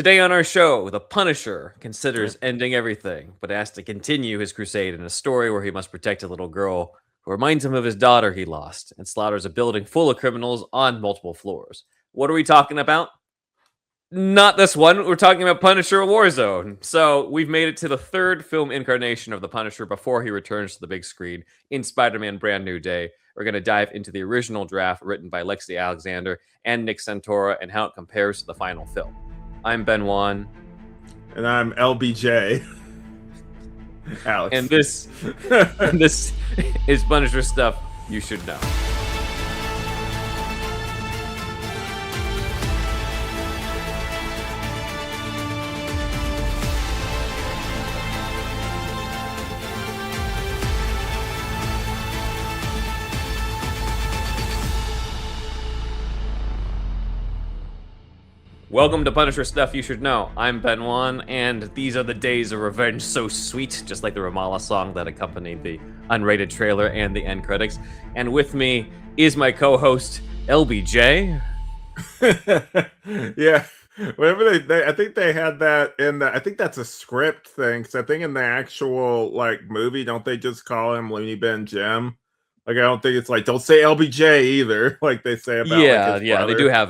Today on our show, the Punisher considers ending everything, but has to continue his crusade in a story where he must protect a little girl who reminds him of his daughter he lost and slaughters a building full of criminals on multiple floors. What are we talking about? Not this one. We're talking about Punisher Warzone. So we've made it to the third film incarnation of the Punisher before he returns to the big screen in Spider-Man Brand New Day. We're going to dive into the original draft written by Lexi Alexander and Nick Santora and how it compares to the final film. I'm Ben Wan. And I'm LBJ. Alex. And this is Punisher Stuff You Should Know. Welcome to Punisher Stuff You Should Know. I'm Ben Wan, and these are the days of revenge so sweet, just like the Ramallah song that accompanied the unrated trailer and the end credits. And with me is my co-host, LBJ. Yeah, whenever they I think they had that in the, I think that's a script thing, because I think in the actual, like, movie, don't they just call him Looney Bin Jim? Like, I don't think it's like, don't say LBJ either, like they say about like his brother. They do have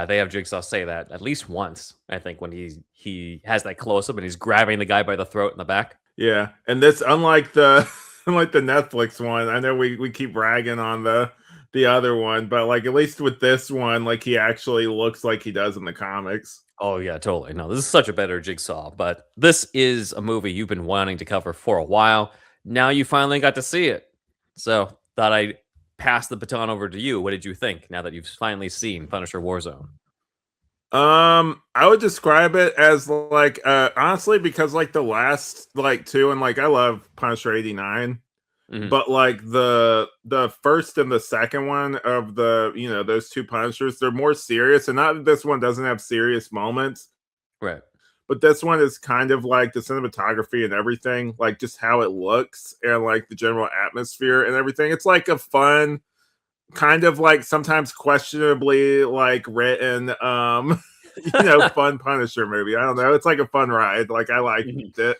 they have Jigsaw say that at least once, I think, when he has that close-up and he's grabbing the guy by the throat in the back. Yeah, and this, unlike the unlike the Netflix one, I know we keep ragging on the other one, but like at least with this one, like he actually looks like he does in the comics. Oh yeah, totally. No, this is such a better Jigsaw, but this is a movie you've been wanting to cover for a while. Now you finally got to see it. So thought I'd pass the baton over to you. What did you think now that you've finally seen Punisher Warzone? I would describe it as like honestly, because like the last like two, and like I love Punisher 89, but like the first and the second one of the, you know, those two Punishers, they're more serious, and not that this one doesn't have serious moments, Right. but this one is kind of like the cinematography and everything, like just how it looks and like the general atmosphere and everything. It's like a fun, kind of like sometimes questionably like written, you know, fun Punisher movie. I don't know. It's like a fun ride. Like I liked it.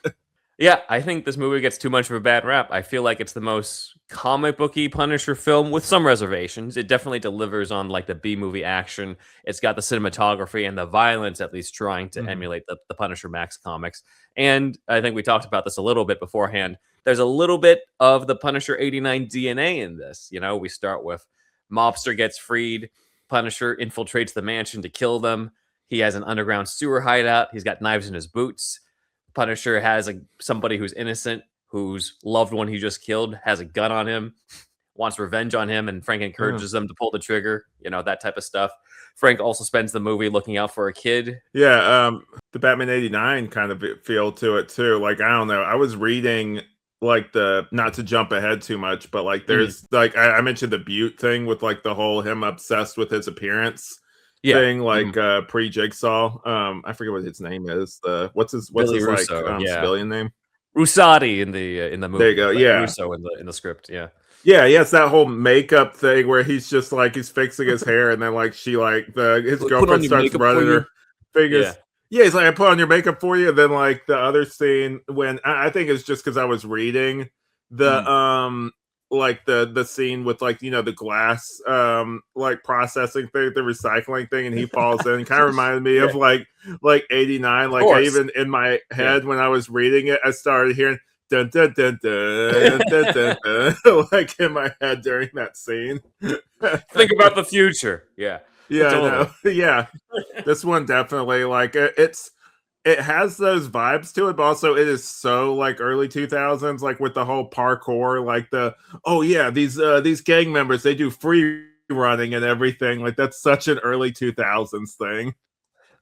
Yeah, I think this movie gets too much of a bad rap. I feel like it's the most comic booky Punisher film with some reservations. It definitely delivers on like the B-movie action. It's got the cinematography and the violence, at least trying to emulate the Punisher Max comics. And I think we talked about this a little bit beforehand. There's a little bit of the Punisher 89 DNA in this. You know, we start with mobster gets freed. Punisher infiltrates the mansion to kill them. He has an underground sewer hideout. He's got knives in his boots. Punisher has somebody who's innocent, whose loved one he just killed, has a gun on him, wants revenge on him, and Frank encourages them to pull the trigger, you know, that type of stuff. Frank also spends the movie looking out for a kid. Yeah, the Batman 89 kind of feel to it too. Like, I don't know. I was reading like not to jump ahead too much, but like there's like I mentioned the Butte thing with like the whole him obsessed with his appearance thing, like pre-Jigsaw. I forget what his name is. What's his Russo, like civilian name? Russati in the movie. There you go. Yeah, Russo in the script. Yeah. Yeah, it's that whole makeup thing where he's just like he's fixing his hair, and then like she like his girlfriend starts running her fingers. Yeah, he's like, I put on your makeup for you. And then like the other scene when I think it's just because I was reading the like the scene with like, you know, the glass like processing thing, the recycling thing, and he falls in. Kind of reminded me of like 89. Like I even in my head when I was reading it, I started hearing dun dun dun dun dun dun, dun like in my head during that scene. Think about the future. Yeah. Yeah, totally. I know. Yeah. This one definitely like it has those vibes to it, but also it is so like early 2000s, like with the whole parkour, like these gang members, they do free running and everything. Like that's such an early 2000s thing.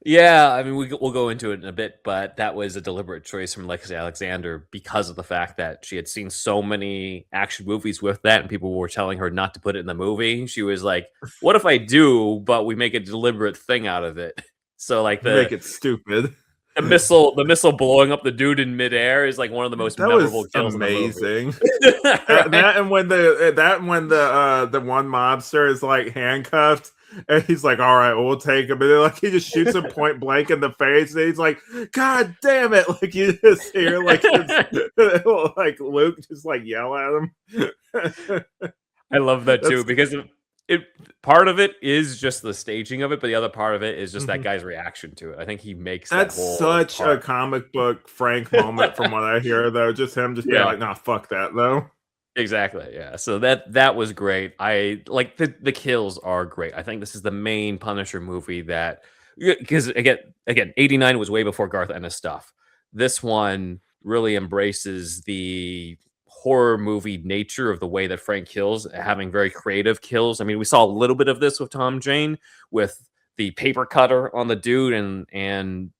Yeah, I mean, we'll go into it in a bit, but that was a deliberate choice from Lexi Alexander because of the fact that she had seen so many action movies with that, and people were telling her not to put it in the movie. She was like, "What if I do, but we make a deliberate thing out of it?" So, like, make it stupid. The missile blowing up the dude in midair is like one of the most memorable kills. Amazing. that and when the one mobster is like handcuffed. And he's like, all right, well, we'll take him. And then like he just shoots him point blank in the face. And he's like, God damn it. Like you just hear like like Luke just like yell at him. I love that too, because it part of it is just the staging of it, but the other part of it is just that guy's reaction to it. I think he makes that's that whole such part. a comic book Frank moment from what I hear, though. Just him just being like, nah, fuck that though. Exactly. Yeah. So that was great. I like the kills are great. I think this is the main Punisher movie that, because again 89 was way before Garth Ennis stuff. This one really embraces the horror movie nature of the way that Frank kills, having very creative kills. I mean, we saw a little bit of this with Tom Jane with the paper cutter on the dude, and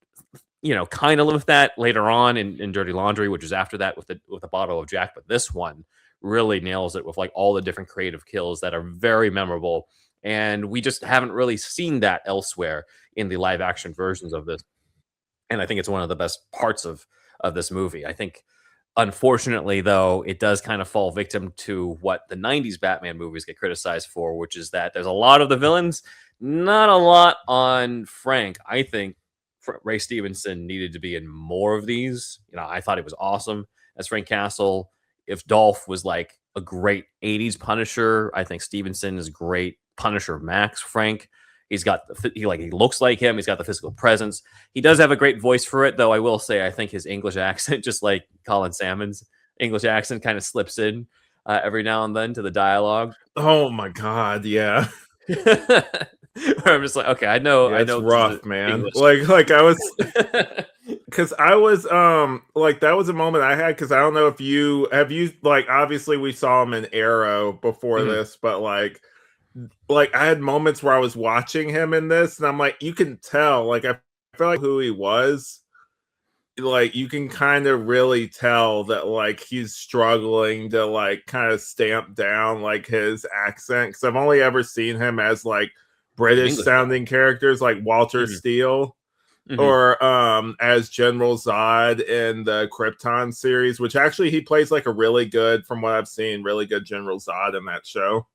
kind of with that later on in Dirty Laundry, which is after that with the bottle of Jack. But this one really nails it with like all the different creative kills that are very memorable, and we just haven't really seen that elsewhere in the live action versions of this. And I think it's one of the best parts of this movie. I think, unfortunately, though, it does kind of fall victim to what the 90s Batman movies get criticized for, which is that there's a lot of the villains, not a lot on Frank. I think Ray Stevenson needed to be in more of these. I thought he was awesome as Frank Castle. If Dolph was like a great 80s Punisher, I think Stevenson is great Punisher Max Frank. He looks like him. He's got the physical presence. He does have a great voice for it, though. I will say, I think his English accent, just like Colin Salmon's English accent, kind of slips in every now and then to the dialogue. Oh my God, yeah. I'm just like, okay, I know It's rough, man. English. Like I was, because I was like that was a moment I had, because I don't know if you like, obviously we saw him in Arrow before this, but like I had moments where I was watching him in this, and I'm like, you can tell, like I feel like who he was. Like you can kind of really tell that like he's struggling to like kind of stamp down like his accent, because I've only ever seen him as like British sounding characters like Walter Steele or as General Zod in the Krypton series, which actually he plays like a really good, from what I've seen, really good General Zod in that show.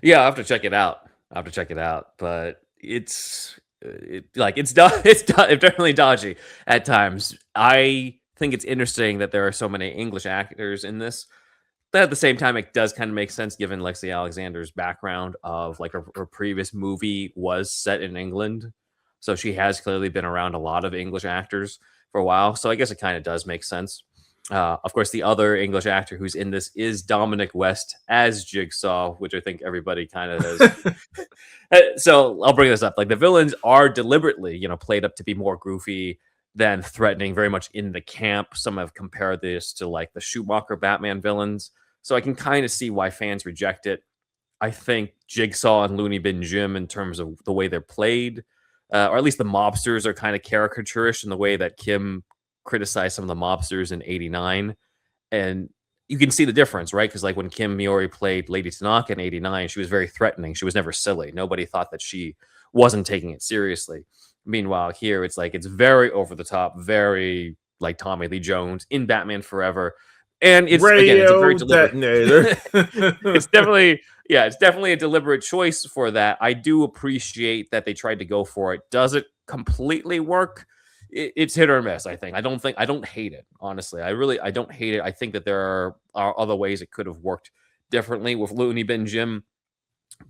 Yeah, I'll have to check it out. But it's definitely dodgy at times. I think it's interesting that there are so many English actors in this. But at the same time, it does kind of make sense given Lexi Alexander's background of like her previous movie was set in England. So she has clearly been around a lot of English actors for a while. So I guess it kind of does make sense. Of course, the other English actor who's in this is Dominic West as Jigsaw, which I think everybody kind of has. So I'll bring this up. Like the villains are deliberately, played up to be more goofy than threatening, very much in the camp. Some have compared this to like the Schumacher Batman villains. So I can kind of see why fans reject it. I think Jigsaw and Looney Bin Jim, in terms of the way they're played, or at least the mobsters, are kind of caricaturish in the way that Kim criticized some of the mobsters in 89. And you can see the difference, right? Because like when Kim Miori played Lady Tanaka in 89, she was very threatening. She was never silly. Nobody thought that she wasn't taking it seriously. Meanwhile, here it's like it's very over the top, very like Tommy Lee Jones in Batman Forever. And it's a very deliberate. It's definitely a deliberate choice for that. I do appreciate that they tried to go for it. Does it completely work? It's hit or miss. I think. I don't hate it. Honestly, I don't hate it. I think that there are other ways it could have worked differently with Looney Bin Jim,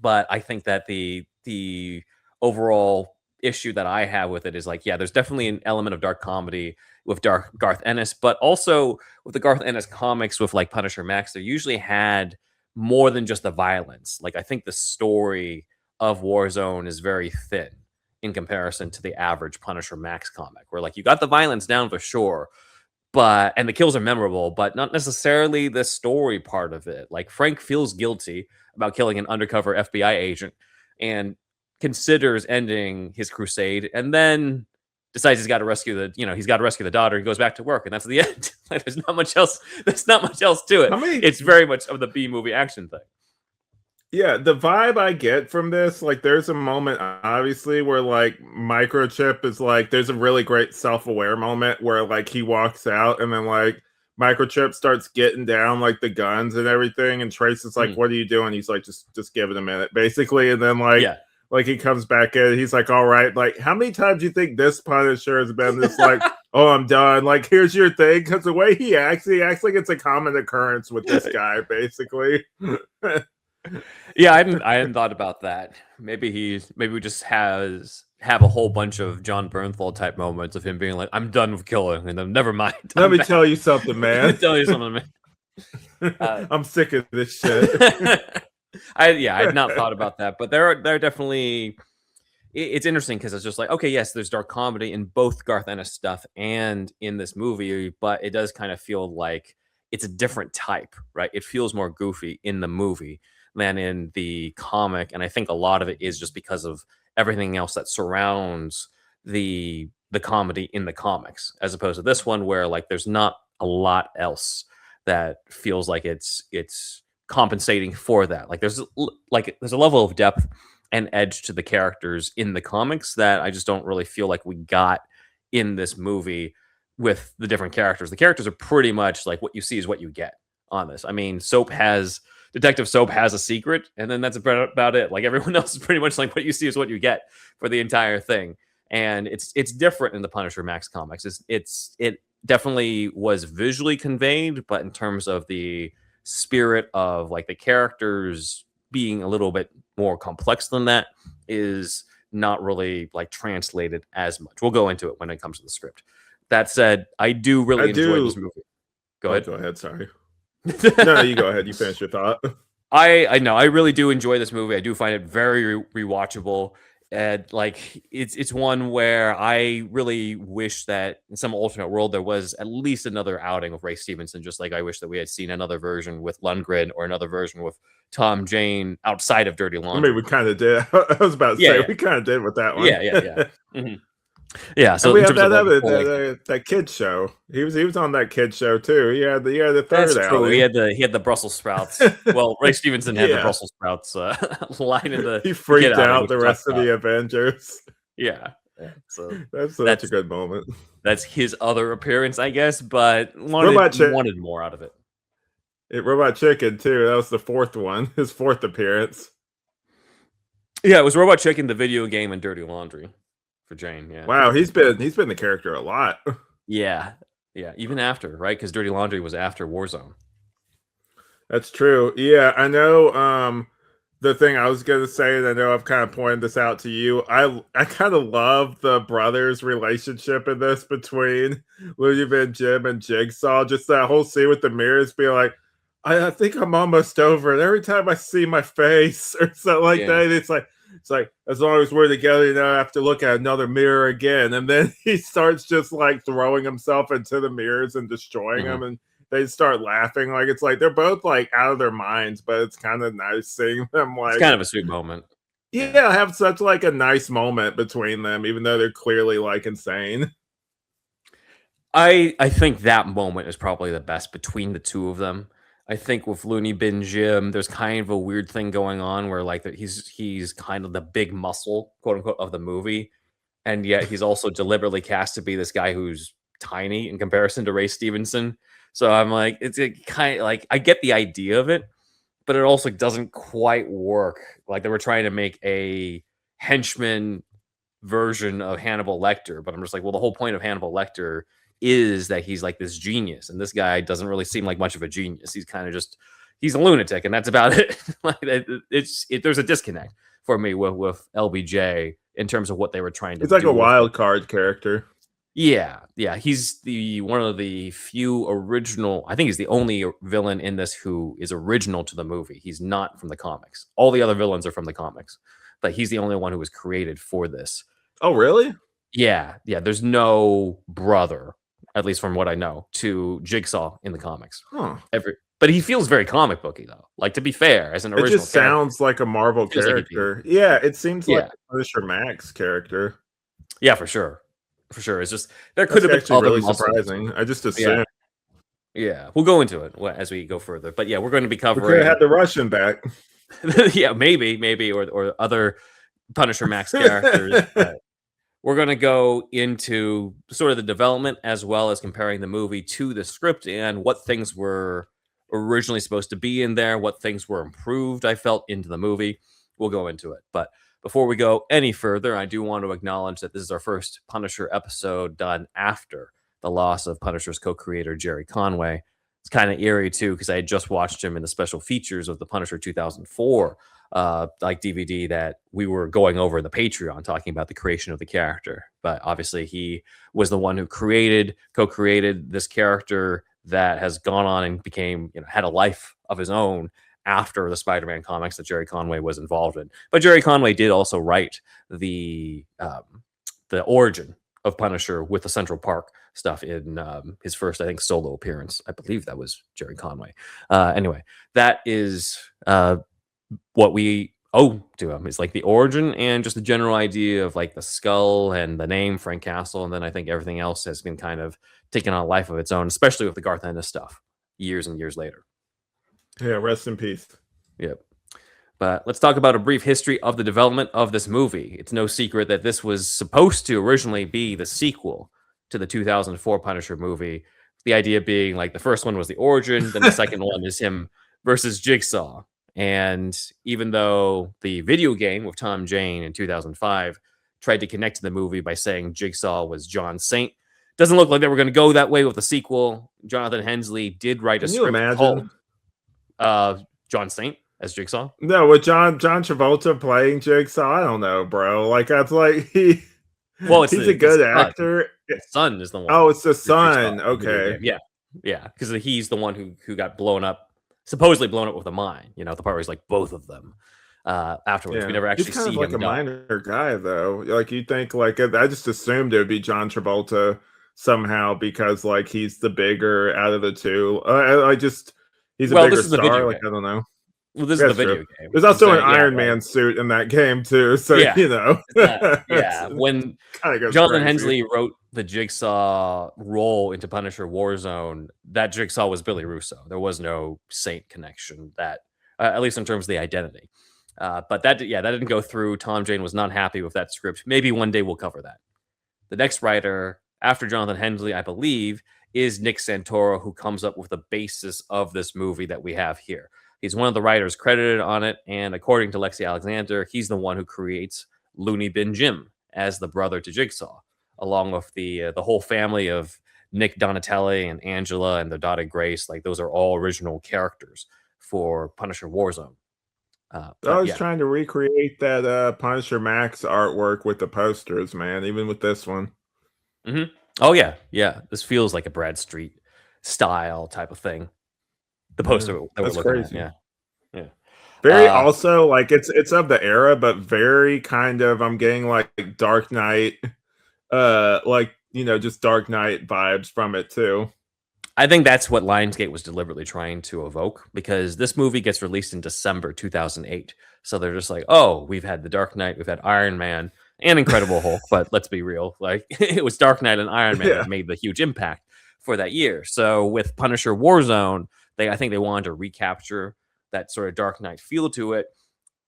but I think that the overall issue that I have with it is like, yeah, there's definitely an element of dark comedy with Garth Ennis, but also with the Garth Ennis comics with like Punisher Max, they usually had more than just the violence. Like I think the story of Warzone is very thin in comparison to the average Punisher Max comic, where like you got the violence down for sure, and the kills are memorable, but not necessarily the story part of it. Like Frank feels guilty about killing an undercover FBI agent and considers ending his crusade, and then decides he's got to rescue the daughter, and goes back to work, and that's the end. Like, there's not much else to it. It's very much of the B movie action thing. Yeah, the vibe I get from this, like there's a moment obviously where like Microchip is like, there's a really great self-aware moment where like he walks out and then like Microchip starts getting down like the guns and everything, and Trace is like, what are you doing? He's like, just give it a minute, basically. And then like like he comes back in, he's like, all right, like how many times do you think this Punisher has been this like, oh, I'm done, like here's your thing, because the way he acts like it's a common occurrence with this guy, basically. Yeah, I hadn't thought about that. Maybe we just have a whole bunch of John Bernthal type moments of him being like, I'm done with killing, and then never mind. Let me tell you something, man. Let me tell you something, man. I'm sick of this shit. I had not thought about that, but there are definitely. It's interesting because it's just like, okay, yes, there's dark comedy in both Garth Ennis stuff and in this movie, but it does kind of feel like it's a different type, right? It feels more goofy in the movie than in the comic, and I think a lot of it is just because of everything else that surrounds the comedy in the comics, as opposed to this one where like there's not a lot else that feels like it's compensating for that. Like there's a level of depth and edge to the characters in the comics that I just don't really feel like we got in this movie with the different characters. The characters are pretty much like what you see is what you get on this. I mean, Detective Soap has a secret, and then that's about it. Like everyone else is pretty much like what you see is what you get for the entire thing. And it's different in the Punisher Max comics. It definitely was visually conveyed, but in terms of the spirit of like the characters being a little bit more complex than that is not really like translated as much. We'll go into it when it comes to the script. That said, I do really enjoy this movie. Go ahead. Go ahead. Sorry. No, you go ahead. You finish your thought. I know I really do enjoy this movie. I do find it very rewatchable. And like it's one where I really wish that in some alternate world there was at least another outing of Ray Stevenson. Just like I wish that we had seen another version with Lundgren or another version with Tom Jane outside of Dirty Laundry. I mean, we kind of did. I was about to say we kind of did with that one. Yeah. Mm-hmm. Yeah, so and we have that kid show. He was on that kid show too. He had the third. That's true. He had the Brussels sprouts. Well, Ray Stevenson had the Brussels sprouts line in the. He freaked out the rest of the Avengers. Yeah. So that's a good moment. That's his other appearance, I guess, but wanted more out of it. Robot Chicken too. That was the fourth one. His fourth appearance. Yeah, it was Robot Chicken, the video game, and Dirty Laundry. For Jane, yeah. Wow, he's been the character a lot. Yeah, even after, right? Because Dirty Laundry was after Warzone. That's true. Yeah, I know. The thing I was gonna say, and I know I've kind of pointed this out to you. I kind of love the brothers' relationship in this between Looney Bin Jim and Jigsaw. Just that whole scene with the mirrors, being like, I think I'm almost over. And every time I see my face or something like that, it's like as long as we're together, you know, I have to look at another mirror again. And then he starts just like throwing himself into the mirrors and destroying them, and they start laughing. Like it's like they're both like out of their minds, but it's kind of nice seeing them like it's kind of a sweet moment. Yeah, have such like a nice moment between them, even though they're clearly like insane. I think that moment is probably the best between the two of them. I think with Looney Bin Jim, there's kind of a weird thing going on where like that he's kind of the big muscle, quote unquote, of the movie, and yet he's also deliberately cast to be this guy who's tiny in comparison to Ray Stevenson. So I'm like, it's kind of like I get the idea of it, but it also doesn't quite work. Like they were trying to make a henchman version of Hannibal Lecter, but I'm just like, well, the whole point of Hannibal Lecter is that he's like this genius, and this guy doesn't really seem like much of a genius. He's kind of just he's a lunatic, and that's about it. Like there's a disconnect for me with LBJ in terms of what they were trying to do. It's like a wild card character. Yeah, he's one of the few original. I think he's the only villain in this who is original to the movie. He's not from the comics. All the other villains are from the comics, but he's the only one who was created for this. Oh, really? Yeah. There's no brother, at least from what I know, to Jigsaw in the comics. But he feels very comic booky, though. Like, to be fair, as an original, it just sounds like a Marvel character. Like yeah, it seems like a Punisher Max character. Yeah, for sure. It's just there could have been other really surprising. I just assumed. Yeah, we'll go into it as we go further. But yeah, we're going to be covering. We could have had the Russian back. Yeah, maybe, or other Punisher Max characters. We're going to go into sort of the development as well as comparing the movie to the script and what things were originally supposed to be in there, what things were improved, I felt, into the movie. We'll go into it. But Before we go any further, I do want to acknowledge that this is our first Punisher episode done after the loss of Punisher's co-creator Jerry Conway. It's kind of eerie too because I had just watched him in the special features of the Punisher 2004 like DVD that we were going over in the Patreon, talking about the creation of the character. But obviously, he was the one who co-created this character that has gone on and became, had a life of his own after the Spider-Man comics that Jerry Conway was involved in. But Jerry Conway did also write the origin of Punisher with the Central Park stuff in his first, I think, solo appearance. I believe that was Jerry Conway. Anyway, that is what we owe to him, is like the origin and just the general idea of like the skull and the name Frank Castle. And then I think everything else has been kind of taken on a life of its own, especially with the Garth Ennis stuff years and years later. Yeah, rest in peace. Yep. But let's talk about a brief history of the development of this movie. It's no secret that this was supposed to originally be the sequel to the 2004 Punisher movie. The idea being like the first one was the origin, then the second one is him versus Jigsaw. And even though the video game with Tom Jane in 2005 tried to connect to the movie by saying Jigsaw was John Saint, doesn't look like they were going to go that way with the sequel. Jonathan Hensley did write a script called John Saint as Jigsaw. No, with John Travolta playing Jigsaw, I don't know, bro. Like that's like he's a good actor. The son is the one. Oh, it's the son. Okay. Yeah, because he's the one who got blown up. Supposedly blown up with a mine, the part where he's like both of them afterwards. Yeah. We never actually he's kind see of like him a minor guy, though. Like you think, like I just assumed it would be John Travolta somehow because like he's the bigger out of the two. He's a bigger star. Like I don't know. Well, this is the video game. There's also an Iron Man suit in that game too, so When Jonathan Hensley wrote the Jigsaw role into Punisher Warzone, that Jigsaw was Billy Russo. There was no Saint connection, that at least in terms of the identity. But that didn't go through. Tom Jane was not happy with that script. Maybe one day we'll cover that. The next writer after Jonathan Hensley, I believe, is Nick Santora, who comes up with the basis of this movie that we have here. He's one of the writers credited on it, and according to Lexi Alexander, he's the one who creates Looney Bin Jim as the brother to Jigsaw, along with the whole family of Nick Donatelli and Angela and their daughter Grace. Like those are all original characters for Punisher Warzone. I was trying to recreate that Punisher Max artwork with the posters, man. Even with this one. Mm-hmm. Oh yeah. This feels like a Bradstreet style type of thing. The poster that we're looking crazy. at, yeah. Very also like it's of the era, but very kind of I'm getting like Dark Knight, just Dark Knight vibes from it too. I think that's what Lionsgate was deliberately trying to evoke, because this movie gets released in December 2008. So they're just like, oh, we've had the Dark Knight, we've had Iron Man and Incredible Hulk, but let's be real, like it was Dark Knight and Iron Man that made the huge impact for that year. So with Punisher Warzone, I think they wanted to recapture that sort of Dark Knight feel to it,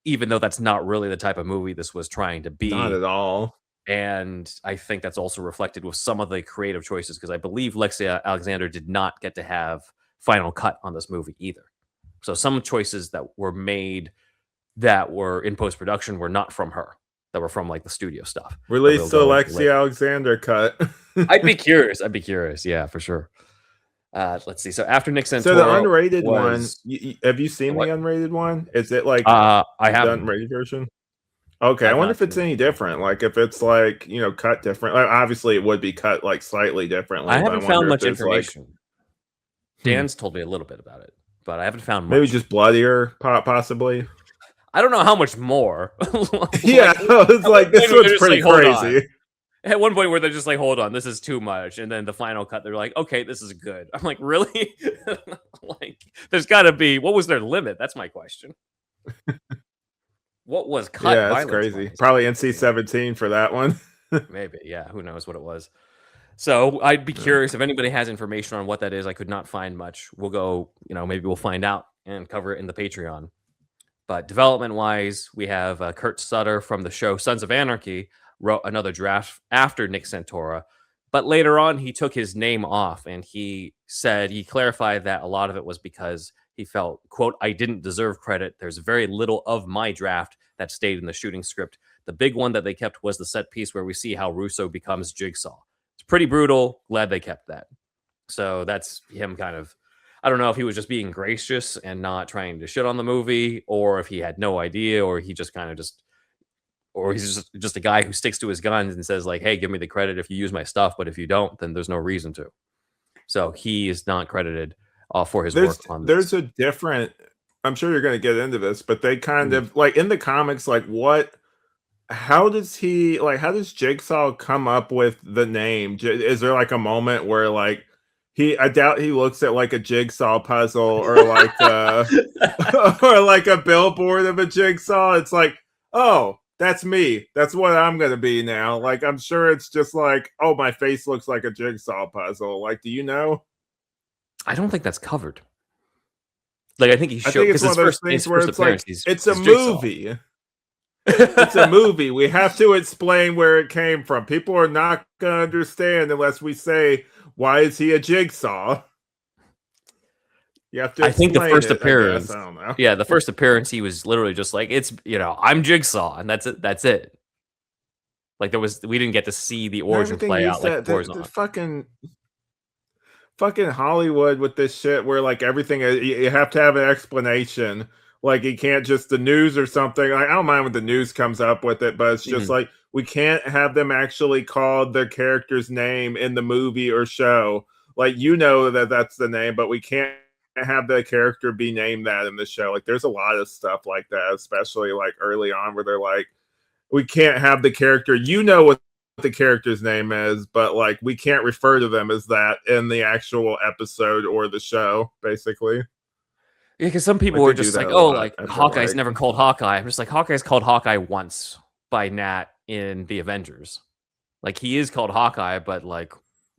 even though that's not really the type of movie this was trying to be. Not at all. And I think that's also reflected with some of the creative choices, because I believe Lexi Alexander did not get to have final cut on this movie either. So some choices that were made that were in post-production were not from her, that were from like the studio stuff. Release the Lexi Alexander cut. I'd be curious. Yeah, for sure. Let's see. So after Nick Santora, so the unrated one, have you seen the unrated one? Is it like I have the unrated version? Okay, I wonder if it's any different. Like if it's like cut different. Like, obviously, it would be cut like slightly differently. I haven't found much information. Dan's told me a little bit about it, but I haven't found much. Maybe just bloodier, possibly. I don't know how much more. It's like this one's pretty crazy. At one point where they're just like, hold on, this is too much. And then the final cut, they're like, okay, this is good. I'm like, really? Like, there's got to be, what was their limit? That's my question. What was cut? Yeah, that's crazy. Probably NC-17 for that one. Maybe, yeah. Who knows what it was. So I'd be curious if anybody has information on what that is. I could not find much. We'll go, maybe we'll find out and cover it in the Patreon. But development-wise, we have Kurt Sutter from the show Sons of Anarchy wrote another draft after Nick Santora, but later on he took his name off, and he clarified that a lot of it was because he felt, quote, I didn't deserve credit. There's very little of my draft that stayed in the shooting script. The big one that they kept was the set piece where we see how Russo becomes Jigsaw. It's pretty brutal. Glad they kept that. So that's him kind of. I don't know if he was just being gracious and not trying to shit on the movie, or if he had no idea, or he just kind of or he's just a guy who sticks to his guns and says like, "Hey, give me the credit if you use my stuff, but if you don't, then there's no reason to." So he is not credited for his work on this. There's a different. I'm sure you're going to get into this, but they kind of like in the comics, like what? How does Jigsaw come up with the name? Is there like a moment where like I doubt he looks at like a jigsaw puzzle or like or like a billboard of a jigsaw. It's like, oh, that's me. That's what I'm gonna be now. Like I'm sure it's just like, oh, my face looks like a jigsaw puzzle. Like, do you know? I don't think that's covered. Like I think he showed. I think it's one of those things where it's like it's a movie. It's a movie. We have to explain where it came from. People are not going to understand unless we say, why is he a jigsaw? You have to I think the first appearance. I don't know. Yeah, the first appearance, he was literally just like, it's, I'm Jigsaw, and that's it. That's it. Like we didn't get to see the origin play out like the fucking Hollywood with this shit where like everything, you have to have an explanation. Like you can't just the news or something. Like, I don't mind when the news comes up with it, but it's just like we can't have them actually call their character's name in the movie or show. Like that's the name, but we can't have the character be named that in the show. Like there's a lot of stuff like that, especially like early on where they're like, we can't have the character. What the character's name is, but like we can't refer to them as that in the actual episode or the show, basically. Yeah, because some people were just like, oh, like Hawkeye's never called Hawkeye. I'm just like, Hawkeye's called Hawkeye once by Nat in the Avengers. Like he is called Hawkeye, but like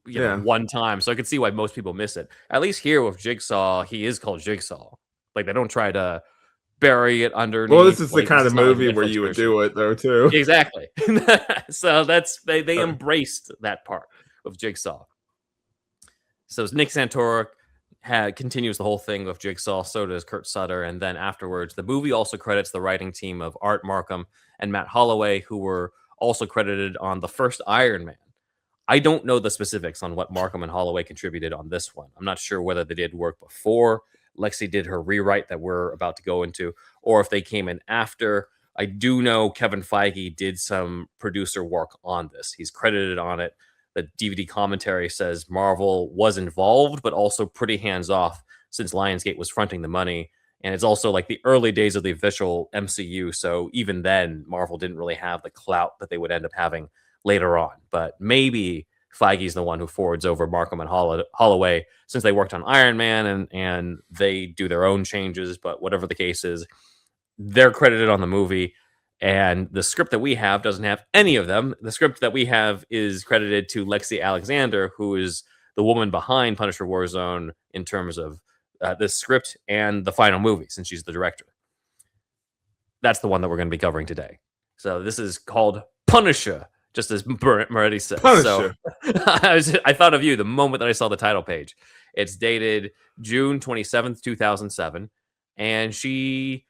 one time. So I could see why most people miss it. At least here with Jigsaw, he is called Jigsaw. Like they don't try to bury it underneath. Well, this is the kind of movie where you would do it though too. Exactly. So that's they embraced that part of Jigsaw. So Nick Santora continues the whole thing with Jigsaw, so does Kurt Sutter, and then afterwards, the movie also credits the writing team of Art Markham and Matt Holloway, who were also credited on the first Iron Man. I don't know the specifics on what Markham and Holloway contributed on this one. I'm not sure whether they did work before Lexi did her rewrite that we're about to go into, or if they came in after. I do know Kevin Feige did some producer work on this. He's credited on it. The DVD commentary says Marvel was involved, but also pretty hands-off since Lionsgate was fronting the money. And it's also like the early days of the official MCU. So even then, Marvel didn't really have the clout that they would end up having later on. But maybe Feige's the one who forwards over Markham and Holloway since they worked on Iron Man and they do their own changes. But whatever the case is, they're credited on the movie. And the script that we have doesn't have any of them. The script that we have is credited to Lexi Alexander, who is the woman behind Punisher Warzone in terms of the script and the final movie, since she's the director. That's the one that we're going to be covering today. So this is called Punisher, just as Moretti says. Punisher. So I thought of you the moment that I saw the title page. It's dated June 27th, 2007. And she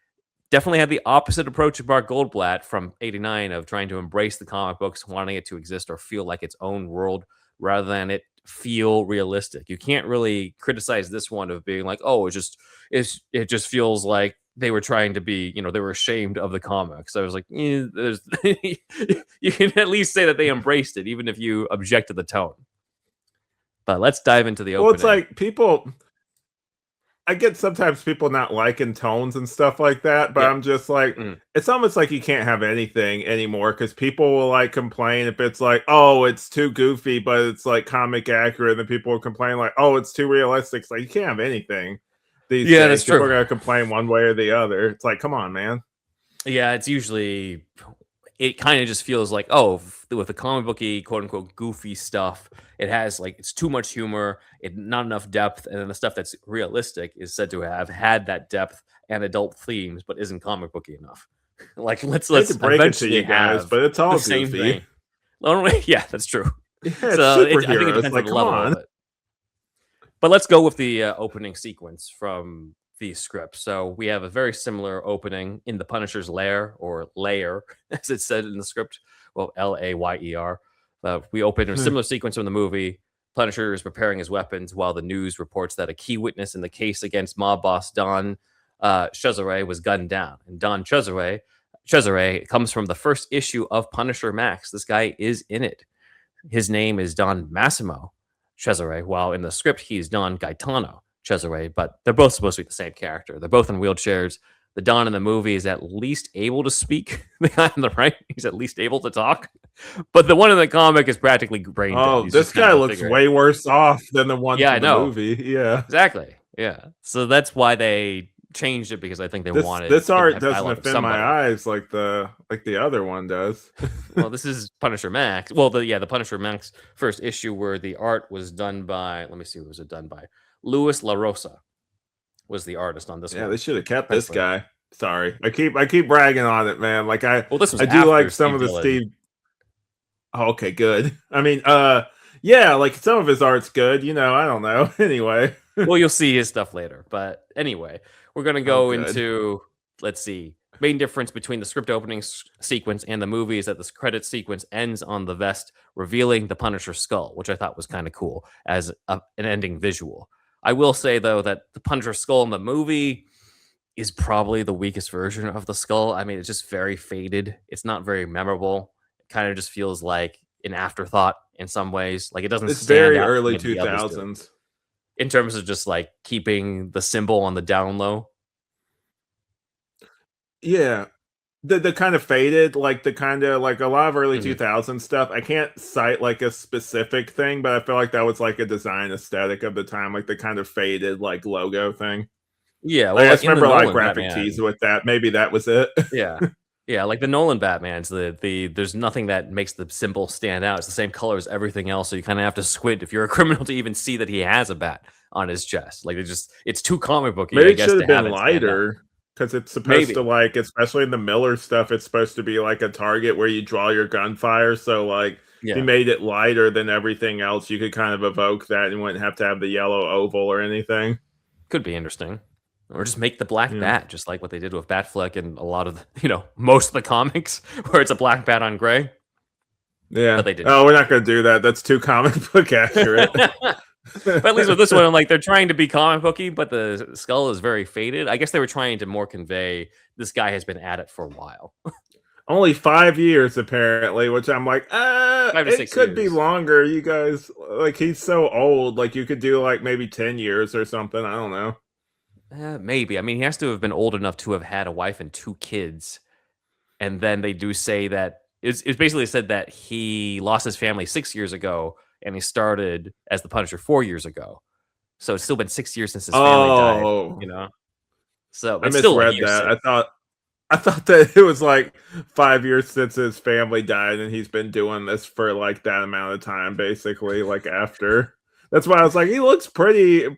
definitely had the opposite approach of Bart Goldblatt from 89 of trying to embrace the comic books, wanting it to exist or feel like its own world rather than it feel realistic. You can't really criticize this one of being like, oh, it just feels like they were trying to be, they were ashamed of the comics. I was like, you can at least say that they embraced it, even if you object to the tone. But let's dive into the opening. Well, it's like I get sometimes people not liking tones and stuff like that, but I'm just like, it's almost like you can't have anything anymore because people will like complain if it's like, oh, it's too goofy, but it's like comic accurate. And then people will complain like, oh, it's too realistic. It's like, you can't have anything these days. That's true. People are going to complain one way or the other. It's like, come on, man. Yeah, it's usually, it kind of just feels like, oh, with the comic booky, quote unquote, goofy stuff, it has like, it's too much humor, not enough depth. And then the stuff that's realistic is said to have had that depth and adult themes, but isn't comic booky enough. Like, let's break it to you guys, but it's all the same goofy. Thing. Yeah, that's true. Yeah, so I think it depends on the level of it. But let's go with the opening sequence from the script. So we have a very similar opening in the Punisher's lair, or lair, as it said in the script. Well, Layer. We open in a similar sequence from the movie. Punisher is preparing his weapons while the news reports that a key witness in the case against mob boss Don Cesare was gunned down. And Don Cesare comes from the first issue of Punisher Max. This guy is in it. His name is Don Massimo Cesare, while in the script he's Don Gaetano Cesare, but they're both supposed to be the same character. They're both in wheelchairs. The Don in the movie is at least able to speak. The guy on the right, he's at least able to talk. But the one in the comic is practically brain dead. Oh, this guy looks way worse off than the one from the movie. Yeah, exactly. Yeah, so that's why they changed it, because I think they wanted this art doesn't offend my eyes like the other one does. Well, this is Punisher Max. Well, the Punisher Max first issue, where the art was done by, let me see, who was it done by? Luis La Rosa was the artist on this one. Yeah, they should have kept this guy. Sorry, I keep bragging on it, man. Like I do like some of the Steve. Oh, okay, good. I mean, yeah, like some of his art's good. I don't know. Anyway, well, you'll see his stuff later. But anyway, we're gonna go into, let's see, main difference between the script opening sequence and the movie is that this credit sequence ends on the vest revealing the Punisher skull, which I thought was kind of cool as an ending visual. I will say, though, that the Punisher skull in the movie is probably the weakest version of the skull. I mean, it's just very faded. It's not very memorable. It kind of just feels like an afterthought in some ways. Like, it doesn't It's very early 2000s. In terms of just, like, keeping the symbol on the down low. Yeah. The kind of faded, like the kind of like a lot of early 2000 stuff. I can't cite like a specific thing, but I feel like that was like a design aesthetic of the time, like the kind of faded like logo thing. Yeah, well, I just remember like graphic tees with that. Maybe that was it. Yeah, yeah, like the Nolan Batman's. There's nothing that makes the symbol stand out. It's the same color as everything else, so you kind of have to squint if you're a criminal to even see that he has a bat on his chest. Like it's too comic booky. Maybe it should have been lighter. Because it's supposed to, like, especially in the Miller stuff, it's supposed to be like a target where you draw your gunfire. So, like, he made it lighter than everything else. You could kind of evoke that and wouldn't have to have the yellow oval or anything. Could be interesting. Or just make the black bat, just like what they did with Batfleck and a lot of, most of the comics, where it's a black bat on gray. Yeah. But they didn't. Oh, we're not going to do that. That's too comic book accurate. But at least with this one, I'm like, they're trying to be comic booky, but the skull is very faded. I guess they were trying to more convey this guy has been at it for a while. Only 5 years, apparently, which I'm like, it could be longer. You guys, like, he's so old. Like, you could do, like, maybe 10 years or something. I don't know. Maybe. I mean, he has to have been old enough to have had a wife and 2 kids. And then they do say that it's basically said that he lost his family 6 years ago, and he started as the Punisher 4 years ago. So it's still been 6 years since his family died, So I misread that. I thought that it was like 5 years since his family died, and he's been doing this for like that amount of time, basically, like after. That's why I was like, he looks pretty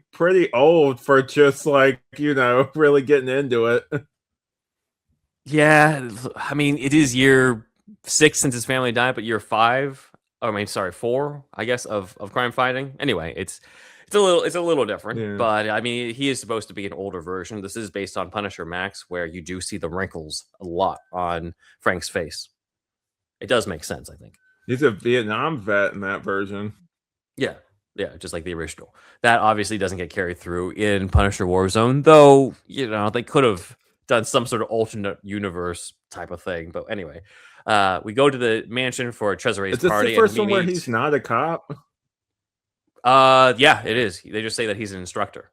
old for just like, really getting into it. Yeah, I mean, it is year 6 since his family died, but year 5. I mean, sorry, 4, I guess, of crime fighting. Anyway, it's a little different, but I mean, he is supposed to be an older version. This is based on Punisher Max, where you do see the wrinkles a lot on Frank's face. It does make sense, I think. He's a Vietnam vet in that version. Yeah, just like the original. That obviously doesn't get carried through in Punisher Warzone, though. They could have done some sort of alternate universe type of thing. But anyway. We go to the mansion for Cesare's party. Is this the first one where he's not a cop? Yeah, it is. They just say that he's an instructor.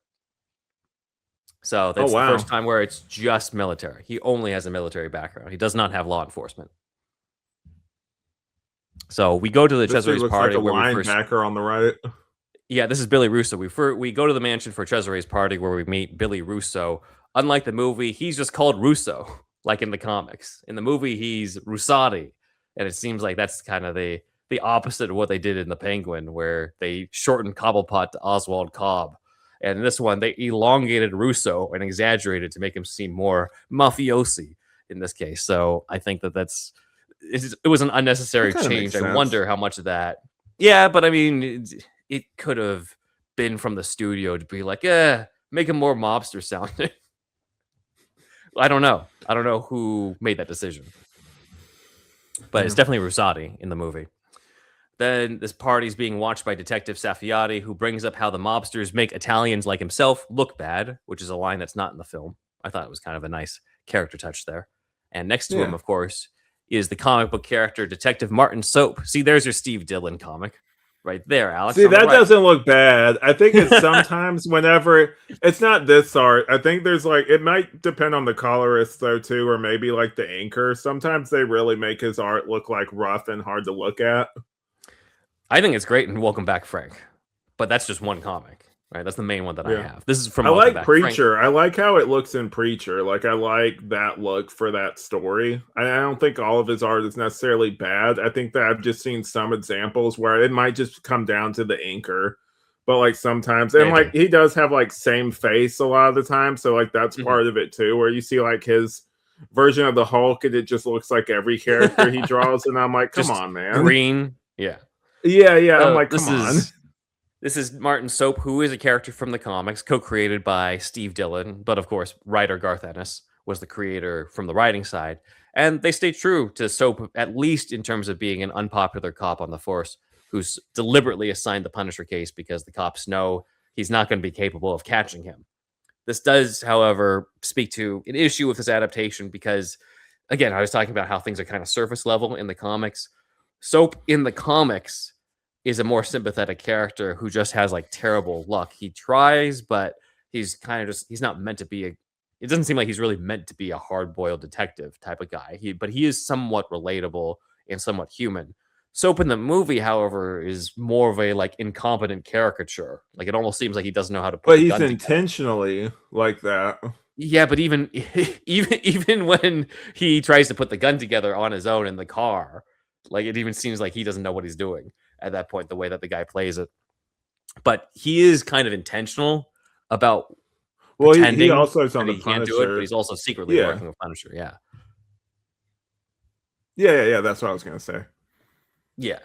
So that's the first time where it's just military. He only has a military background. He does not have law enforcement. So we go to the Cesare's party. Like a linebacker on the right. Yeah, this is Billy Russo. We go to the mansion for Cesare's party, where we meet Billy Russo. Unlike the movie, he's just called Russo. Like in the comics. In the movie, he's Russati. And it seems like that's kind of the opposite of what they did in The Penguin, where they shortened Cobblepot to Oswald Cobb. And in this one, they elongated Russo and exaggerated to make him seem more mafiosi in this case. So I think it was an unnecessary change. I wonder how much of that. Yeah, but I mean, it could have been from the studio to be like, Make him more mobster sounding. I don't know. I don't know who made that decision, but it's definitely Rusati in the movie. Then this party's being watched by Detective Saffiati, who brings up how the mobsters make Italians like himself look bad, which is a line that's not in the film. I thought it was kind of a nice character touch there. And next to him, of course, is the comic book character Detective Martin Soap. See, there's your Steve Dillon comic right there, Alex. See, that doesn't look bad. I think it's sometimes whenever it's not this art. I think there's like it might depend on the colorist though too, or maybe like the inker. Sometimes they really make his art look like rough and hard to look at. I think it's great in Welcome Back, Frank, but that's just one comic, right? That's the main one that I have. This is from I Welcome like Back, Preacher. Frank. I like how it looks in Preacher. Like I like that look for that story. I don't think all of his art is necessarily bad. I think that I've just seen some examples where it might just come down to the inker. But like sometimes, and like he does have like same face a lot of the time, so like that's part of it too. Where you see like his version of the Hulk, and it just looks like every character he draws, and I'm like, come on, man, green, yeah. I'm like, come on. This is Martin Soap, who is a character from the comics, co-created by Steve Dillon, but of course, writer Garth Ennis was the creator from the writing side. And they stay true to Soap, at least in terms of being an unpopular cop on the force who's deliberately assigned the Punisher case because the cops know he's not going to be capable of catching him. This does, however, speak to an issue with this adaptation because, again, I was talking about how things are kind of surface level in the comics. Soap in the comics is a more sympathetic character who just has like terrible luck. He tries, but he's kind of just, he's not meant to be it doesn't seem like he's really meant to be a hard-boiled detective type of guy. But he is somewhat relatable and somewhat human. Soap in the movie, however, is more of a like incompetent caricature. Like it almost seems like he doesn't know how to put. But he's intentionally like that. Yeah, but even when he tries to put the gun together on his own in the car, like it even seems like he doesn't know what he's doing at that point, the way that the guy plays it. But he is kind of intentional about pretending he also is on that the he can't do it, but he's also secretly working with Punisher. Yeah. That's what I was gonna say. Yeah.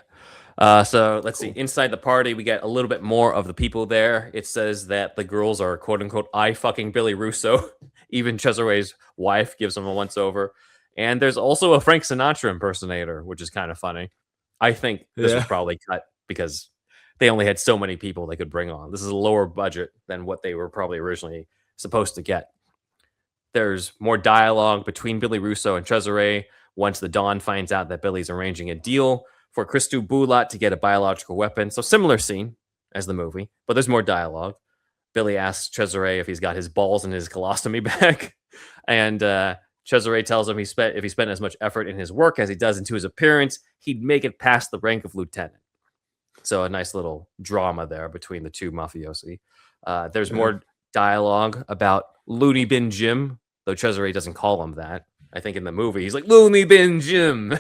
So let's see. Inside the party, we get a little bit more of the people there. It says that the girls are quote unquote I fucking Billy Russo. Even Cesare's wife gives him a once over. And there's also a Frank Sinatra impersonator, which is kind of funny. I think this was probably cut because they only had so many people they could bring on. This is a lower budget than what they were probably originally supposed to get. There's more dialogue between Billy Russo and Cesare once the Don finds out that Billy's arranging a deal for Christou Boulat to get a biological weapon. So similar scene as the movie, but there's more dialogue. Billy asks Cesare if he's got his balls in his colostomy bag. And Cesare tells him if he spent as much effort in his work as he does into his appearance, he'd make it past the rank of lieutenant. So a nice little drama there between the two mafiosi. There's more dialogue about Looney Bin Jim, though Cesare doesn't call him that. I think in the movie he's like Looney Bin Jim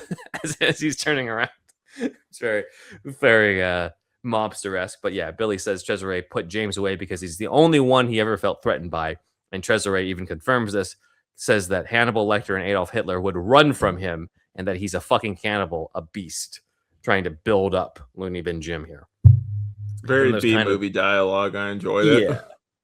as he's turning around. It's very, very mobster-esque. But yeah, Billy says Cesare put James away because he's the only one he ever felt threatened by. And Cesare even confirms this, says that Hannibal Lecter and Adolf Hitler would run from him and that he's a fucking cannibal, a beast, trying to build up Looney Bin Jim here. Very B-movie dialogue. I enjoyed it.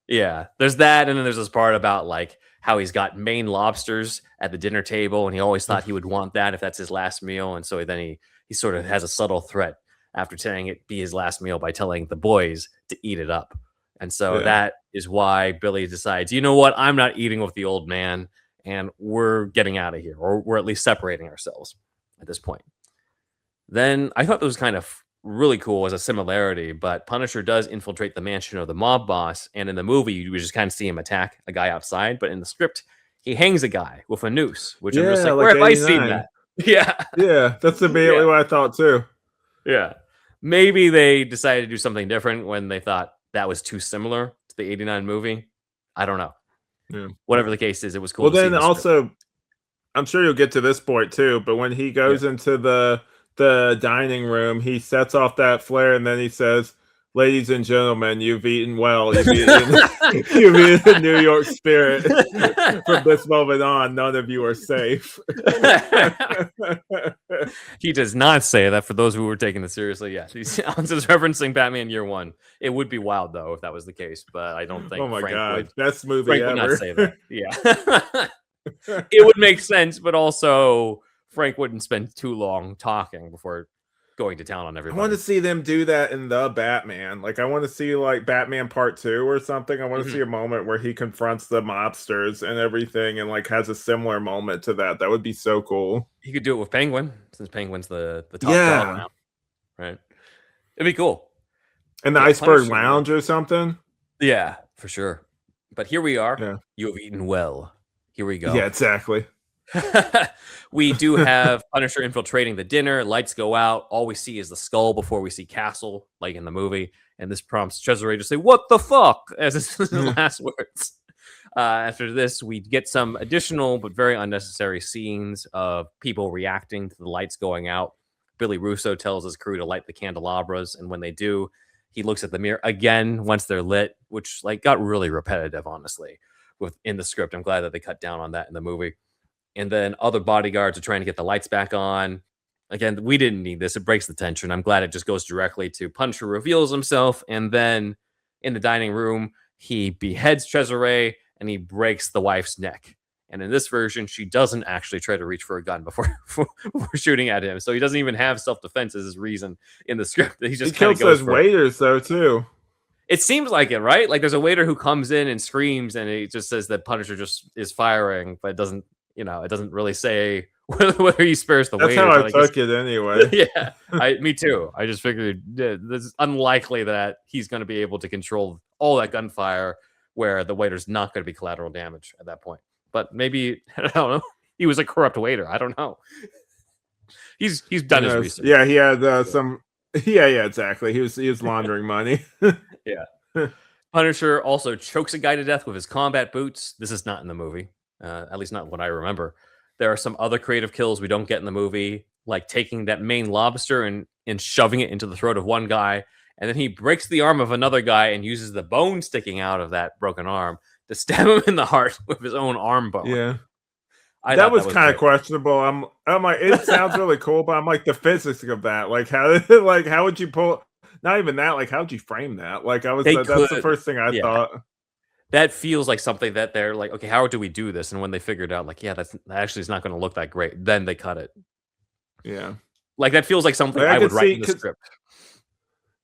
Yeah. There's that, and then there's this part about like how he's got Maine lobsters at the dinner table, and he always thought he would want that if that's his last meal. And so then he sort of has a subtle threat after saying it be his last meal by telling the boys to eat it up. And so that is why Billy decides, you know what, I'm not eating with the old man, and we're getting out of here, or we're at least separating ourselves at this point. Then I thought that was kind of really cool as a similarity, but Punisher does infiltrate the mansion of the mob boss, and in the movie you just kind of see him attack a guy outside, but in the script he hangs a guy with a noose, which I'm just like where have I seen that? Yeah, that's immediately what I thought too. Yeah, maybe they decided to do something different when they thought that was too similar to the 89 movie. I don't know. Whatever the case is, it was cool. Well, then also I'm sure you'll get to this point too, but when he goes into the dining room, he sets off that flare, and then he says, ladies and gentlemen, you've eaten well. You've eaten, you've eaten New York spirit. From this moment on, none of you are safe. He does not say that. For those who were taking this seriously, yes, he's just referencing Batman Year One. It would be wild though if that was the case, but I don't think. Oh my Frank god, would. best movie Frank ever. would not say that. Yeah. It would make sense, but also Frank wouldn't spend too long talking before going to town on everybody. I want to see them do that in the Batman. Like, I want to see like Batman Part 2 or something. I want to see a moment where he confronts the mobsters and everything, and like has a similar moment to that. That would be so cool. He could do it with Penguin, since Penguin's the top dog now, right? It'd be cool. And the Iceberg Lounge or something. Yeah, for sure. But here we are. Yeah. You have eaten well. Here we go. Yeah, exactly. We do have Punisher infiltrating the dinner. Lights go out. All we see is the skull before we see Castle, like in the movie. And this prompts Cesare to say, "What the fuck?" as his last words. After this, we get some additional but very unnecessary scenes of people reacting to the lights going out. Billy Russo tells his crew to light the candelabras, and when they do, he looks at the mirror again once they're lit, which like got really repetitive, honestly, in the script. I'm glad that they cut down on that in the movie. And then other bodyguards are trying to get the lights back on. Again, we didn't need this. It breaks the tension. I'm glad it just goes directly to Punisher reveals himself, and then in the dining room, he beheads Cesare and he breaks the wife's neck. And in this version, she doesn't actually try to reach for a gun before shooting at him. So he doesn't even have self-defense as his reason in the script. He just kills those waiters, though, too. It seems like it, right? Like there's a waiter who comes in and screams, and it just says that Punisher just is firing, but it doesn't, it doesn't really say whether he spares the waiter. That's how I took it anyway. Yeah, me too. I just figured this is unlikely that he's going to be able to control all that gunfire where the waiter's not going to be collateral damage at that point. But maybe, I don't know, he was a corrupt waiter. I don't know. He's done his research. Yeah, he had some. Yeah, exactly. He was laundering money. Yeah. Punisher also chokes a guy to death with his combat boots. This is not in the movie, at least not what I remember. There are some other creative kills we don't get in the movie, like taking that main lobster and shoving it into the throat of one guy, and then he breaks the arm of another guy and uses the bone sticking out of that broken arm to stab him in the heart with his own arm bone. Yeah. That was kind of questionable. I'm like, it sounds really cool, but I'm like, the physics of that, like how would you pull? Not even that, like how would you frame that? Like that's the first thing I thought. That feels like something that they're like, okay, how do we do this? And when they figured out, like, yeah, that actually is not going to look that great, then they cut it. Yeah, like that feels like something I would write in the script.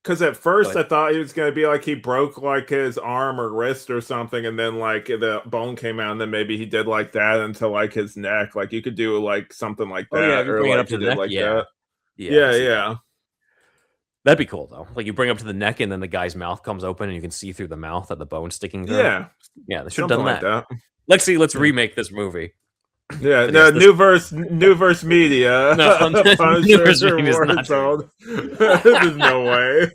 Because at first I thought he was going to be like he broke like his arm or wrist or something, and then like the bone came out, and then maybe he did like that into like his neck. Like you could do like something like that, or bring like it up to the neck, like that. Yeah. That'd be cool though. Like you bring up to the neck, and then the guy's mouth comes open, and you can see through the mouth that the bone's sticking through. Yeah. They should have done that. Lexi, let's remake this movie. Yeah, no, New Verse Media. No, New Verse Media is not told. There's no way.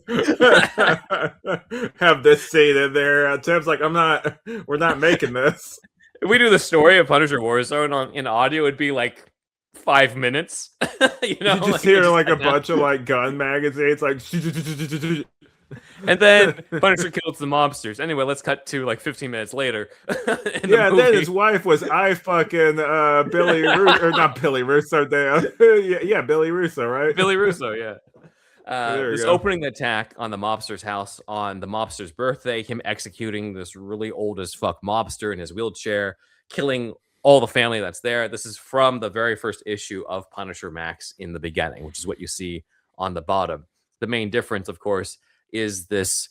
Have this scene in there. Tim's like, we're not making this. If we do the story of Punisher Warzone in audio, it'd be like 5 minutes. You just hear like a bunch of like gun magazines, like. And then Punisher kills the mobsters. Anyway, let's cut to like 15 minutes later. Then his wife was fucking Billy Russo, or not Billy Russo, damn. Billy Russo, right? Billy Russo, yeah. This opening attack on the mobster's house on the mobster's birthday, him executing this really old as fuck mobster in his wheelchair, killing all the family that's there. This is from the very first issue of Punisher Max in the beginning, which is what you see on the bottom. The main difference, of course, is this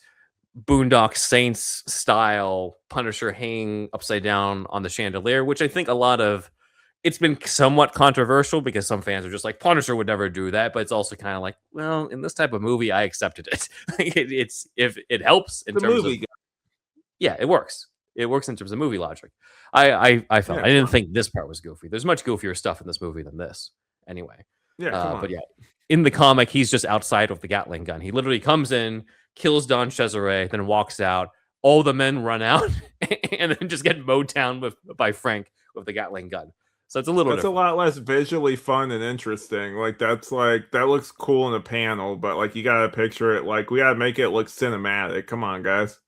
Boondock Saints style Punisher hanging upside down on the chandelier, which I think it's been somewhat controversial because some fans are just like, Punisher would never do that, but it's also kind of like, well, in this type of movie, I accepted it. It's if it helps in terms of, yeah, it works. It works in terms of movie logic. I felt I didn't think this part was goofy. There's much goofier stuff in this movie than this, anyway. But yeah. In the comic, he's just outside with the Gatling gun. He literally comes in, kills Don Cesare, then walks out. All the men run out and then just get mowed down by Frank with the Gatling gun. So it's a little That's different. a lot less visually fun and interesting. Like that looks cool in a panel, but like you gotta picture it like we gotta make it look cinematic. Come on, guys.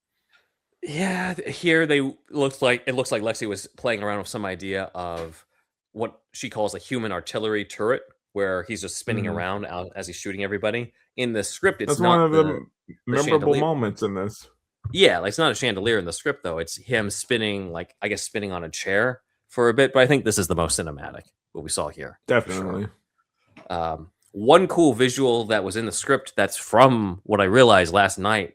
Yeah, here it looks like Lexi was playing around with some idea of what she calls a human artillery turret, where he's just spinning Mhm. around out as he's shooting everybody. In the script, it's That's one not of the the memorable chandelier. moments in this. Yeah, like it's not a chandelier in the script though. It's him spinning, like I guess spinning on a chair for a bit. But I think this is the most cinematic what we saw here for sure. Definitely. One cool visual that was in the script that's from what I realized last night,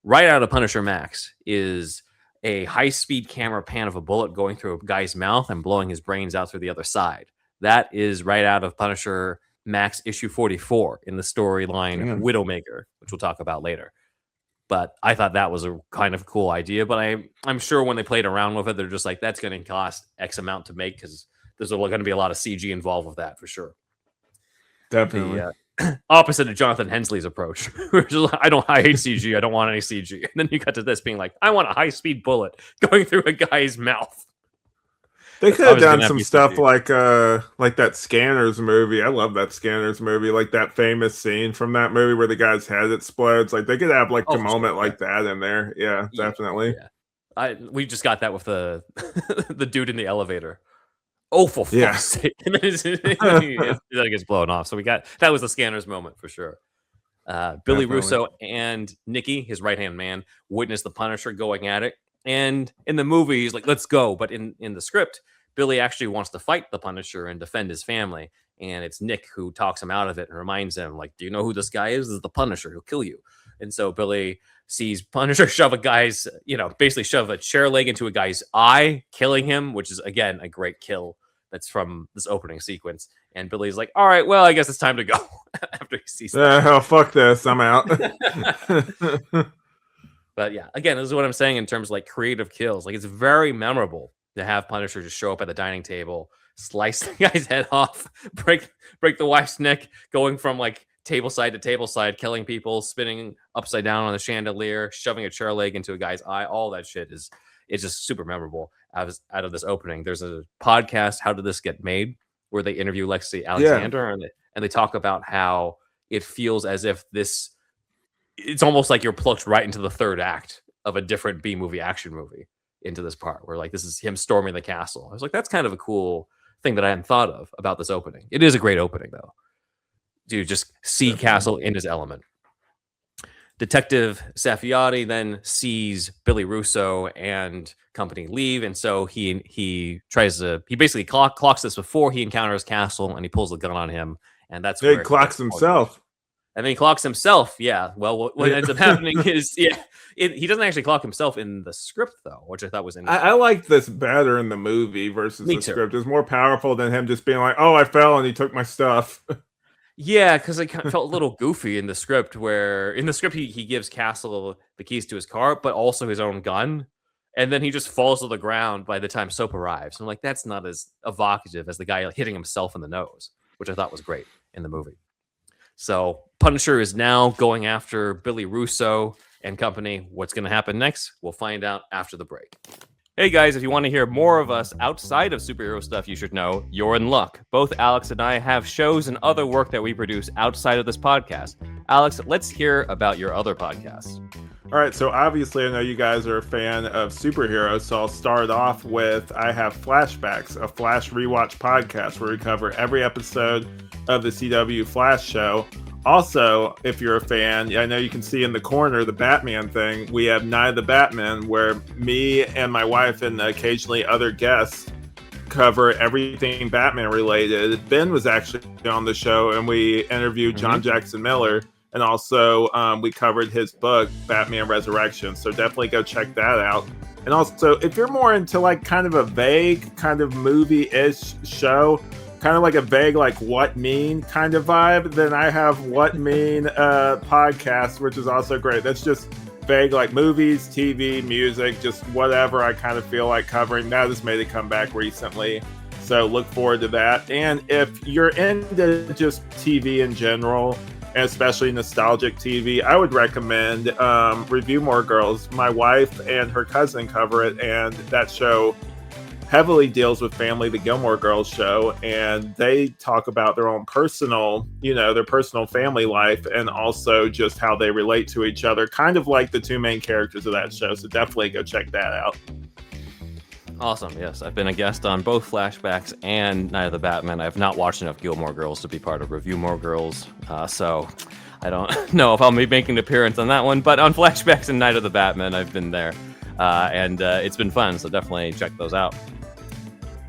right out of Punisher Max, is a high-speed camera pan of a bullet going through a guy's mouth and blowing his brains out through the other side. That is right out of Punisher Max issue 44 in the storyline Damn. Widowmaker, which we'll talk about later. But I thought that was a kind of cool idea. But I'm sure when they played around with it, they're just like, that's going to cost X amount to make because there's going to be a lot of CG involved with that for sure. Definitely. The opposite of Jonathan Hensley's approach. I hate CG. I don't want any CG. And then you got to this being like, I want a high-speed bullet going through a guy's mouth. They could have done some stuff like that Scanners movie. I love that Scanners movie. Like that famous scene from that movie where the guy's head explodes. Like they could have like a moment like that in there. Yeah, definitely. Yeah. We just got that with the the dude in the elevator. Oh, for fuck's sake. And then it gets blown off. So that was the Scanners moment for sure. Billy Russo and Nikki, his right-hand man, witnessed the Punisher going at it. And in the movie, he's like, let's go. But in the script, Billy actually wants to fight the Punisher and defend his family. And it's Nick who talks him out of it and reminds him, like, do you know who this guy is? This is the Punisher. He'll kill you. And so Billy sees Punisher shove basically shove a chair leg into a guy's eye, killing him, which is, again, a great kill. That's from this opening sequence. And Billy's like, all right, well, I guess it's time to go after he sees that. Oh, fuck this. I'm out. But yeah, again, this is what I'm saying in terms of like creative kills. Like it's very memorable to have Punisher just show up at the dining table, slice the guy's head off, break the wife's neck, going from like table side to table side, killing people, spinning upside down on the chandelier, shoving a chair leg into a guy's eye. All that shit is just super memorable out of this opening. There's a podcast, How Did This Get Made, where they interview Lexi Alexander and they talk about how it feels as if it's almost like you're plucked right into the third act of a different B-movie action movie into this part where like this is him storming the castle. I was like, that's kind of a cool thing that I hadn't thought of about this opening. It is a great opening though. Dude, just see Castle in his element. Detective Saffiati then sees Billy Russo and company leave, and so he basically clocks this before he encounters Castle, and he pulls the gun on him, and that's where he clocks himself. And then he clocks himself. Yeah. Well, what ends up happening is, he doesn't actually clock himself in the script though, which I thought was interesting. I like this better in the movie versus the script. It's more powerful than him just being like, "Oh, I fell and he took my stuff." Yeah, because it kind of felt a little goofy in the script, where in the script he gives Castle the keys to his car, but also his own gun. And then he just falls to the ground by the time Soap arrives. I'm like, that's not as evocative as the guy hitting himself in the nose, which I thought was great in the movie. So Punisher is now going after Billy Russo and company. What's going to happen next? We'll find out after the break. Hey guys, if you want to hear more of us outside of superhero stuff you should know, you're in luck. Both Alex and I have shows and other work that we produce outside of this podcast. Alex, let's hear about your other podcasts. All right, so obviously I know you guys are a fan of superheroes, so I'll start off with I have Flashbacks, a Flash rewatch podcast where we cover every episode of the CW Flash show. Also, if you're a fan, I know you can see in the corner the Batman thing. We have Night of the Batman, where me and my wife and occasionally other guests cover everything Batman related. Ben was actually on the show, and we interviewed John Jackson Miller, and also we covered his book, Batman Resurrection. So definitely go check that out. And also, if you're more into like kind of a vague kind of movie-ish show, kind of like a vague, like What Mean kind of vibe, then I have What Mean podcast, which is also great. That's just vague, like movies, TV, music, just whatever I kind of feel like covering. That has made a comeback recently, so look forward to that. And if you're into just TV in general, and especially nostalgic TV, I would recommend Review More Girls. My wife and her cousin cover it, and that show heavily deals with family, the Gilmore Girls show, and they talk about their own personal, their personal family life, and also just how they relate to each other, kind of like the two main characters of that show. So definitely go check that out. Awesome. Yes, I've been a guest on both Flashbacks and Night of the Batman. I've not watched enough Gilmore Girls to be part of Review More Girls, so I don't know if I'll be making an appearance on that one. But on Flashbacks and Night of the Batman, I've been there, and it's been fun. So definitely check those out.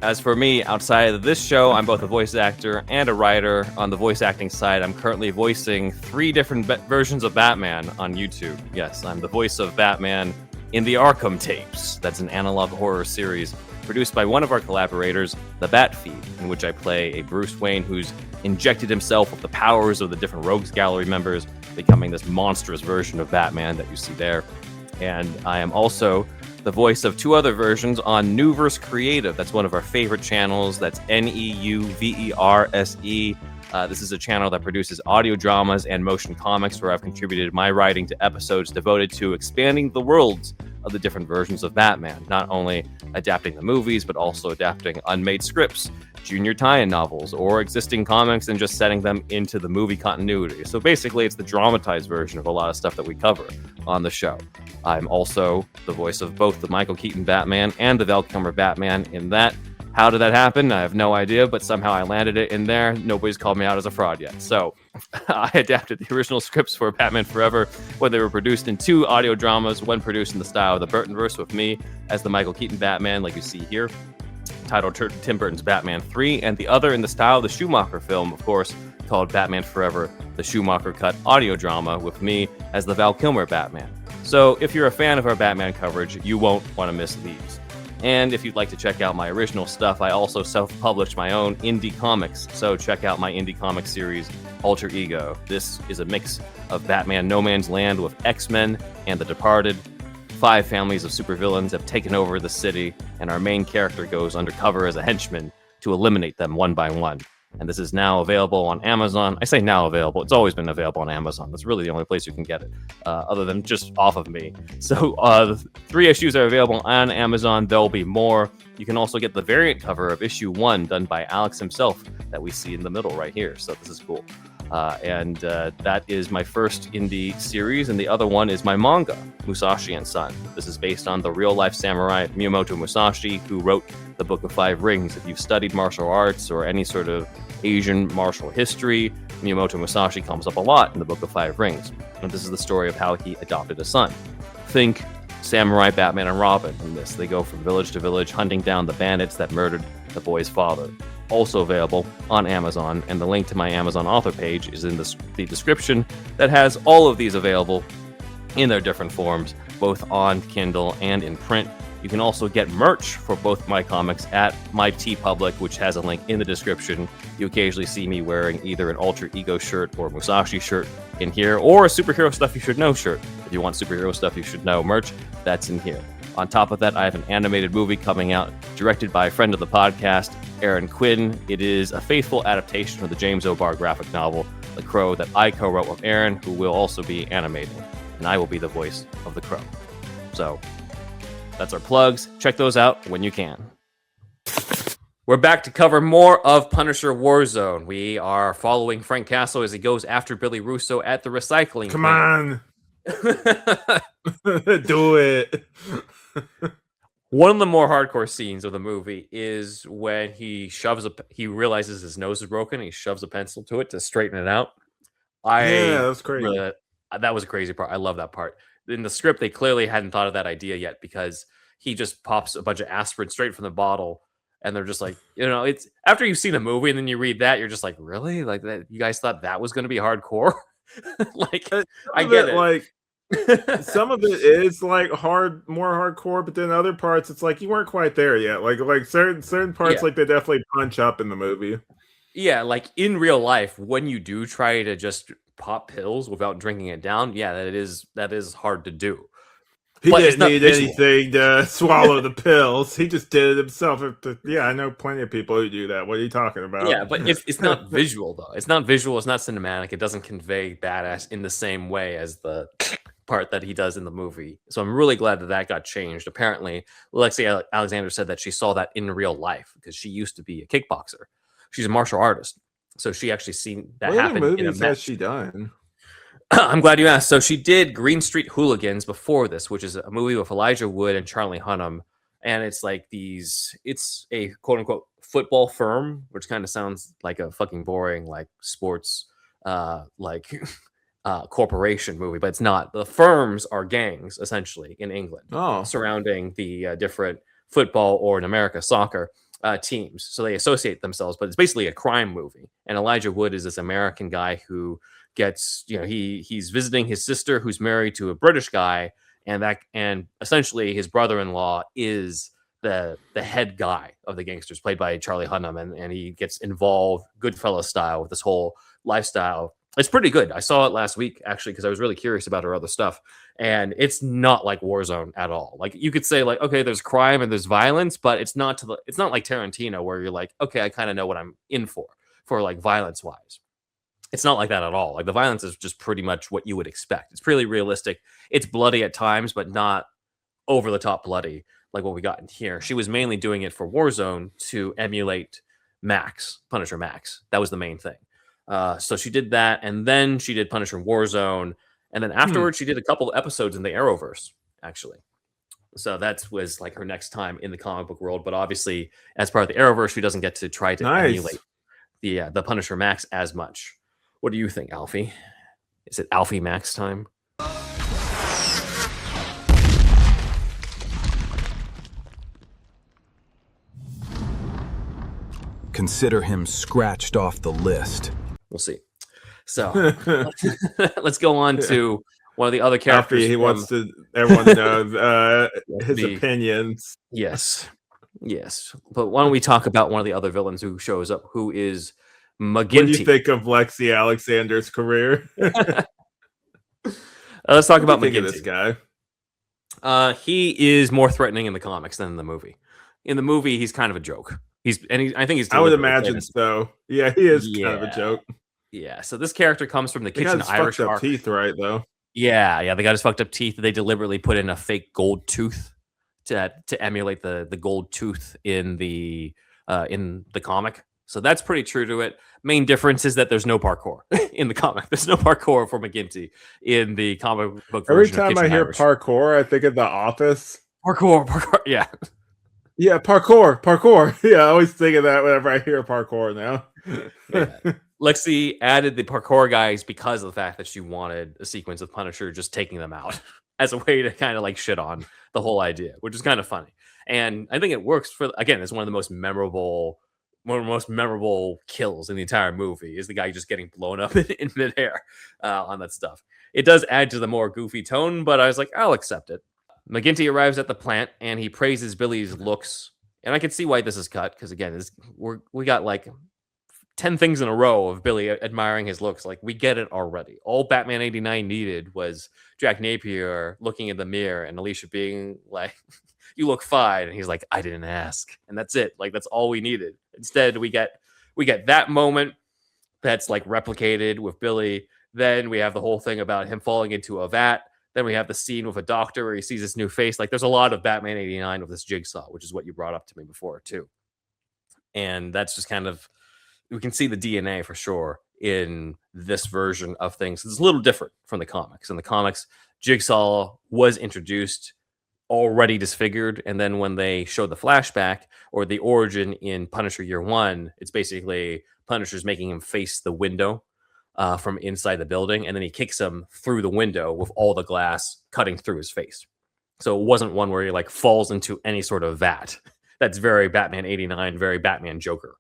As for me, outside of this show, I'm both a voice actor and a writer. On the voice acting side, I'm currently voicing 3 different versions of Batman on YouTube. Yes, I'm the voice of Batman in the Arkham tapes. That's an analog horror series produced by one of our collaborators, The Bat Feed, in which I play a Bruce Wayne who's injected himself with the powers of the different Rogues Gallery members, becoming this monstrous version of Batman that you see there. And I am also the voice of 2 other versions on Newverse Creative. That's one of our favorite channels. That's NEUVERSE. This is a channel that produces audio dramas and motion comics, where I've contributed my writing to episodes devoted to expanding the worlds of the different versions of Batman, not only adapting the movies, but also adapting unmade scripts, junior tie-in novels, or existing comics and just setting them into the movie continuity. So basically, it's the dramatized version of a lot of stuff that we cover on the show. I'm also the voice of both the Michael Keaton Batman and the Val Kilmer Batman in that. How did that happen? I have no idea, but somehow I landed it in there. Nobody's called me out as a fraud yet. So I adapted the original scripts for Batman Forever when they were produced in 2 audio dramas, one produced in the style of the Burtonverse with me as the Michael Keaton Batman, like you see here, titled Tim Burton's Batman 3, and the other in the style of the Schumacher film, of course, called Batman Forever, the Schumacher cut audio drama with me as the Val Kilmer Batman. So if you're a fan of our Batman coverage, you won't want to miss these. And if you'd like to check out my original stuff, I also self-published my own indie comics. So check out my indie comic series, Alter Ego. This is a mix of Batman No Man's Land with X-Men and The Departed. 5 families of supervillains have taken over the city, and our main character goes undercover as a henchman to eliminate them one by one. And this is now available on Amazon. I say now available. It's always been available on Amazon. That's really the only place you can get it, other than just off of me. So 3 issues are available on Amazon. There'll be more. You can also get the variant cover of issue 1 done by Alex himself that we see in the middle right here. So this is cool. And that is my first indie series, and the other one is my manga, Musashi and Son. This is based on the real-life samurai Miyamoto Musashi, who wrote the Book of 5 Rings. If you've studied martial arts or any sort of Asian martial history, Miyamoto Musashi comes up a lot in the Book of 5 Rings. And this is the story of how he adopted a son. Think samurai Batman and Robin in this. They go from village to village, hunting down the bandits that murdered the boy's father. Also available on Amazon, and the link to my Amazon author page is in the description that has all of these available in their different forms, both on Kindle and in print. You can also get merch for both my comics at my TeePublic, which has a link in the description. You occasionally see me wearing either an Alter Ego shirt or Musashi shirt in here, or a Superhero Stuff You Should Know shirt. If you want Superhero Stuff You Should Know merch, that's in here. On top of that, I have an animated movie coming out, directed by a friend of the podcast, Aaron Quinn. It is a faithful adaptation of the James O'Barr graphic novel, The Crow, that I co-wrote with Aaron, who will also be animating, and I will be the voice of the Crow. So that's our plugs. Check those out when you can. We're back to cover more of Punisher Warzone. We are following Frank Castle as he goes after Billy Russo at the recycling Come on. Do it. One of the more hardcore scenes of the movie is when he realizes his nose is broken. He shoves a pencil to it to straighten it out. Yeah, that's crazy. That was a crazy part. I love that part. In the script, they clearly hadn't thought of that idea yet, because he just pops a bunch of aspirin straight from the bottle, and they're just like, it's after you see the movie and then you read that, you're just like, really? Like that? You guys thought that was going to be hardcore? Like, I get it. Like, some of it is like more hardcore, but then other parts, it's like you weren't quite there yet. Like certain parts, like they definitely punch up in the movie. Yeah, like in real life, when you do try to just pop pills without drinking it down, yeah, that is hard to do. He didn't need anything to swallow the pills. He just did it himself. Yeah, I know plenty of people who do that. What are you talking about? Yeah, but it's not visual, though. It's not visual. It's not cinematic. It doesn't convey badass in the same way as the part that he does in the movie. So I'm really glad that that got changed. Apparently, Lexi Alexander said that she saw that in real life because she used to be a kickboxer. She's a martial artist. So she actually seen that What other happen in a movies has match. she done? I'm glad you asked. So she did Green Street Hooligans before this, which is a movie with Elijah Wood and Charlie Hunnam. And it's like it's a quote unquote football firm, which kind of sounds like a fucking boring, like sports, like corporation movie, but it's not. The firms are gangs essentially in England Oh, surrounding the different football or in America soccer teams. So they associate themselves, but it's basically a crime movie. And Elijah Wood is this American guy who gets, he's visiting his sister who's married to a British guy, and essentially his brother-in-law is the head guy of the gangsters, played by Charlie Hunnam, and he gets involved Goodfellas style with this whole lifestyle. It's pretty good. I saw it last week actually because I was really curious about her other stuff, and it's not like Warzone at all. Like you could say like, okay, there's crime and there's violence, but it's not like Tarantino where you're like, okay, I kind of know what I'm in for like violence wise. It's not like that at all. Like the violence is just pretty much what you would expect. It's pretty realistic. It's bloody at times, but not over the top bloody like what we got in here. She was mainly doing it for Warzone to emulate Punisher Max. That was the main thing. So she did that, and then she did Punisher Warzone, and then afterwards she did a couple of episodes in the Arrowverse, actually. So that was like her next time in the comic book world. But obviously, as part of the Arrowverse, she doesn't get to try to emulate the Punisher Max as much. What do you think, Alfie? Is it Alfie Max time? Consider him scratched off the list. We'll see. So let's go on to one of the other characters. He wants everyone to know his opinions. Yes. But why don't we talk about one of the other villains who shows up, who is McGinty. What do you think of Lexi Alexander's career? Let's talk about McGinty. This guy. He is more threatening in the comics than in the movie. In the movie, he's kind of a joke. I think he's. I would imagine so. Yeah, he is kind of a joke. Yeah. So this character comes from the kitchen Irish fucked up teeth, right? Though. Yeah. They got his fucked up teeth. They deliberately put in a fake gold tooth to emulate the gold tooth in the comic. So that's pretty true to it. Main difference is that there's no parkour in the comic. There's no parkour for McGinty in the comic book version. Every time I hear parkour, I think of The Office. Parkour, yeah. Yeah, parkour. Yeah, I always think of that whenever I hear parkour now. Yeah. Lexi added the parkour guys because of the fact that she wanted a sequence of Punisher just taking them out as a way to kind of like shit on the whole idea, which is kind of funny. And I think it works it's one of the most memorable kills in the entire movie is the guy just getting blown up in midair on that stuff. It does add to the more goofy tone, but I was like, I'll accept it. McGinty arrives at the plant and he praises Billy's looks. And I can see why this is cut because, again, we got like 10 things in a row of Billy admiring his looks. Like, we get it already. All Batman 89 needed was Jack Napier looking in the mirror and Alicia being like, you look fine. And he's like, I didn't ask. And that's it. Like, that's all we needed. Instead, we get that moment that's like replicated with Billy. Then we have the whole thing about him falling into a vat. Then we have the scene with a doctor where he sees his new face. Like, there's a lot of Batman 89 with this Jigsaw, which is what you brought up to me before, too. And that's just kind of, we can see the DNA for sure in this version of things. It's a little different from the comics. In the comics, Jigsaw was introduced already disfigured. And then when they show the flashback or the origin in Punisher Year One, it's basically Punisher's making him face the window from inside the building, and then he kicks him through the window with all the glass cutting through his face. So it wasn't one where he like falls into any sort of vat. That's very Batman 89, very Batman Joker.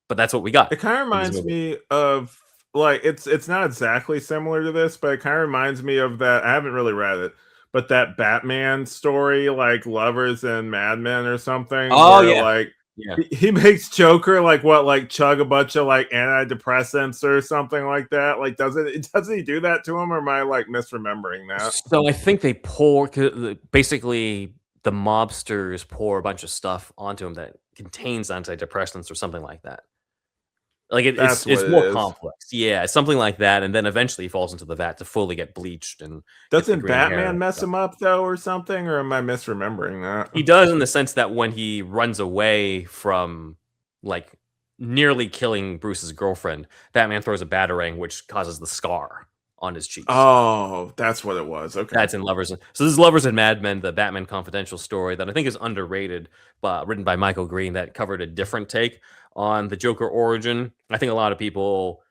But that's what we got. It kind of reminds me of like it's not exactly similar to this, but it kind of reminds me of that. I haven't really read it, but that Batman story, like Lovers and Madmen or something. Oh where, yeah, like. Yeah. He makes Joker like chug a bunch of like antidepressants or something like that. Like, doesn't he do that to him, or am I like misremembering that? So I think they basically the mobsters pour a bunch of stuff onto him that contains antidepressants or something like that. Like That's what it's it more is. complex. Yeah, something like that, and then eventually he falls into the vat to fully get bleached and get the Doesn't green hair Batman and mess stuff. him up though, or something? Or am I misremembering that? He does in the sense that when he runs away from like nearly killing Bruce's girlfriend, Batman throws a batarang which causes the scar on his cheeks. Oh, that's what it was. Okay. That's in Lovers. So this is Lovers and Mad Men, the Batman Confidential story that I think is underrated, but written by Michael Green that covered a different take on the Joker origin. I think a lot of people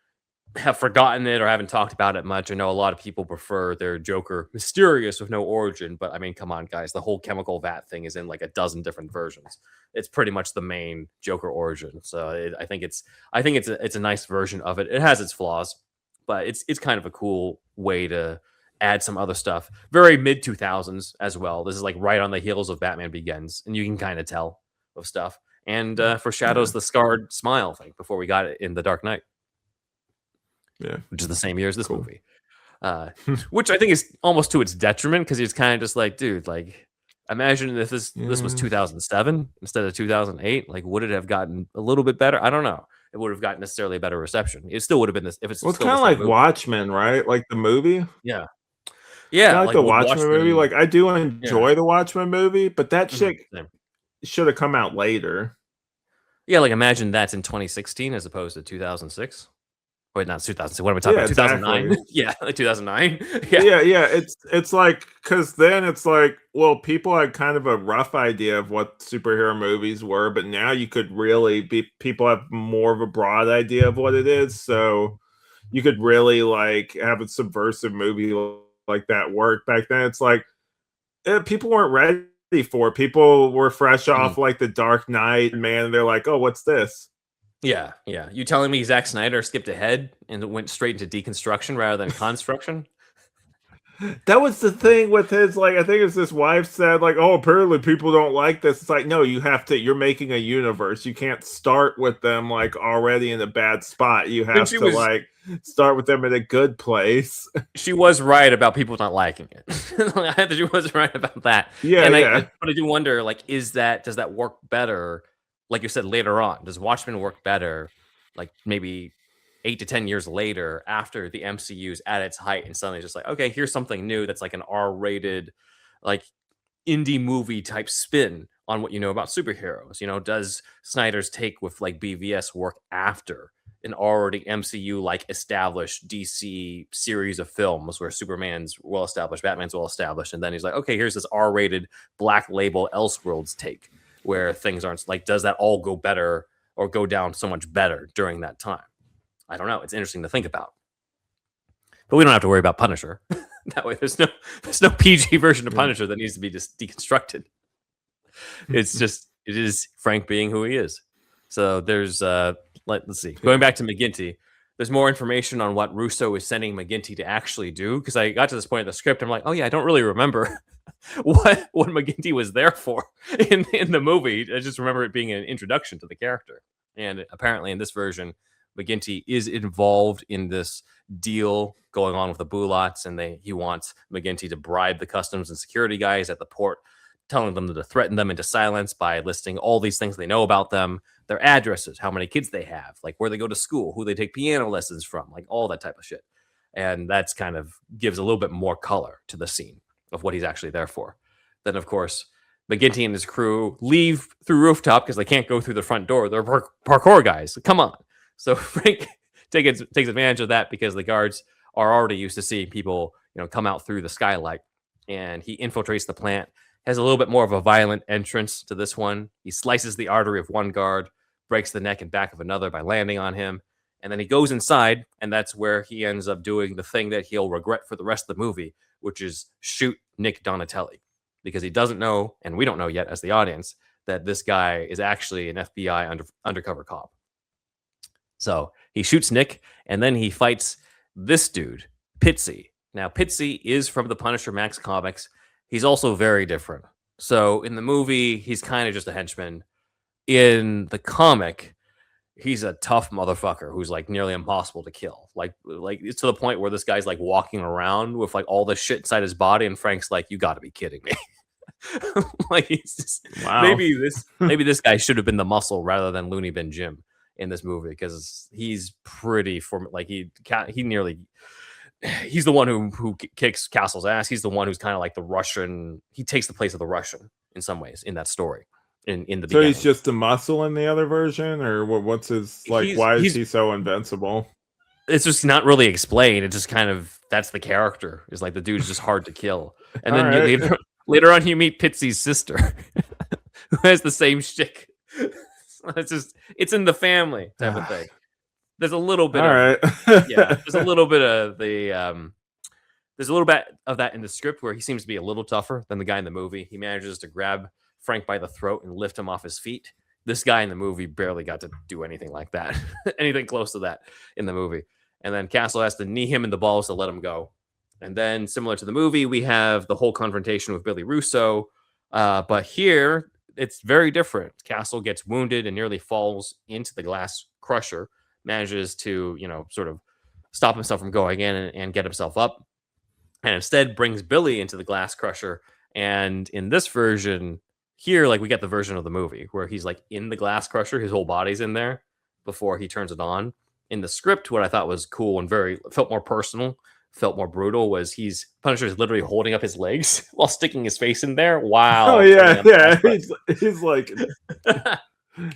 have forgotten it or haven't talked about it much. I know a lot of people prefer their Joker mysterious with no origin, but I mean, come on, guys. The whole chemical vat thing is in like a dozen different versions. It's pretty much the main Joker origin. So it's a nice version of it. It has its flaws, but it's kind of a cool way to add some other stuff. Very mid 2000s as well. This is like right on the heels of Batman Begins, and you can kind of tell of stuff. And foreshadows Yeah. the scarred smile thing before we got it in The Dark Knight. Yeah. Which is the same year as this Cool. movie. Which I think is almost to its detriment because it's kind of just like, dude, like, imagine if this was 2007 instead of 2008. Like, would it have gotten a little bit better? I don't know. It would have gotten necessarily a better reception. It still would have been this if it's Well, it's still kind the of same like movie. Watchmen, right? Like the movie. Yeah, Kind yeah, of like like the with Watchmen movie. Watchmen. Like I do Yeah, enjoy the Watchmen movie, but that shit same. should have come out later. Yeah, like imagine that's in 2016 as opposed to 2006. Wait, not 2006. What am I talking Yeah, about? 2009? exactly. Yeah, like 2009. Yeah. Yeah. It's like because then it's like, well, people had kind of a rough idea of what superhero movies were, but now you could really be people have more of a broad idea of what it is. So you could really like have a subversive movie like that work. Back then, it's like people weren't ready for it. People were fresh Mhm. off like the Dark Knight, man. They're like, oh, what's this? Yeah, yeah. You telling me Zack Snyder skipped ahead and went straight into deconstruction rather than construction? That was the thing with his, like, I think it's his wife said, like, oh, apparently people don't like this. It's like, no, you have to, you're making a universe. You can't start with them like already in a bad spot. You And have to like start with them in a good place. she was right about people not liking it. She was right about that. Yeah, And yeah. but I do wonder, like, does that work better? Like you said later on, does Watchmen work better? Like maybe 8 to 10 years later, after the MCU's at its height, and suddenly just like, okay, here's something new that's like an R-rated, like indie movie type spin on what you know about superheroes. Does Snyder's take with like BVS work after an already MCU like established DC series of films where Superman's well established, Batman's well established, and then he's like, okay, here's this R-rated Black Label Elseworlds take where things aren't like, does that all go better or go down so much better during that time? I don't know. It's interesting to think about. But we don't have to worry about Punisher. That way there's no PG version of Punisher that needs to be just deconstructed. It's just it is Frank being who he is. So there's let's see. Going back to McGinty, there's more information on what Russo is sending McGinty to actually do. Because I got to this point in the script, I'm like, oh yeah, I don't really remember what McGinty was there for in the movie. I just remember it being an introduction to the character. And apparently in this version, McGinty is involved in this deal going on with the Bulots, and he wants McGinty to bribe the customs and security guys at the port, telling them to threaten them into silence by listing all these things they know about them, their addresses, how many kids they have, like where they go to school, who they take piano lessons from, like all that type of shit. And that's kind of gives a little bit more color to the scene of what he's actually there for. Then, of course, McGinty and his crew leave through rooftop because they can't go through the front door. They're parkour guys. Come on. So Frank takes advantage of that because the guards are already used to seeing people, come out through the skylight. And he infiltrates the plant, has a little bit more of a violent entrance to this one. He slices the artery of one guard, breaks the neck and back of another by landing on him. And then he goes inside, and that's where he ends up doing the thing that he'll regret for the rest of the movie, which is shoot Nick Donatelli. Because he doesn't know, and we don't know yet as the audience, that this guy is actually an FBI undercover cop. So he shoots Nick, and then he fights this dude, Pitsy. Now, Pitsy is from the Punisher Max comics. He's also very different. So in the movie, he's kind of just a henchman. In the comic, he's a tough motherfucker who's like nearly impossible to kill. Like it's to the point where this guy's like walking around with like all this shit inside his body, and Frank's like, "You got to be kidding me!" Like he's just, Wow. maybe this guy should have been the Muscle rather than Looney Bin Jim. in this movie because he's pretty he's the one who kicks Castle's ass. He's the one who's kind of like the Russian. He takes the place of the Russian in some ways in that story. In the beginning. He's just a muscle in the other version, or what's his like? Why is he so invincible? It's just not really explained. It just kind of that's the character. Is like the dude's just hard to kill. And then later on, you meet Pitsy's sister, who has the same shtick. It's in the family type of thing. There's a little bit there's a little bit of there's a little bit of that in the script where he seems to be a little tougher than the guy in the movie. He manages to grab Frank by the throat and lift him off his feet. This guy in the movie barely got to do anything like that, anything close to that in the movie. And then Castle has to knee him in the balls to let him go. And then, similar to the movie, we have the whole confrontation with Billy Russo. But here, it's very different. Castle gets wounded and nearly falls into the glass crusher, manages to, sort of stop himself from going in and get himself up, and instead brings Billy into the glass crusher. And in this version, here, like we get the version of the movie where he's like in the glass crusher, his whole body's in there before he turns it on. In the script, what I thought was cool and felt more personal, felt more brutal was Punisher is literally holding up his legs while sticking his face in there. Wow. Oh yeah. He's like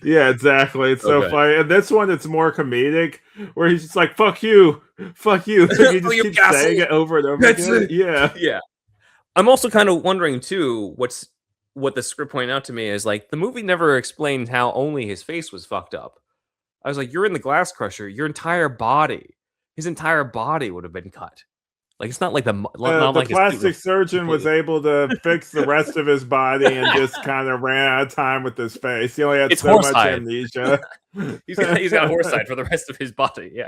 yeah, exactly. It's so funny. And this one, it's more comedic, where he's just like, "Fuck you, fuck you." Like, he just keeps saying it over and over again. Yeah. I'm also kind of wondering too, what the script pointed out to me is like the movie never explained how only his face was fucked up. I was like, you're in the glass crusher, his entire body would have been cut. Like it's not like the plastic surgeon was able to fix the rest of his body and just kind of ran out of time with his face. He only had so much amnesia. he's got horse side for the rest of his body.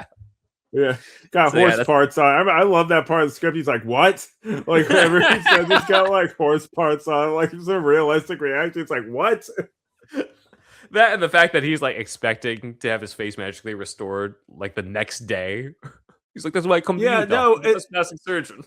Yeah, got horse parts on. I love that part of the script. He's like, "What?" Like whenever he says he's got like horse parts on, like it's a realistic reaction. It's like, "What?" That and the fact that he's like expecting to have his face magically restored like the next day. He's like, "That's why I come to you." No, it's plastic surgeon.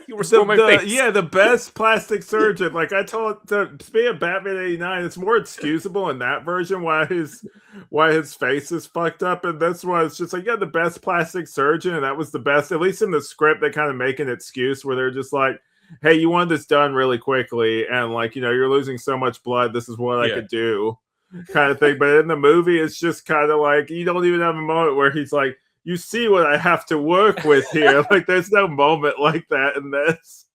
You restore my face. Yeah, the best plastic surgeon. Like I told, to speak of Batman '89, it's more excusable in that version why his face is fucked up. And this one, it's just like, the best plastic surgeon, and that was the best. At least in the script, they kind of make an excuse where they're just like, "Hey, you want this done really quickly, and like you're losing so much blood. This is what I could do," kind of thing. But in the movie, it's just kind of like you don't even have a moment where he's like, "You see what I have to work with here." Like, there's no moment like that in this.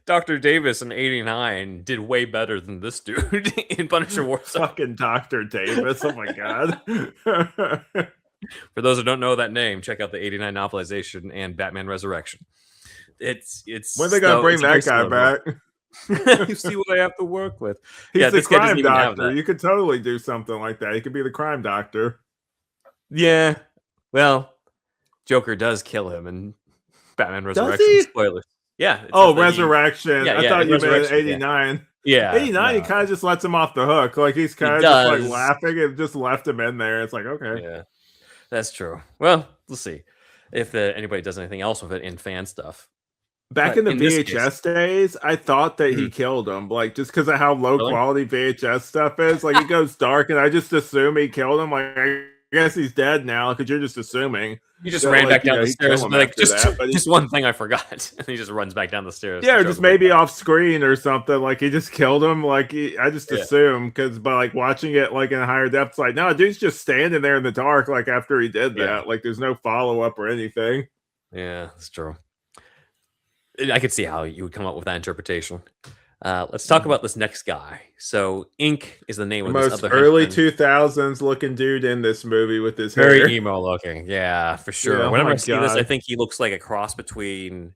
Dr. Davis in '89 did way better than this dude in Punisher War. Fucking Dr. Davis. Oh my god. For those who don't know that name, check out the '89 novelization and Batman Resurrection. It's when they gonna bring that guy back? You see what I have to work with. He's the crime doctor. You could totally do something like that. He could be the crime doctor. Yeah. Well, Joker does kill him in Batman Resurrection. Spoilers. Yeah. Resurrection. I thought you meant '89. Yeah. '89, he kind of just lets him off the hook. Like he's kind of just like laughing and just left him in there. It's like, okay. Yeah. That's true. Well, we'll see if anybody does anything else with it in fan stuff. Back in the VHS days, I thought that he killed him, like just because of how low quality VHS stuff is. Like it goes dark, and I just assume he killed him. Like I guess he's dead now because you're just assuming. He just ran back down the stairs and like just one thing I forgot, and he just runs back down the stairs. Yeah, or just maybe off screen or something. Like he just killed him. Like I just assume because by like watching it like in a higher depth, like no, dude's just standing there in the dark. Like after he did that, like there's no follow up or anything. Yeah, that's true. I could see how you would come up with that interpretation. Let's talk about this next guy. So, Ink is the name of this other early 2000s looking dude in this movie with his very hair. emo looking. Yeah, for sure. Yeah, whenever I see this, I think he looks like a cross between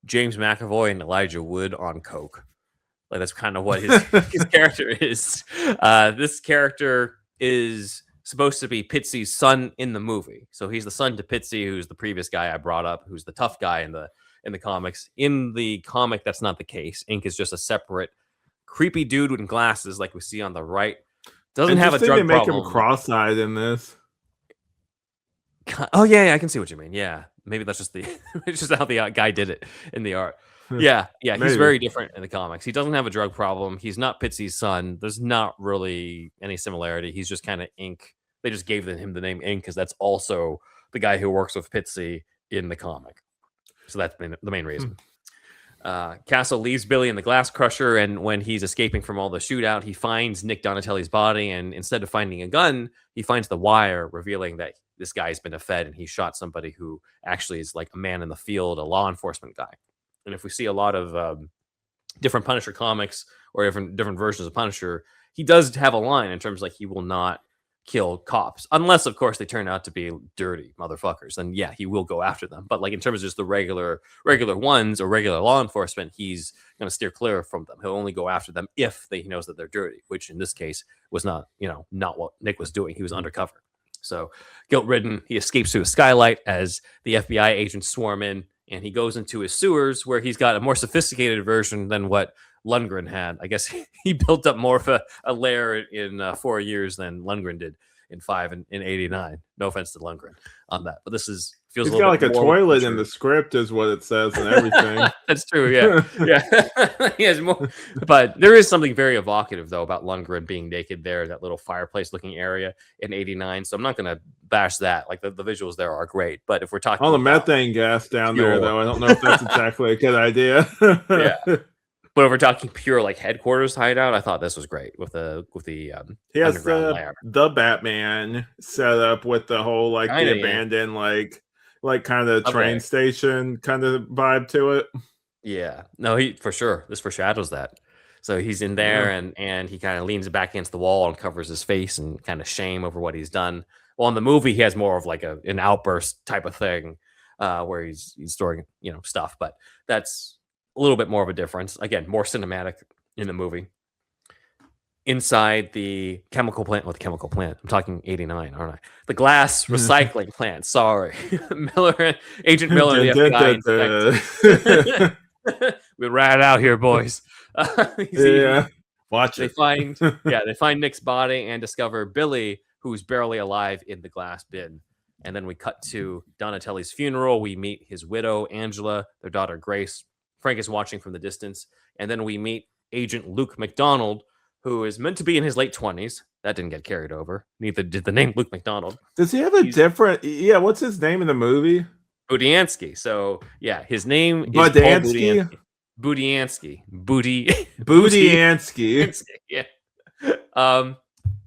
James McAvoy and Elijah Wood on coke. Like that's kind of what his character is. This character is supposed to be Pitsy's son in the movie. So he's the son to Pitsy, who's the previous guy I brought up, who's the tough guy in the comics. In the comic, that's not the case. Ink is just a separate creepy dude with glasses like we see on the right. Doesn't have a drug problem. They make him cross-eyed in this. Oh yeah, I can see what you mean. Yeah, maybe that's just it's just how the guy did it in the art. Yeah, he's very different in the comics. He doesn't have a drug problem. He's not Pitsy's son. There's not really any similarity. He's just kind of Ink. They just gave him the name Ink because that's also the guy who works with Pitsy in the comic. So that's been the main reason. Castle leaves Billy in the glass crusher, and when he's escaping from all the shootout, he finds Nick Donatelli's body, and instead of finding a gun, he finds the wire, revealing that this guy's been a Fed and he shot somebody who actually is like a man in the field, a law enforcement guy. And if we see a lot of different Punisher comics or different versions of Punisher, he does have a line in terms like he will not kill cops, unless of course they turn out to be dirty motherfuckers. Then yeah, he will go after them. But like in terms of just the regular ones or regular law enforcement, he's going to steer clear from them. He'll only go after them if he knows that they're dirty, which in this case was not what Nick was doing. He was undercover. So guilt-ridden, he escapes through a skylight as the FBI agents swarm in, and he goes into his sewers where he's got a more sophisticated version than what Lundgren had. I guess he built up more of a lair in 4 years than Lundgren did in 5 and in 89. No offense to Lundgren on that, but this feels. He's got like a toilet in the script, is what it says, and everything. That's true. Yeah, yeah. He has more, but there is something very evocative though about Lundgren being naked there, that little fireplace-looking area in 89. So I'm not going to bash that. Like the visuals there are great, but if we're talking all the methane gas down there, though, I don't know if that's exactly a good idea. Yeah. But if we're talking pure like headquarters hideout, I thought this was great with the he has the Batman set up with the whole like the abandoned like kind of train station kind of vibe to it. Yeah, no, he for sure. This foreshadows that. So he's in there and he kind of leans back against the wall and covers his face and kind of shame over what he's done. Well, in the movie, he has more of like an outburst type of thing where he's storing stuff, but that's a little bit more of a difference. Again, more cinematic in the movie. Inside the chemical plant, I'm talking 89, aren't I? The glass recycling plant. Sorry, Agent Miller, the FBI. We rat out here, boys. Watch it. They find Nick's body and discover Billy, who's barely alive in the glass bin. And then we cut to Donatelli's funeral. We meet his widow, Angela, their daughter, Grace. Frank is watching from the distance. And then we meet Agent Luke McDonald, who is meant to be in his late 20s. That didn't get carried over. Neither did the name Luke McDonald. Does he have a different... Yeah, what's his name in the movie? Budiansky. So, yeah, his name is Budiansky? Budiansky. Budiansky. Yeah.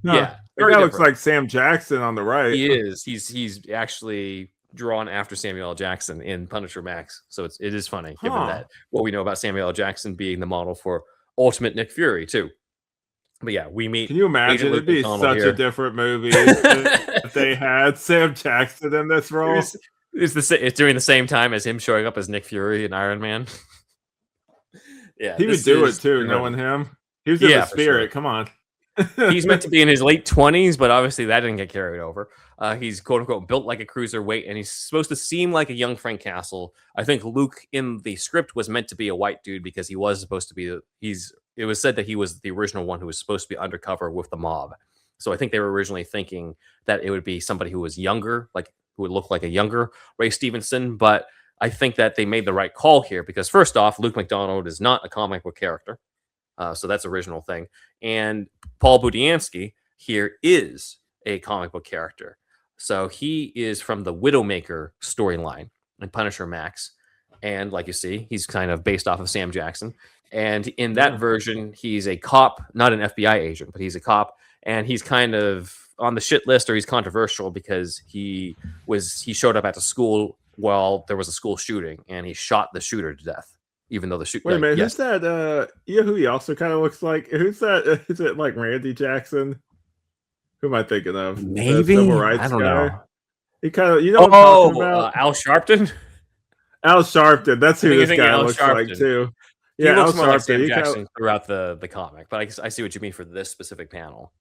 Yeah. That guy looks like Sam Jackson on the right. He is. He's actually drawn after Samuel L. Jackson in Punisher Max. So it is funny, given that what we know about Samuel L. Jackson being the model for Ultimate Nick Fury, too. But yeah, we meet. Can you imagine? It'd be such a different movie if they had Sam Jackson in this role. It's during the same time as him showing up as Nick Fury in Iron Man. Yeah, he would do it too, knowing him. He was in the spirit. Sure. Come on. He's meant to be in his late 20s, but obviously that didn't get carried over. He's quote unquote built like a cruiserweight, and he's supposed to seem like a young Frank Castle. I think Luke in the script was meant to be a white dude because he was supposed to be. It was said that he was the original one who was supposed to be undercover with the mob. So I think they were originally thinking that it would be somebody who was younger, like who would look like a younger Ray Stevenson. But I think that they made the right call here because first off, Luke McDonald is not a comic book character. So that's the original thing. And Paul Budiansky here is a comic book character. So he is from the Widowmaker storyline in Punisher Max. And like you see, he's kind of based off of Sam Jackson. And in that version, he's a cop, not an FBI agent, but he's a cop. And he's kind of on the shit list, or he's controversial because he showed up at the school while there was a school shooting and he shot the shooter to death. Even though the shoot. Wait a minute, who's that? You know who he also kind of looks like? Who's that? Is it like Randy Jackson? Who am I thinking of? Maybe the civil rights I don't guy. know. He kind of, what I'm talking about? Al Sharpton. Al Sharpton. That's who this guy looks like too. Yeah, he looks more like Sam Jackson throughout the comic, but I see what you mean for this specific panel.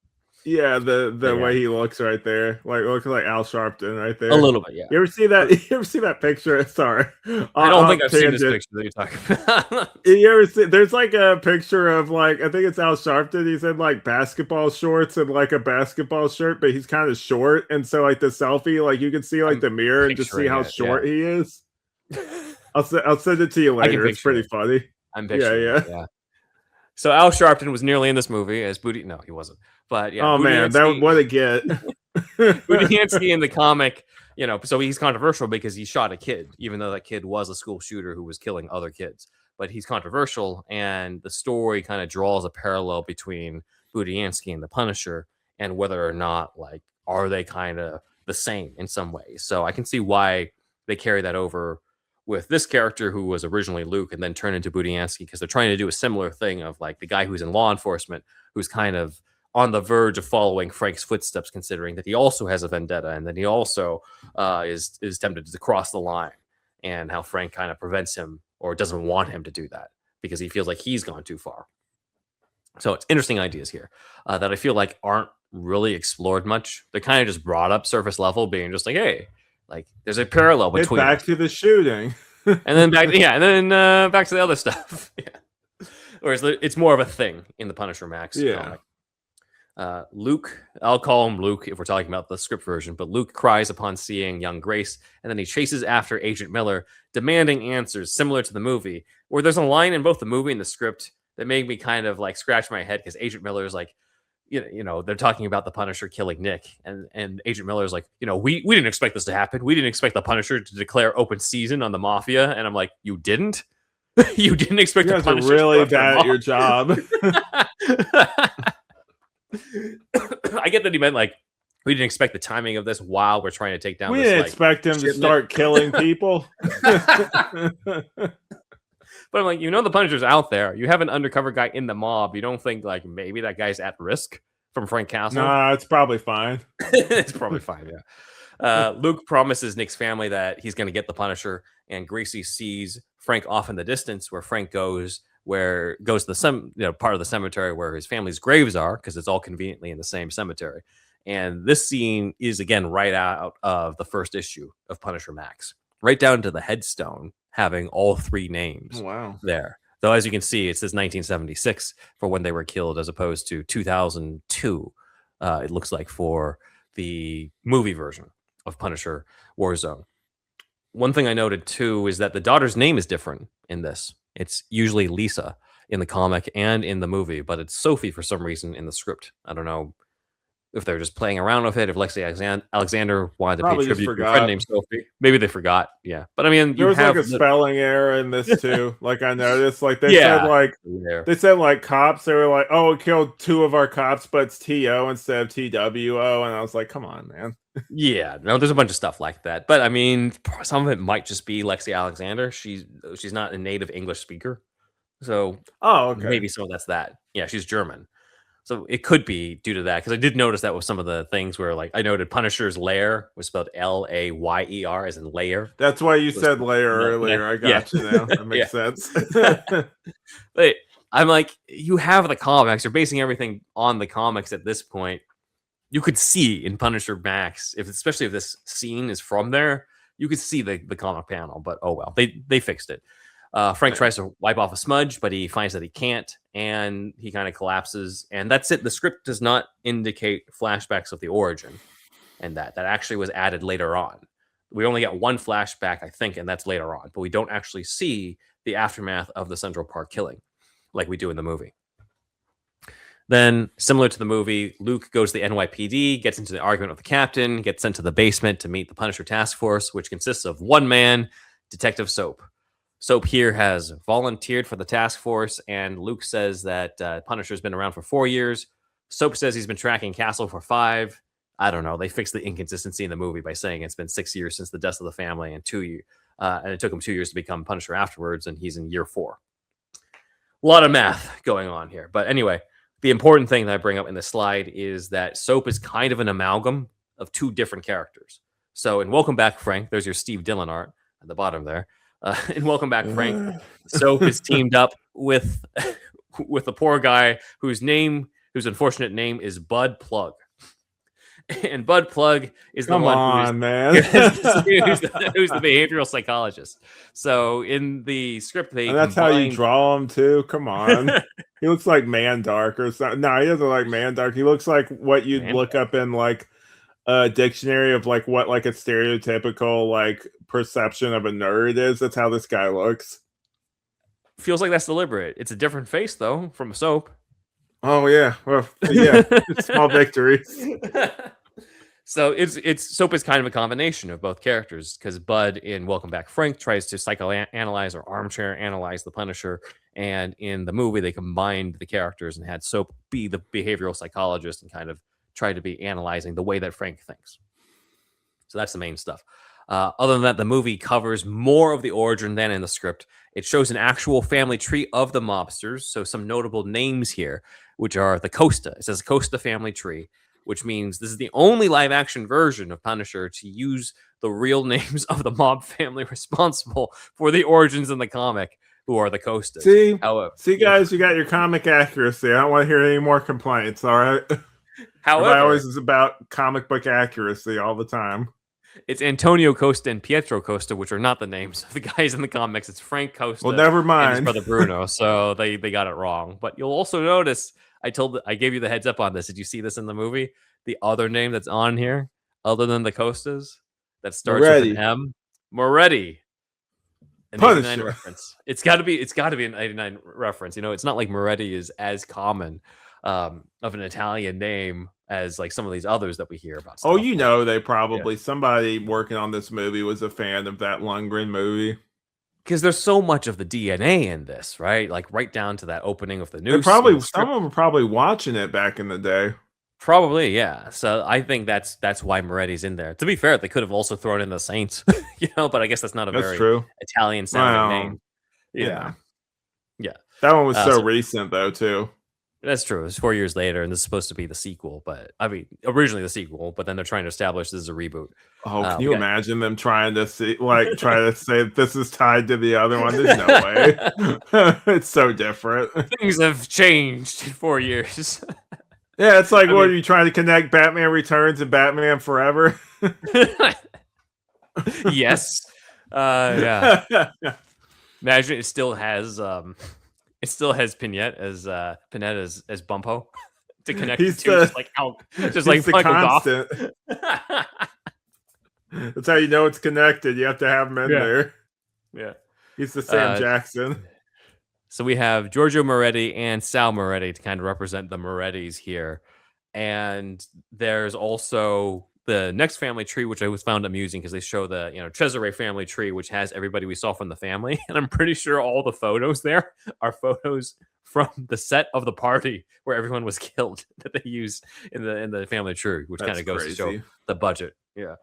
Yeah, the way he looks right there, like looks like Al Sharpton right there. A little bit, yeah. You ever see that? You ever see that picture? Sorry, I don't think I've seen this picture that you're talking about. You ever see? There's like a picture of like I think it's Al Sharpton. He's in like basketball shorts and like a basketball shirt, but he's kind of short, and so like the selfie, like you can see like the mirror and just see how short he is. I'll send it to you later. It's pretty funny. I'm picturing it. So Al Sharpton was nearly in this movie as Booty. No, he wasn't. But yeah, oh man, that what a get. Budiansky in the comic, so he's controversial because he shot a kid, even though that kid was a school shooter who was killing other kids. But he's controversial, and the story kind of draws a parallel between Budiansky and the Punisher, and whether or not, like, are they kind of the same in some ways. So I can see why they carry that over with this character who was originally Luke and then turned into Budiansky, because they're trying to do a similar thing of like the guy who's in law enforcement who's kind of on the verge of following Frank's footsteps, considering that he also has a vendetta and that he also is tempted to cross the line, and how Frank kind of prevents him or doesn't want him to do that because he feels like he's gone too far. So it's interesting ideas here that I feel like aren't really explored much. They're kind of just brought up surface level, being just like, hey, like there's a parallel between back to the shooting, and then back to the other stuff. Yeah. Whereas it's more of a thing in the Punisher Max comic. Luke, I'll call him Luke if we're talking about the script version, but Luke cries upon seeing young Grace, and then he chases after Agent Miller, demanding answers similar to the movie, where there's a line in both the movie and the script that made me kind of like scratch my head, because Agent Miller is like, they're talking about the Punisher killing Nick, and Agent Miller is like, we didn't expect this to happen. We didn't expect the Punisher to declare open season on the Mafia. And I'm like, you didn't? You didn't expect the Punisher really bad at your job. I get that he meant like, we didn't expect the timing of this while we're trying to take down. We didn't expect him to start killing people. But I'm like, the Punisher's out there. You have an undercover guy in the mob. You don't think like maybe that guy's at risk from Frank Castle? Nah, it's probably fine. It's probably fine, yeah. Luke promises Nick's family that he's going to get the Punisher, and Gracie sees Frank off in the distance, where Frank goes to the part of the cemetery where his family's graves are, because it's all conveniently in the same cemetery. And this scene is again right out of the first issue of Punisher Max, right down to the headstone having all three names. Wow. There. Though, as you can see, it says 1976 for when they were killed, as opposed to 2002, it looks like, for the movie version of Punisher Warzone. One thing I noted, too, is that the daughter's name is different in this. It's usually Lisa in the comic and in the movie, but it's Sophie for some reason in the script. I don't know if they're just playing around with it, if Lexi Alexander wanted to pay tribute to a friend named Sophie. Maybe they forgot. Yeah. But I mean, there was like a spelling error in this too. Like I noticed, like they said like cops. They were like, oh, it killed two of our cops, but it's TO instead of TWO. And I was like, come on, man. Yeah, no, there's a bunch of stuff like that. But I mean, some of it might just be Lexi Alexander. She's not a native English speaker. So maybe some of that's that. Yeah, she's German. So it could be due to that, because I did notice that with some of the things where, like, I noted Punisher's lair was spelled Layer, as in layer. That's why you said layer earlier. I got you now. That makes sense. But I'm like, you have the comics. You're basing everything on the comics at this point. You could see in Punisher Max, especially if this scene is from there, you could see the comic panel. But oh well, they fixed it. Frank tries to wipe off a smudge, but he finds that he can't, and he kind of collapses, and that's it. The script does not indicate flashbacks of the origin, and that actually was added later on. We only get one flashback, I think, and that's later on, but we don't actually see the aftermath of the Central Park killing like we do in the movie. Then, similar to the movie, Luke goes to the NYPD, gets into the argument with the captain, gets sent to the basement to meet the Punisher task force, which consists of one man, Detective Soap. Soap here has volunteered for the task force, and Luke says that Punisher's been around for 4 years. Soap says he's been tracking Castle for 5. I don't know. They fixed the inconsistency in the movie by saying it's been 6 years since the death of the family, and and it took him 2 years to become Punisher afterwards, and he's in year 4. A lot of math going on here. But anyway, the important thing that I bring up in this slide is that Soap is kind of an amalgam of 2 different characters. So in Welcome Back, Frank, there's your Steve Dillon art at the bottom there. In Welcome Back, Frank, Soap is teamed up with a poor guy whose unfortunate name is Bud Plug. And Bud Plug is the one who's the behavioral psychologist. So in the script, that's how you draw him too. Come on, he looks like Mandark or something. No, he doesn't look like Mandark. He looks like what you'd look up in like a dictionary of like what like a stereotypical like perception of a nerd is. That's how this guy looks. feels like that's deliberate. It's a different face though from Soap. Oh yeah, well, yeah, small victories. So it's Soap is kind of a combination of both characters because Bud in Welcome Back Frank tries to psychoanalyze or armchair analyze the Punisher, and in the movie they combined the characters and had Soap be the behavioral psychologist and kind of try to be analyzing the way that Frank thinks. So that's the main stuff. Other than that, the movie covers more of the origin than in the script. It shows an actual family tree of the mobsters. So some notable names here, which are the Costa. It says Costa family tree, which means this is the only live action version of Punisher to use the real names of the mob family responsible for the origins in the comic, who are the Costas. See, guys, you got your comic accuracy. I don't want to hear any more complaints. All right. However, everybody always is about comic book accuracy all the time. It's Antonio Costa and Pietro Costa, which are not the names of the guys in the comics. It's Frank Costa. Well, never mind. And his brother Bruno. So they got it wrong. But you'll also notice I gave you the heads up on this. Did you see this in the movie? The other name that's on here, other than the Costas, that starts with an M, Moretti. An 89 reference. It's got to be an 89 reference. You know, it's not like Moretti is as common of an Italian name as like some of these others that we hear about. Oh, you know, they probably somebody working on this movie was a fan of that Lundgren movie. Because there's so much of the DNA in this, right? Like right down to that opening of the news. Probably some of them were probably watching it back in the day. Probably, yeah. So I think that's why Moretti's in there. To be fair, they could have also thrown in the Saints, you know, but I guess that's not a very Italian sounding name. Yeah. Yeah. That one was so recent though, too. That's true. It was 4 years later, and this is supposed to be the sequel. But I mean, originally the sequel, but then they're trying to establish this is a reboot. Oh, can you imagine them trying to say this is tied to the other one? There's no way. It's so different. Things have changed in 4 years. Yeah, it's like, what are you trying to connect Batman Returns and Batman Forever? Yes. Yeah. Imagine it still has Pinette as Bumpo to connect he's to just like Michael constant. That's how you know it's connected. You have to have him in there. Yeah. He's the Sam Jackson. So we have Giorgio Moretti and Sal Moretti to kind of represent the Morettis here. And there's also the next family tree, which I was found amusing because they show the, Cesare family tree, which has everybody we saw from the family. And I'm pretty sure all the photos there are photos from the set of the party where everyone was killed that they used in the family tree, which kind of goes to show the budget. Yeah.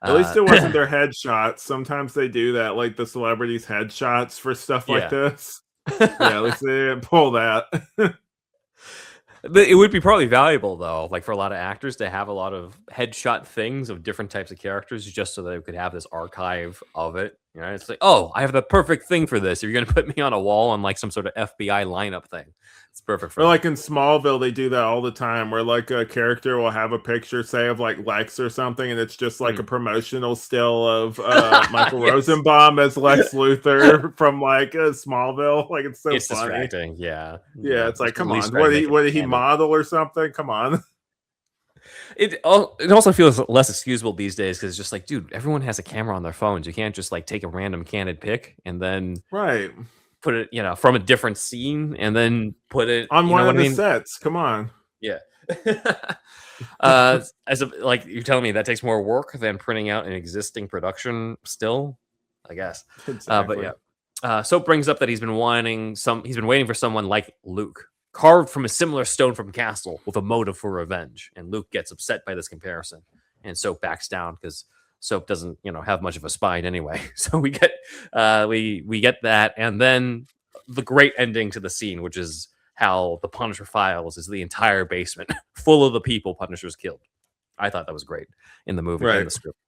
At least it wasn't their headshots. Sometimes they do that, like the celebrities' headshots for stuff like this. Yeah, at least they didn't pull that. It would be probably valuable, though, like for a lot of actors to have a lot of headshot things of different types of characters just so they could have this archive of it. You know, it's like, oh, I have the perfect thing for this. If you're going to put me on a wall on like some sort of FBI lineup thing, it's perfect for Or like in Smallville, they do that all the time where like a character will have a picture, say, of like Lex or something, and it's just like a promotional still of Michael Rosenbaum as Lex Luthor from like Smallville. Like it's so funny. Distracting. Yeah. Yeah, it's like, come on. What did he model or something? Come on. It also feels less excusable these days because it's just like, dude, everyone has a camera on their phones. You can't just like take a random candid pic and then put it, from a different scene and then put it on one of the sets. Come on. Yeah. Like you're telling me that takes more work than printing out an existing production still, I guess. Exactly. But yeah. Soap brings up that he's been waiting for someone like Luke, carved from a similar stone from Castle with a motive for revenge. And Luke gets upset by this comparison. And Soap backs down because Soap doesn't, have much of a spine anyway. So we get we get that. And then the great ending to the scene, which is how the Punisher files is the entire basement full of the people Punisher's killed. I thought that was great in the movie and the script.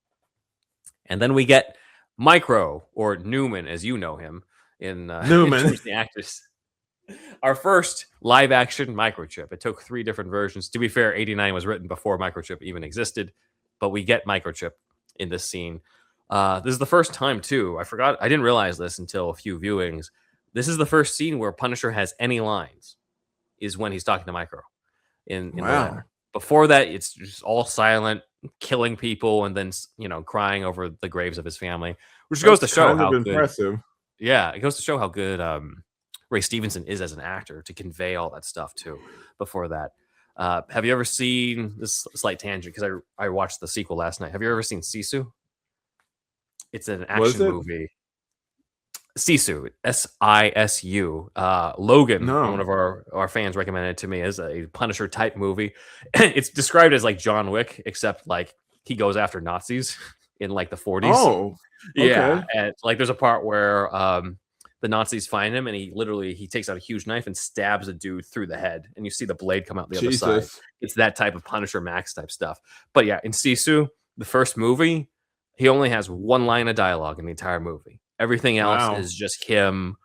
And then we get Micro, or Newman, as you know him, in Newman. the actors. Our first live action Microchip. It took 3 different versions. To be fair, 89 was written before Microchip even existed, but we get Microchip in this scene. This is the first time too. I didn't realize this until a few viewings. This is the first scene where Punisher has any lines, is when he's talking to Micro. In the letter. Before that, it's just all silent, killing people, and then crying over the graves of his family, which goes to show how impressive. Yeah, it goes to show how good Ray Stevenson is as an actor to convey all that stuff too. Before that, have you ever seen this slight tangent? Because I watched the sequel last night. Have you ever seen Sisu? It's an What is action it? movie. Sisu, Sisu. Logan, one No. of our fans, recommended it to me as a Punisher type movie. It's described as like John Wick, except like he goes after Nazis in like the 40s. Oh, Yeah, okay. and like there's a part where the Nazis find him and he takes out a huge knife and stabs a dude through the head, and you see the blade come out the other side. Jesus. It's that type of Punisher Max type stuff. But yeah, in Sisu, the first movie, he only has one line of dialogue in the entire movie. Everything else Wow. is just him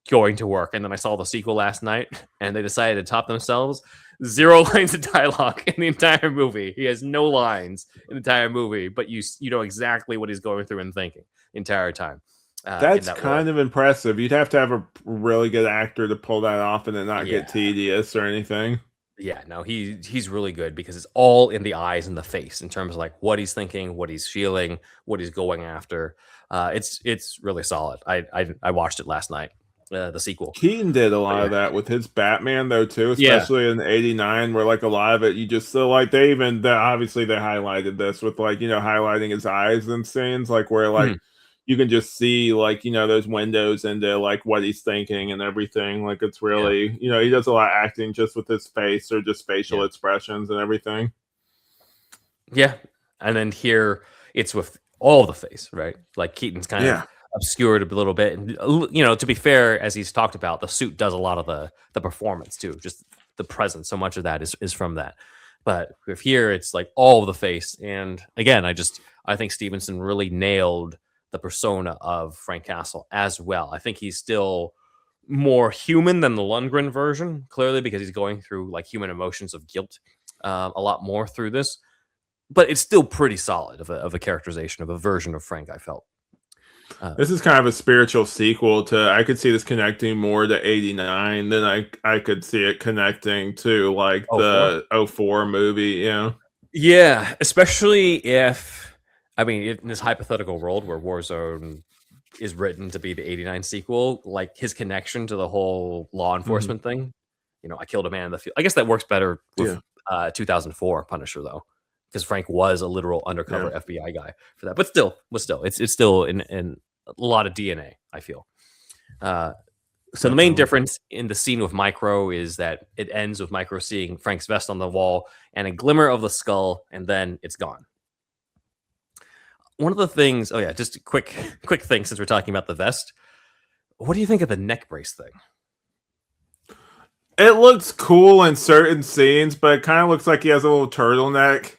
going to work. And then I saw the sequel last night, and they decided to top themselves. 0 lines of dialogue in the entire movie. He has no lines in the entire movie, but you know exactly what he's going through and thinking the entire time. That's kind of impressive. You'd have to have a really good actor to pull that off and it not get tedious or anything. Yeah, no, he's really good because it's all in the eyes and the face in terms of like what he's thinking, what he's feeling, what he's going after. It's really solid. I watched it last night. The sequel. Keaton did a lot of that with his Batman though too, especially in '89, where like a lot of it you just so like obviously they highlighted this with like highlighting his eyes and scenes like where like you can just see like those windows into like what he's thinking and everything. Like it's really he does a lot of acting just with his face or just facial expressions and everything. Yeah, and then here it's with all the face, right? Like Keaton's kind of obscured a little bit, and to be fair, as he's talked about, the suit does a lot of the performance too, just the presence. So much of that is from that. But if here it's like all of the face, and again, I think Stevenson really nailed the persona of Frank Castle as well. I think he's still more human than the Lundgren version, clearly, because he's going through like human emotions of guilt a lot more through this. But it's still pretty solid of a characterization of a version of Frank, I felt. This is kind of a spiritual sequel to. I could see this connecting more to '89 than I could see it connecting to like the '04 movie. Yeah, especially if in this hypothetical world where Warzone is written to be the '89 sequel, like his connection to the whole law enforcement thing. I killed a man in the field. I guess that works better with 2004 Punisher though, because Frank was a literal undercover FBI guy for that. But still, it's still in a lot of DNA, I feel. So the main difference in the scene with Micro is that it ends with Micro seeing Frank's vest on the wall and a glimmer of the skull, and then it's gone. One of the things, just a quick thing since we're talking about the vest. What do you think of the neck brace thing? It looks cool in certain scenes, but it kind of looks like he has a little turtleneck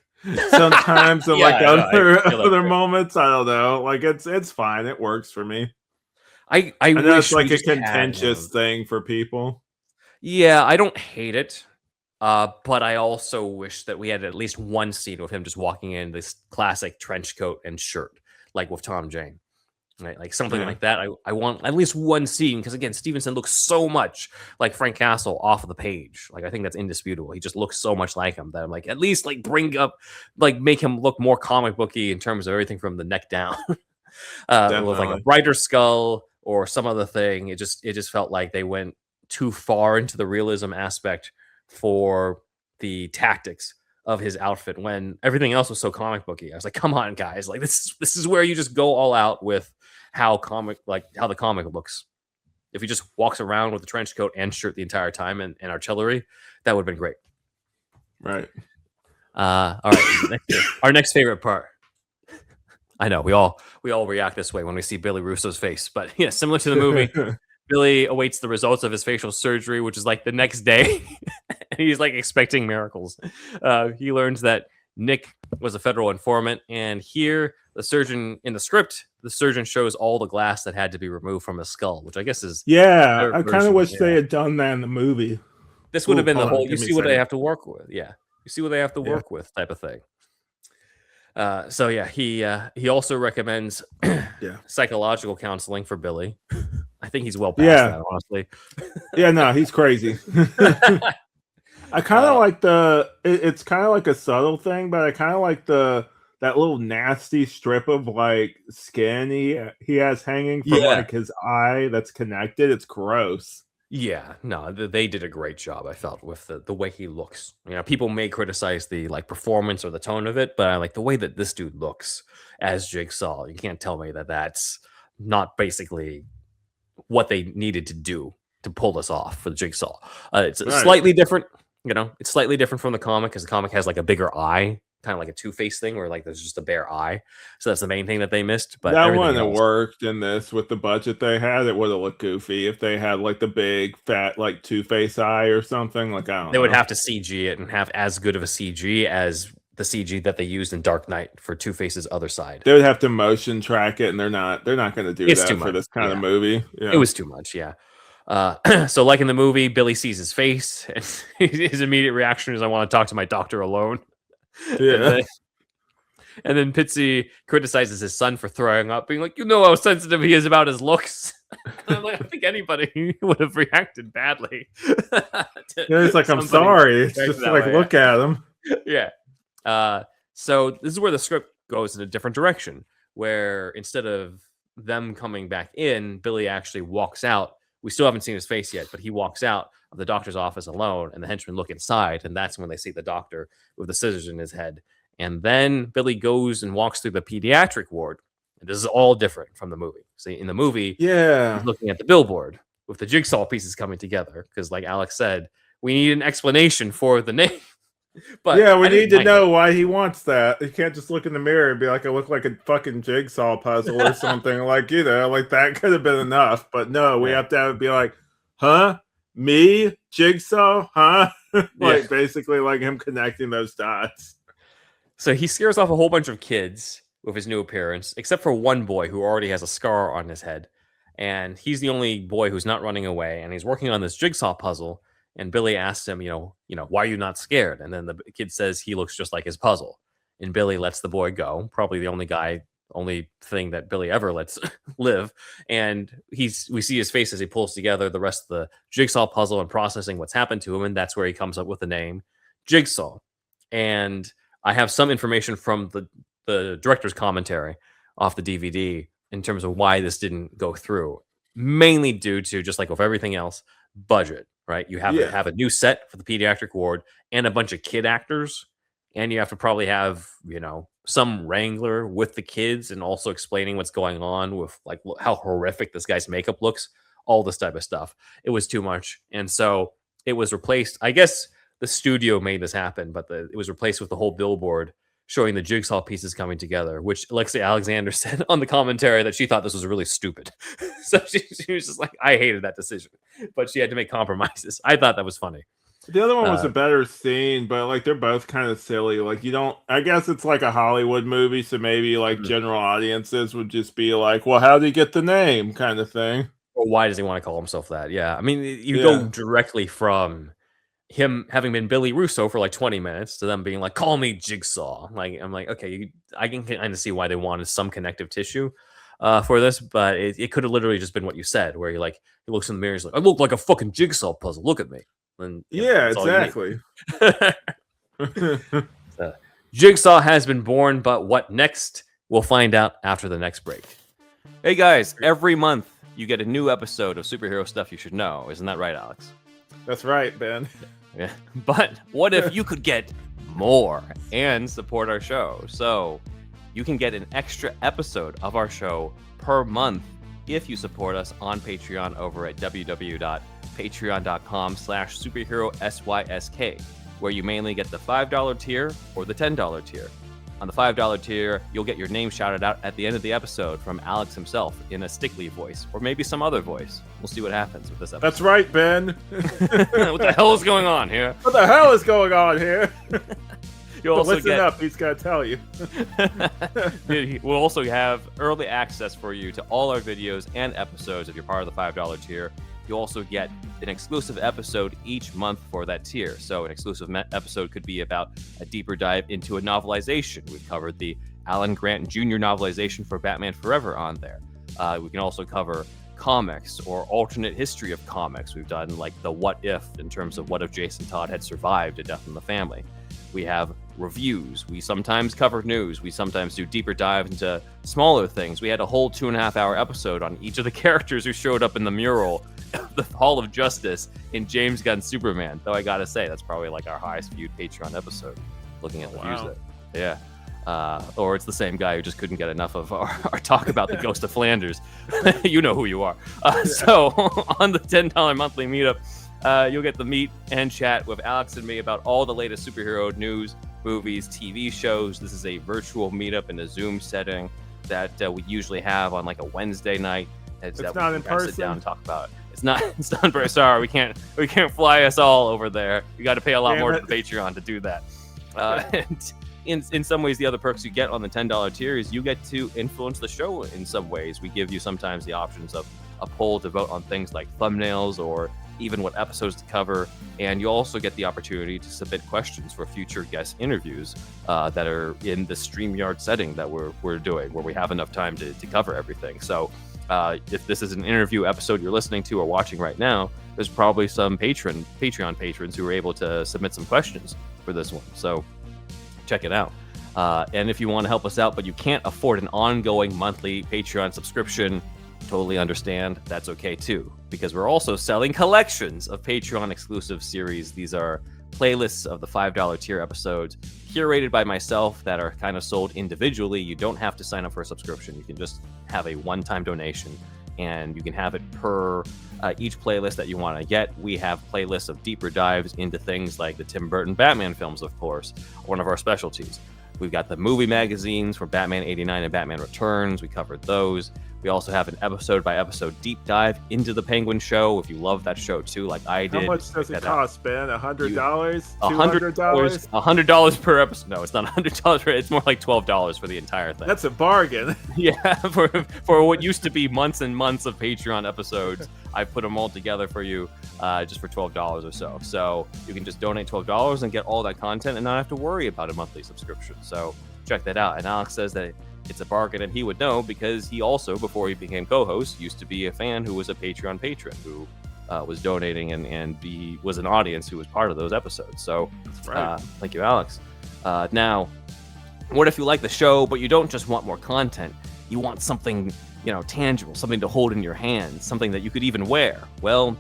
sometimes and other moments. I don't know. Like it's fine. It works for me. I know it's like a contentious thing for people. Yeah, I don't hate it. But I also wish that we had at least one scene with him just walking in this classic trench coat and shirt, like with Tom Jane. Right? Like something like that. I want at least one scene because again, Stevenson looks so much like Frank Castle off of the page. Like I think that's indisputable. He just looks so much like him that I'm like, at least like bring up, like make him look more comic booky in terms of everything from the neck down. With like a brighter skull or some other thing. It just felt like they went too far into the realism aspect for the tactics of his outfit when everything else was so comic booky. I was like, come on, guys. Like this is where you just go all out with how the comic looks. If he just walks around with a trench coat and shirt the entire time and artillery, that would have been great. Right. All right. Our next favorite part. I know we all react this way when we see Billy Russo's face, but yeah, similar to the movie, Billy awaits the results of his facial surgery, which is like the next day. And he's like expecting miracles. He learns that Nick was a federal informant, and here the surgeon in the script, the surgeon shows all the glass that had to be removed from his skull, which I guess is I kind of wish they had done that in the movie. This would have been the whole. You see what they have to work with, you see what they have to work with, type of thing. So yeah, he also recommends psychological counseling for Billy. I think he's well past that, honestly. No, he's crazy. I kind of like it's kind of like a subtle thing, but I kind of like the that little nasty strip of like skin he has hanging from like his eye that's connected. It's gross. Yeah, no, they did a great job, I felt, with the way he looks. You know, people may criticize the like performance or the tone of it, but I like the way that this dude looks as Jigsaw. You can't tell me that that's not basically what they needed to do to pull this off for the Jigsaw. It's slightly different, you know, it's slightly different from the comic because the comic has like a bigger eye, kind of like a Two-Face thing where like there's just a bare eye. So that's the main thing that they missed. But that wouldn't have worked in this with the budget they had. It would have looked goofy if they had like the big fat like Two-Face eye or something. Like I don't know. They would have to CG it and have as good of a CG as the CG that they used in Dark Knight for Two-Face's other side. They would have to motion track it, and they're not going to do that for this kind of movie. Yeah. It was too much, yeah. So like in the movie, Billy sees his face, and his immediate reaction is, "I want to talk to my doctor alone." Yeah. And then Pitsy criticizes his son for throwing up, being like, "You know how sensitive he is about his looks." I'm like, I think anybody would have reacted badly. He's like, "I'm sorry." It's just like, look at him. Yeah. So this is where the script goes in a different direction, where instead of them coming back in, Billy actually walks out. We still haven't seen his face yet, but he walks out of the doctor's office alone, and the henchmen look inside, and that's when they see the doctor with the scissors in his head. And then Billy goes and walks through the pediatric ward. And this is all different from the movie. See, in the movie, he's looking at the billboard with the Jigsaw pieces coming together, because like Alex said, we need an explanation for the name. But yeah, we need to know why he wants that. You can't just look in the mirror and be like, I look like a fucking jigsaw puzzle or something. Like, you know, like that could have been enough. But no, we have to have it be like, huh? Me? Jigsaw? Huh? Like basically like him connecting those dots. So he scares off a whole bunch of kids with his new appearance, except for one boy who already has a scar on his head. And he's the only boy who's not running away. And he's working on this jigsaw puzzle. And Billy asks him, you know, why are you not scared? And then the kid says he looks just like his puzzle. And Billy lets the boy go. Probably the only thing that Billy ever lets live. And we see his face as he pulls together the rest of the jigsaw puzzle and processing what's happened to him. And that's where he comes up with the name Jigsaw. And I have some information from the director's commentary off the DVD in terms of why this didn't go through. Mainly due to, just like with everything else, budget. Right, you have to have a new set for the pediatric ward and a bunch of kid actors, and you have to probably have, you know, some wrangler with the kids and also explaining what's going on with like how horrific this guy's makeup looks, all this type of stuff. It was too much, and so it was replaced. I guess the studio made this happen, but it was replaced with the whole billboard showing the jigsaw pieces coming together, which Lexi Alexander said on the commentary that she thought this was really stupid. So she was just like, I hated that decision, but she had to make compromises. I thought that was funny. The other one was a better scene, but like they're both kind of silly. Like I guess it's like a Hollywood movie, so maybe like general audiences would just be like, well, how did he get the name kind of thing? Or why does he want to call himself that? Yeah. I mean, you go directly from him having been Billy Russo for like 20 minutes to them being like, call me Jigsaw. Like, I'm like, okay, I can kind of see why they wanted some connective tissue for this, but it could have literally just been what you said, where he looks in the mirror, he's like, I look like a fucking jigsaw puzzle. Look at me. And exactly. Jigsaw has been born, but what next? We'll find out after the next break. Hey guys, every month you get a new episode of Superhero Stuff You Should Know. Isn't that right, Alex? That's right, Ben. Yeah. But what if you could get more and support our show? So you can get an extra episode of our show per month if you support us on Patreon over at www.patreon.com/superheroSYSK, where you mainly get the $5 tier or the $10 tier. On the $5 tier, you'll get your name shouted out at the end of the episode from Alex himself in a Stickley voice, or maybe some other voice. We'll see what happens with this episode. That's right, Ben. What the hell is going on here? What the hell is going on here? You'll also listen up, he's going to tell you. We'll also have early access for you to all our videos and episodes if you're part of the $5 tier. You'll also get an exclusive episode each month for that tier. So an exclusive episode could be about a deeper dive into a novelization. We've covered the Alan Grant Jr. novelization for Batman Forever on there. We can also cover comics or alternate history of comics. We've done like the what if, in terms of what if Jason Todd had survived a death in the family. We have reviews. We sometimes cover news. We sometimes do deeper dives into smaller things. We had a whole 2.5-hour episode on each of the characters who showed up in the mural of the Hall of Justice in James Gunn's Superman. Though I gotta say, that's probably like our highest viewed Patreon episode, looking at the views there. Yeah. Or it's the same guy who just couldn't get enough of our talk about the Ghost of Flanders. You know who you are. So on the $10 monthly meetup, you'll get to meet and chat with Alex and me about all the latest superhero news, movies, TV shows. This is a virtual meetup in a Zoom setting that we usually have on like a Wednesday night. It's not in person. Sit down and talk about it. It's not in person. Sorry, we can't fly us all over there. You got to pay a lot more to the Patreon to do that. And in some ways, the other perks you get on the $10 tier is you get to influence the show in some ways. We give you sometimes the options of a poll to vote on things like thumbnails or even what episodes to cover, and you also get the opportunity to submit questions for future guest interviews that are in the StreamYard setting that we're doing, where we have enough time to cover everything. So if this is an interview episode you're listening to or watching right now, there's probably some Patreon patrons who were able to submit some questions for this one. So check it out. And if you want to help us out, but you can't afford an ongoing monthly Patreon subscription, totally understand. That's okay too, because we're also selling collections of Patreon exclusive series. These are playlists of the $5 tier episodes curated by myself that are kind of sold individually. You don't have to sign up for a subscription. You can just have a one-time donation, and you can have it per each playlist that you want to get. We have playlists of deeper dives into things like the Tim Burton Batman films, of course, one of our specialties. We've got the movie magazines for Batman 89 and Batman Returns. We covered those. We also have an episode-by-episode deep dive into the Penguin Show. If you love that show too, like I did. How much does it cost, Ben? $100? $200? $100 per episode. No, it's not $100. It's more like $12 for the entire thing. That's a bargain. Yeah, for what used to be months and months of Patreon episodes, I put them all together for you just for $12 or so. So you can just donate $12 and get all that content and not have to worry about a monthly subscription. So check that out. And Alex says that it's a bargain, and he would know because he also, before he became co-host, used to be a fan who was a Patreon patron who was donating and was an audience who was part of those episodes. So that's right. Thank you, Alex. Now, what if you like the show, but you don't just want more content? You want something, tangible, something to hold in your hands, something that you could even wear. Well,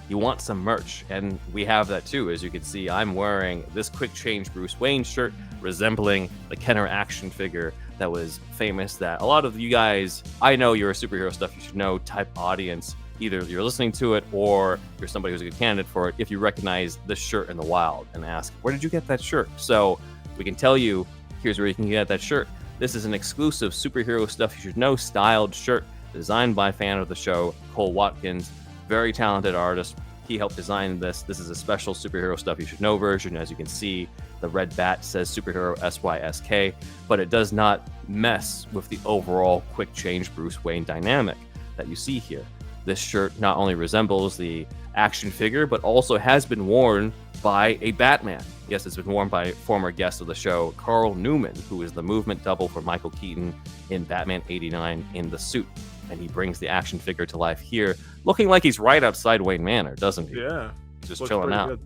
you want some merch, and we have that too. As you can see, I'm wearing this Quick Change Bruce Wayne shirt resembling the Kenner action figure that was famous, that a lot of you guys, I know you're a Superhero Stuff You Should Know type audience. Either you're listening to it or you're somebody who's a good candidate for it if you recognize this shirt in the wild and ask, where did you get that shirt? So we can tell you, here's where you can get that shirt. This is an exclusive Superhero Stuff You Should Know styled shirt designed by a fan of the show, Cole Watkins, very talented artist. He helped design this. This is a special Superhero Stuff You Should Know version. As you can see, the red bat says Superhero SYSK, but it does not mess with the overall Quick Change Bruce Wayne dynamic that you see here. This shirt not only resembles the action figure, but also has been worn by a Batman. Yes, it's been worn by former guest of the show, Carl Newman, who is the movement double for Michael Keaton in Batman 89 in the suit. And he brings the action figure to life here, looking like he's right outside Wayne Manor, doesn't he? Yeah. Just looks chilling out. Good.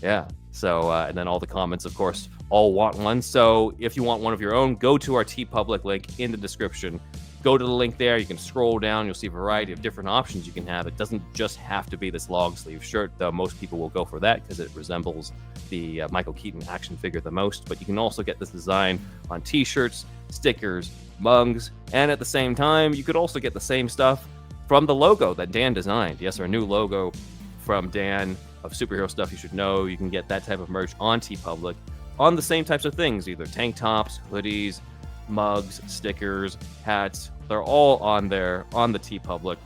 Yeah. So, and then all the comments, of course, all want one. So if you want one of your own, go to our TeePublic link in the description. Go to the link there. You can scroll down. You'll see a variety of different options you can have. It doesn't just have to be this long sleeve shirt, though most people will go for that because it resembles the Michael Keaton action figure the most. But you can also get this design on t-shirts, stickers, mugs, and at the same time, you could also get the same stuff from the logo that Dan designed. Yes, our new logo from Dan of Superhero Stuff You Should Know. You can get that type of merch on TeePublic on the same types of things, either tank tops, hoodies, mugs, stickers, hats. They're all on there on the TeePublic,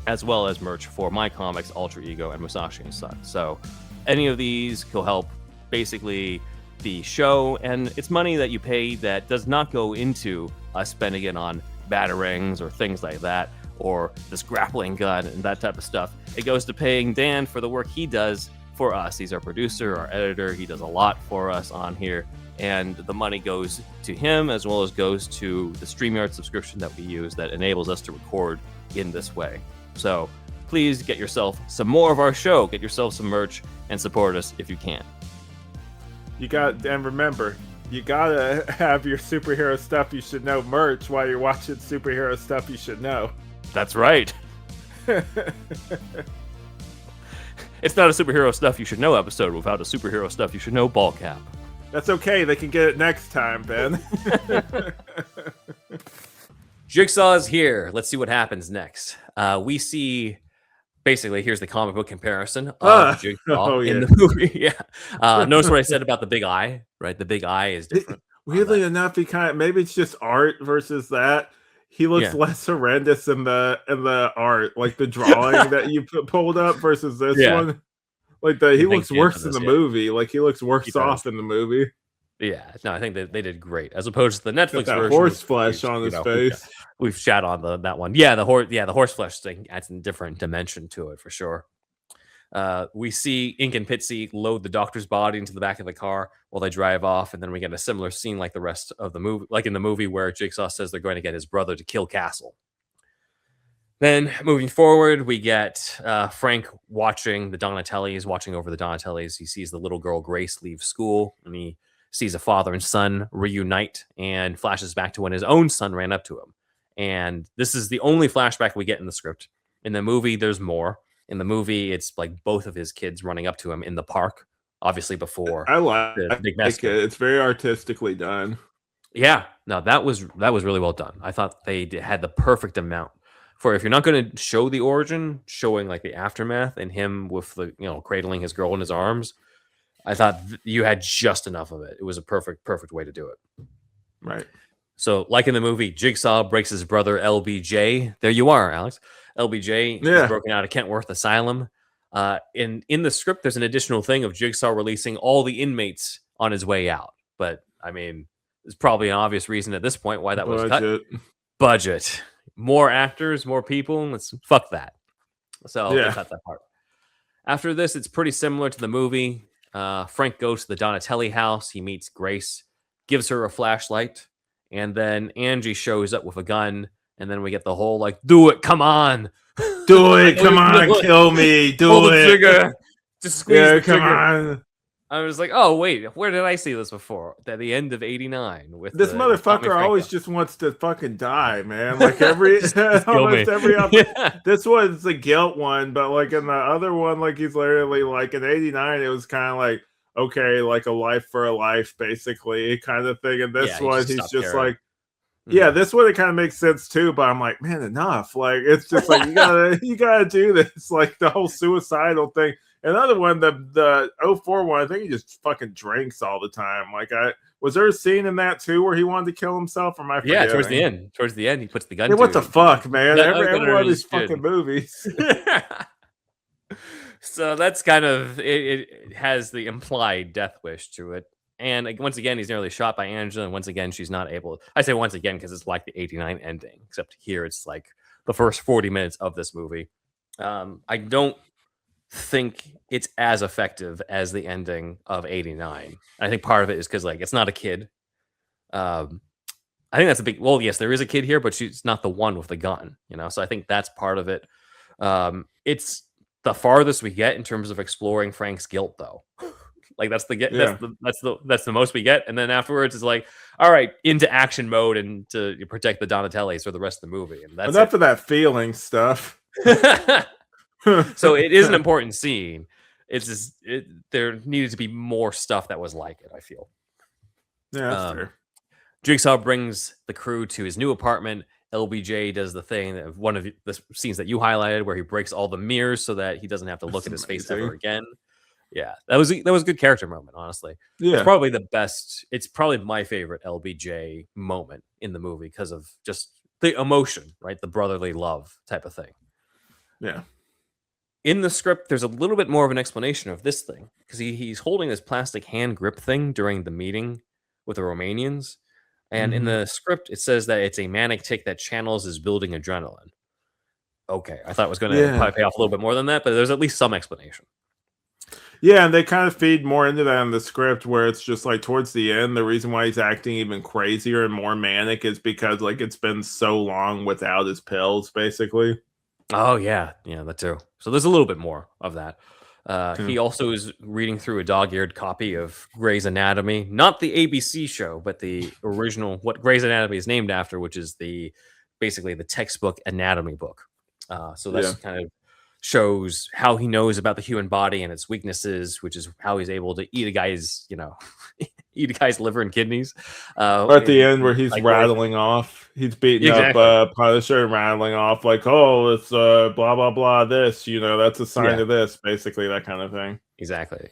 as well as merch for My Comics, Alter Ego, and Musashi and Son. So any of these will help basically the show, and it's money that you pay that does not go into us spending it on batarangs or things like that, or this grappling gun and that type of stuff. It goes to paying Dan for the work he does for us. He's our producer, our editor. He does a lot for us on here, and the money goes to him as well as goes to the StreamYard subscription that we use that enables us to record in this way. So please get yourself some more of our show, get yourself some merch, and support us if you can. And remember, you gotta have your superhero stuff you should know merch while you're watching superhero stuff you should know. That's right. It's not a superhero stuff you should know episode without a superhero stuff you should know ball cap. That's okay. They can get it next time, Ben. Jigsaw is here. Let's see what happens next. We see, basically, here's the comic book comparison of Jigsaw in the movie. Yeah. Notice what I said about the big eye, right? The big eye is different. Weirdly enough, maybe it's just art versus that. He looks less horrendous in the art, like the drawing that you pulled up versus this one. Like he looks worse in the movie. Like he looks worse off in the movie. Yeah, no, I think they did great as opposed to the Netflix version. Horse flesh on his face. We've chat on that one. Yeah, the horse flesh thing adds a different dimension to it for sure. We see Ink and Pitsy load the doctor's body into the back of the car while they drive off, and then we get a similar scene like the rest of the movie, like in the movie where Jigsaw says they're going to get his brother to kill Castle. Then moving forward, we get Frank watching the Donatellis, watching over the Donatellis. He sees the little girl Grace leave school, and he sees a father and son reunite, and flashes back to when his own son ran up to him. And this is the only flashback we get in the script. In the movie, there's more. In the movie, it's like both of his kids running up to him in the park, obviously before. I like it. It's very artistically done. Yeah, no, that was really well done. I thought they had the perfect amount for, if you're not going to show the origin, showing like the aftermath and him with the cradling his girl in his arms. I thought you had just enough of it. It was a perfect way to do it. Right. So, like in the movie, Jigsaw breaks his brother LBJ. There you are, Alex. LBJ is broken out of Kentworth Asylum. In the script, there's an additional thing of Jigsaw releasing all the inmates on his way out. But, I mean, there's probably an obvious reason at this point why that was cut. Budget. More actors, more people. Let's fuck that. So, they cut that part. After this, it's pretty similar to the movie. Frank goes to the Donatelli house. He meets Grace, gives her a flashlight, and then Angie shows up with a gun. And then we get the whole like, do it, come on, do it, come on, kill me, do it, trigger, just squeeze the come trigger. On. I was like, oh wait, where did I see this before? At the end of '89, with this motherfucker always just wants to fucking die, man. Like almost every other. This one's the guilt one, but like in the other one, like he's literally like in '89, it was kind of like, okay, like a life for a life, basically, kind of thing. And this one, he's just like, yeah, this one it kind of makes sense too. But I'm like, man, enough. Like it's just like you gotta do this. Like the whole suicidal thing. Another one, the 04 one, I think he just fucking drinks all the time. Like was there a scene in that too where he wanted to kill himself? Or am I forgetting? Yeah, towards the end, he puts the gun. Hey, what the fuck, man? Every one of these fucking movies. So that's kind of it has the implied death wish to it. And once again, he's nearly shot by Angela. And once again, she's not able. I say once again because it's like the '89 ending, except here it's like the first 40 minutes of this movie. I don't think it's as effective as the ending of '89. I think part of it is because like it's not a kid. I think that's a big. Well, yes, there is a kid here, but she's not the one with the gun. So I think that's part of it. It's the farthest we get in terms of exploring Frank's guilt, though. Like that's the most we get, and then afterwards it's like, all right, into action mode and to protect the Donatellis for the rest of the movie, and that's enough of that feeling stuff. So it is an important scene. It's just there needed to be more stuff that was like it. I feel. Yeah, that's fair. Jigsaw brings the crew to his new apartment. LBJ does the thing that one of the scenes that you highlighted, where he breaks all the mirrors so that he doesn't have to look at his face ever again. Yeah, that was a good character moment, honestly. Yeah. It's probably the best. It's probably my favorite LBJ moment in the movie because of just the emotion, right? The brotherly love type of thing. Yeah. In the script, there's a little bit more of an explanation of this thing because he's holding this plastic hand grip thing during the meeting with the Romanians. And in the script, it says that it's a manic tic that channels his building adrenaline. Okay, I thought it was going to probably pay off a little bit more than that, but there's at least some explanation. Yeah, and they kind of feed more into that in the script where it's just like towards the end, the reason why he's acting even crazier and more manic is because like it's been so long without his pills, basically. Oh yeah, yeah, that too. So there's a little bit more of that. He also is reading through a dog-eared copy of Grey's Anatomy, not the ABC show, but the original, what Grey's Anatomy is named after, which is basically the textbook anatomy book. So that's kind of shows how he knows about the human body and its weaknesses, which is how he's able to eat a guy's, eat a guy's liver and kidneys. At the end where he's rattling off, he's beating up Punisher and rattling off like, oh, it's blah, blah, blah, this, that's a sign of this, basically, that kind of thing. Exactly.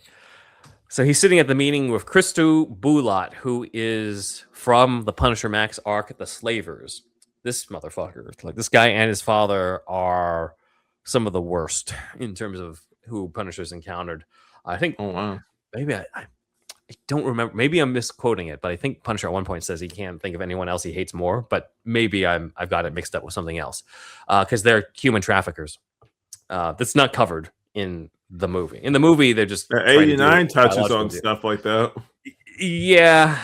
So he's sitting at the meeting with Christo Bulat, who is from the Punisher Max arc, The Slavers. This motherfucker, like this guy and his father are some of the worst in terms of who Punisher's encountered. I think, maybe I don't remember. Maybe I'm misquoting it, but I think Punisher at one point says he can't think of anyone else he hates more. But maybe I've got it mixed up with something else because they're human traffickers. That's not covered in the movie. In the movie, they're just 89 touches on stuff like that. Yeah,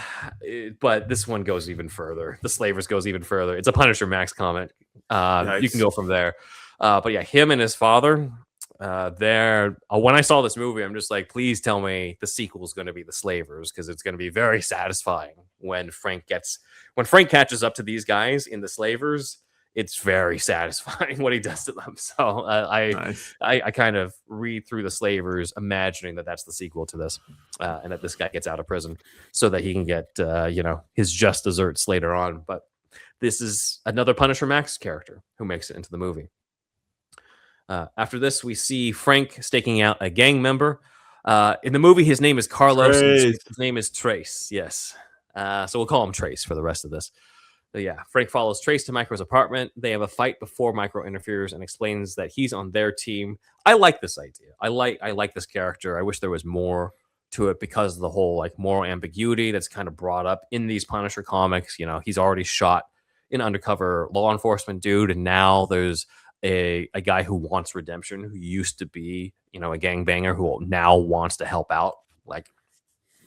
but this one goes even further. The Slavers goes even further. It's a Punisher Max comic. You can go from there. But yeah, him and his father. When I saw this movie, I'm just like, please tell me the sequel is going to be The Slavers, because it's going to be very satisfying when Frank catches up to these guys in The Slavers. It's very satisfying what he does to them. So I kind of read through The Slavers, imagining that that's the sequel to this, and that this guy gets out of prison so that he can get his just desserts later on. But this is another Punisher Max character who makes it into the movie. After this, we see Frank staking out a gang member. In the movie, his name is Carlos. His name is Trace. Yes. So we'll call him Trace for the rest of this. But yeah, Frank follows Trace to Micro's apartment. They have a fight before Micro interferes and explains that he's on their team. I like this idea. I like this character. I wish there was more to it because of the whole moral ambiguity that's kind of brought up in these Punisher comics. He's already shot an undercover law enforcement dude, and now there's a guy who wants redemption, who used to be, a gangbanger who now wants to help out, like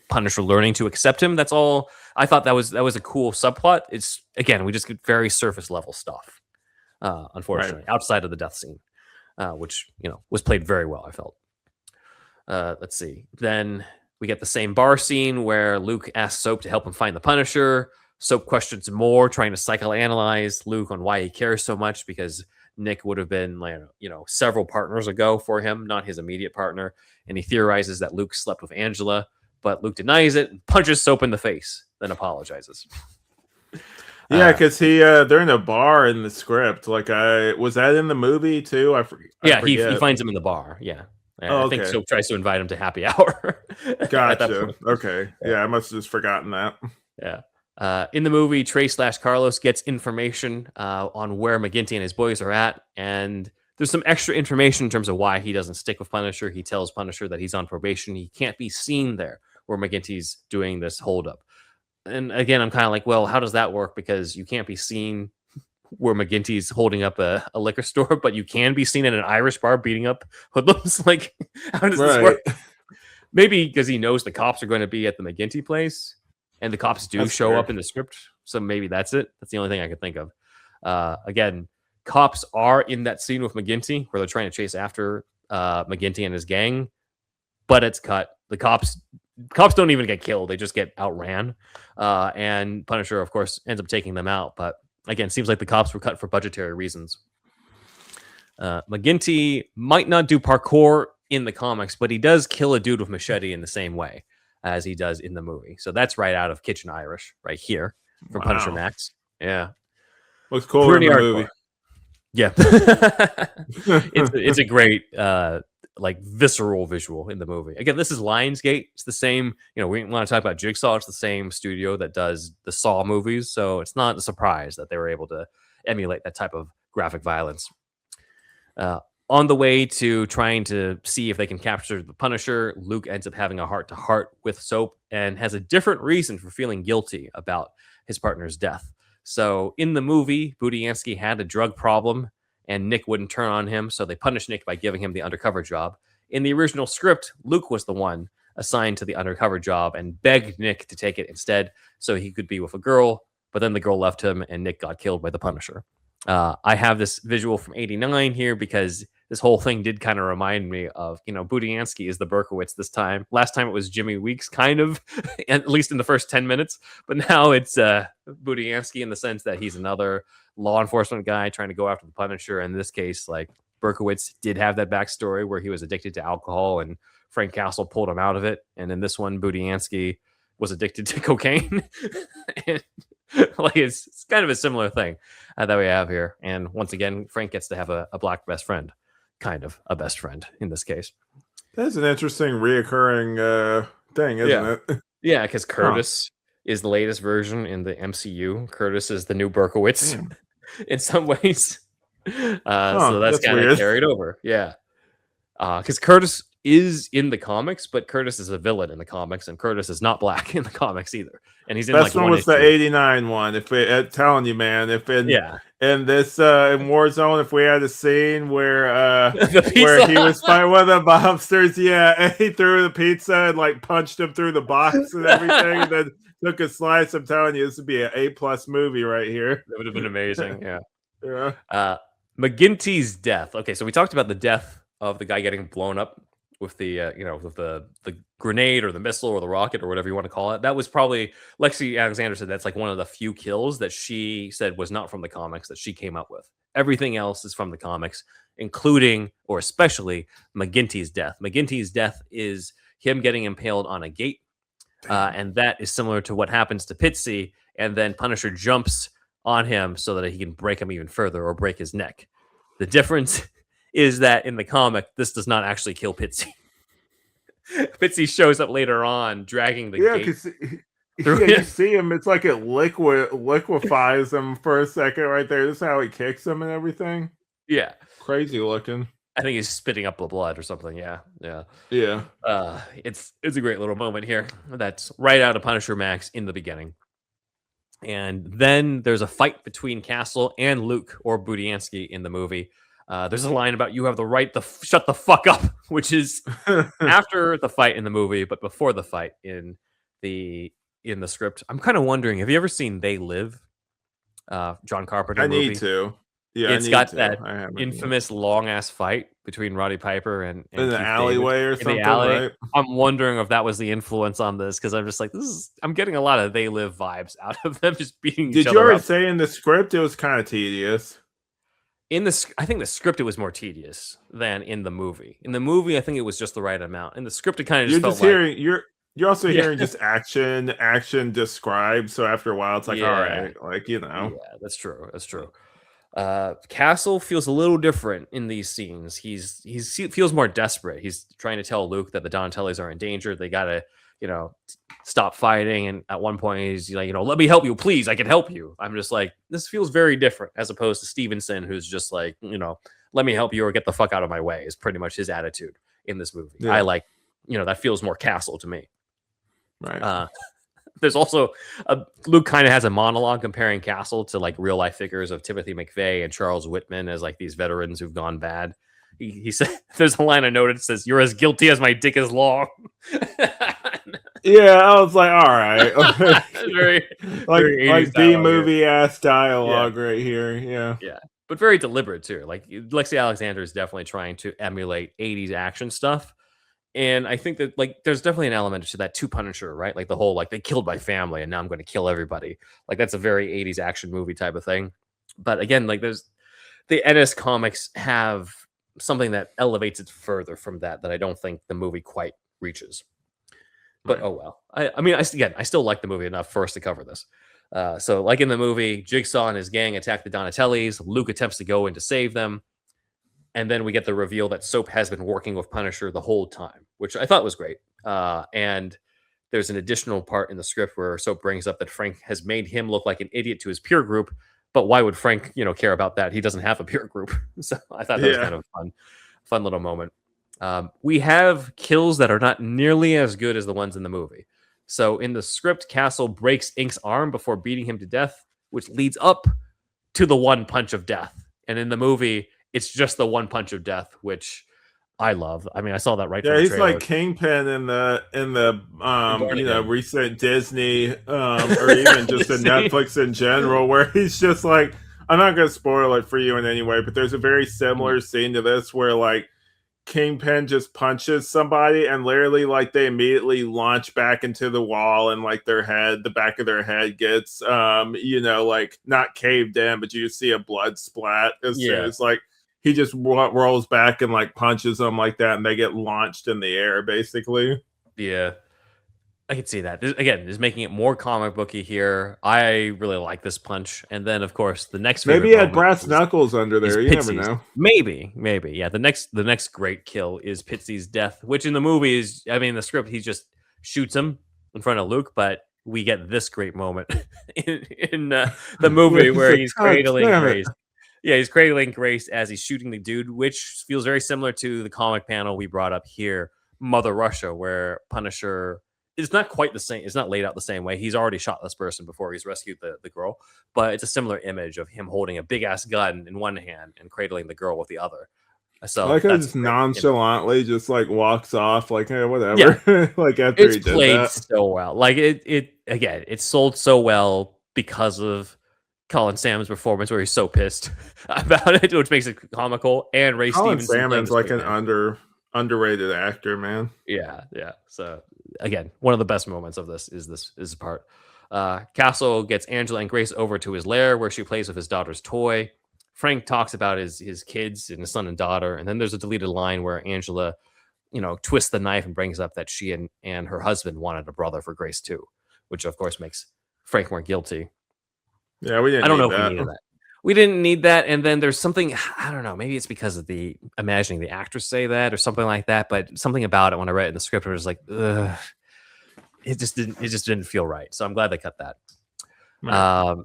Punisher learning to accept him. That's all. I thought that was a cool subplot. It's, again, we just get very surface level stuff, unfortunately, outside of the death scene, which, was played very well, I felt. Let's see. Then we get the same bar scene where Luke asks Soap to help him find the Punisher. Soap questions more, trying to psychoanalyze Luke on why he cares so much, because Nick would have been, several partners ago for him, not his immediate partner. And he theorizes that Luke slept with Angela, but Luke denies it and punches Soap in the face, then apologizes. Yeah, because they're in a bar in the script. Was that in the movie too? I forget. He finds him in the bar. Yeah. I think Soap tries to invite him to happy hour. Gotcha. Okay. Yeah, I must have just forgotten that. Yeah. In the movie, Trey/Carlos gets information on where McGinty and his boys are at, and there's some extra information in terms of why he doesn't stick with Punisher. He tells Punisher that he's on probation. He can't be seen there where McGinty's doing this holdup. And again, I'm kind of like, well, how does that work? Because you can't be seen where McGinty's holding up a liquor store, but you can be seen at an Irish bar beating up hoodlums. Like, how does this work? Maybe because he knows the cops are going to be at the McGinty place. And the cops do show up in the script. So maybe that's it. That's the only thing I could think of. Again, cops are in that scene with McGinty where they're trying to chase after McGinty and his gang, but it's cut. The cops don't even get killed. They just get outran. And Punisher, of course, ends up taking them out. But again, seems like the cops were cut for budgetary reasons. McGinty might not do parkour in the comics, but he does kill a dude with machete in the same way as he does in the movie. So that's right out of Kitchen Irish right here from Punisher Max. Yeah. Looks cool in the movie. Yeah. it's a great visceral visual in the movie. Again, this is Lionsgate. It's the same, we want to talk about Jigsaw. It's the same studio that does the Saw movies. So it's not a surprise that they were able to emulate that type of graphic violence. On the way to trying to see if they can capture the Punisher, Luke ends up having a heart-to-heart with Soap and has a different reason for feeling guilty about his partner's death. So in the movie, Budiansky had a drug problem and Nick wouldn't turn on him, so they punished Nick by giving him the undercover job. In the original script, Luke was the one assigned to the undercover job and begged Nick to take it instead so he could be with a girl, but then the girl left him and Nick got killed by the Punisher. I have this visual from '89 here because this whole thing did kind of remind me of, Budiansky is the Berkowitz this time. Last time it was Jimmy Weeks, kind of, at least in the first 10 minutes. But now it's Budiansky in the sense that he's another law enforcement guy trying to go after the Punisher. In this case, like, Berkowitz did have that backstory where he was addicted to alcohol and Frank Castle pulled him out of it. And in this one, Budiansky was addicted to cocaine. And, like, it's kind of a similar thing that we have here. And once again, Frank gets to have a black best friend, kind of a best friend in this case. That's an interesting reoccurring thing, isn't it? Yeah, because Curtis is the latest version in the MCU. Curtis is the new Berkowitz in some ways. So that's kind of carried over. Yeah. Because Curtis is in the comics, but Curtis is a villain in the comics, and Curtis is not black in the comics either. And he's in best one was the '89 one. If telling you, man, if in this in Warzone, if we had a scene where where he was fighting one of the mobsters, and he threw the pizza and like punched him through the box and everything, and then took a slice. I'm telling you, this would be an A+ movie right here. That would have been amazing. Yeah. McGinty's death. Okay, so we talked about the death of the guy getting blown up with the with the grenade or the missile or the rocket or whatever you want to call it. That was probably Lexi Alexander said that's like one of the few kills that she said was not from the comics that she came up with. Everything else is from the comics, including or especially McGinty's death. McGinty's death is him getting impaled on a gate, and that is similar to what happens to Pitsy, and then Punisher jumps on him so that he can break him even further or break his neck. The difference is that in the comic, this does not actually kill Pitsy. Pitsy shows up later on, dragging the gate. You see him. It's like it liquefies him for a second right there. This is how he kicks him and everything. Yeah, crazy looking. I think he's spitting up the blood or something. Yeah. It's a great little moment here. That's right out of Punisher Max in the beginning. And then there's a fight between Castle and Luke or Budiansky in the movie. There's a line about you have the right to shut the fuck up, which is after the fight in the movie, but before the fight in the script. I'm kind of wondering, have you ever seen They Live? John Carpenter movie? I need to. Yeah, it's got that infamous long ass fight between Roddy Piper and in the alleyway or something. Right? I'm wondering if that was the influence on this because I'm just like, I'm getting a lot of They Live vibes out of them just beating each other. Did you already say in the script it was kind of tedious? I think the script it was more tedious than in the movie. In the movie, I think it was just the right amount. In the script, it kind of just felt like you're also hearing just action described. So after a while, it's like, all right, like Yeah, that's true. That's true. Castle feels a little different in these scenes. He feels more desperate. He's trying to tell Luke that the Donatellis are in danger. They gotta, stop fighting. And at one point, he's like, let me help you, please. I can help you. I'm just like, this feels very different as opposed to Stevenson, who's just like, let me help you or get the fuck out of my way is pretty much his attitude in this movie. Yeah. I like, that feels more Castle to me. Right. There's also Luke kind of has a monologue comparing Castle to like real life figures of Timothy McVeigh and Charles Whitman as like these veterans who've gone bad. He said, there's a line I noted that says, "You're as guilty as my dick is long." Yeah, I was like, all right. very like B-movie ass dialogue right here. Yeah. But very deliberate too. Like Lexi Alexander is definitely trying to emulate 80s action stuff. And I think that like there's definitely an element to that to Punisher, right? Like the whole like they killed my family and now I'm going to kill everybody. Like that's a very 80s action movie type of thing. But again, like there's the NS comics have something that elevates it further from that I don't think the movie quite reaches. But oh well. I still like the movie enough for us to cover this. So like in the movie, Jigsaw and his gang attack the Donatellis. Luke attempts to go in to save them. And then we get the reveal that Soap has been working with Punisher the whole time, which I thought was great. And there's an additional part in the script where Soap brings up that Frank has made him look like an idiot to his peer group. But why would Frank, care about that? He doesn't have a peer group. So I thought that was kind of a fun little moment. We have kills that are not nearly as good as the ones in the movie. So in the script, Castle breaks Ink's arm before beating him to death, which leads up to the one punch of death. And in the movie, it's just the one punch of death, which I love. I mean, I saw that right. Yeah, he's like Kingpin in the recent Disney or even just in Netflix in general, where he's just like, I'm not gonna spoil it for you in any way, but there's a very similar Mhm. scene to this where like Kingpin just punches somebody and literally like they immediately launch back into the wall and like the back of their head gets like not caved in, but you just see a blood splat as soon Yeah, as like he just rolls back and like punches them like that and they get launched in the air basically. yeah. I can see that. Again, is making it more comic booky here. I really like this punch. And then, of course, the next Maybe favorite he had moment brass knuckles under is there. You never Pitsy's. know. Maybe. Yeah, the next great kill is Pitsy's death, which in the movie is, I mean, in the script, he just shoots him in front of Luke, but we get this great moment in the movie He's where like, he's God cradling damn it. Grace. Yeah, he's cradling Grace as he's shooting the dude, which feels very similar to the comic panel we brought up here, Mother Russia, where Punisher it's not quite the same. It's not laid out the same way. He's already shot this person before he's rescued the girl, but it's a similar image of him holding a big ass gun in one hand and cradling the girl with the other. I So like how he that's a just great image. nonchalantly just like walks off, like, hey, Yeah, whatever. Like after it's he did played that. so well. Like it again, it's sold so well because of Colin Sam's performance, where he's so pissed about it, which makes it comical. And Ray Colin Stevenson playing Salmon's this like great an man. underrated actor, man. Yeah. So again, one of the best moments of this part. Castle gets Angela and Grace over to his lair where she plays with his daughter's toy. Frank talks about his kids and his son and daughter, and then there's a deleted line where Angela, twists the knife and brings up that she and her husband wanted a brother for Grace too, which of course makes Frank more guilty. Yeah, we I didn't don't need know if we that. needed that. We didn't need that. And then there's something, I don't know, maybe it's because of the imagining the actress say that or something like that, but something about it when I read it in the script, I was like, ugh, it just didn't feel right. So I'm glad they cut that. Right. Um,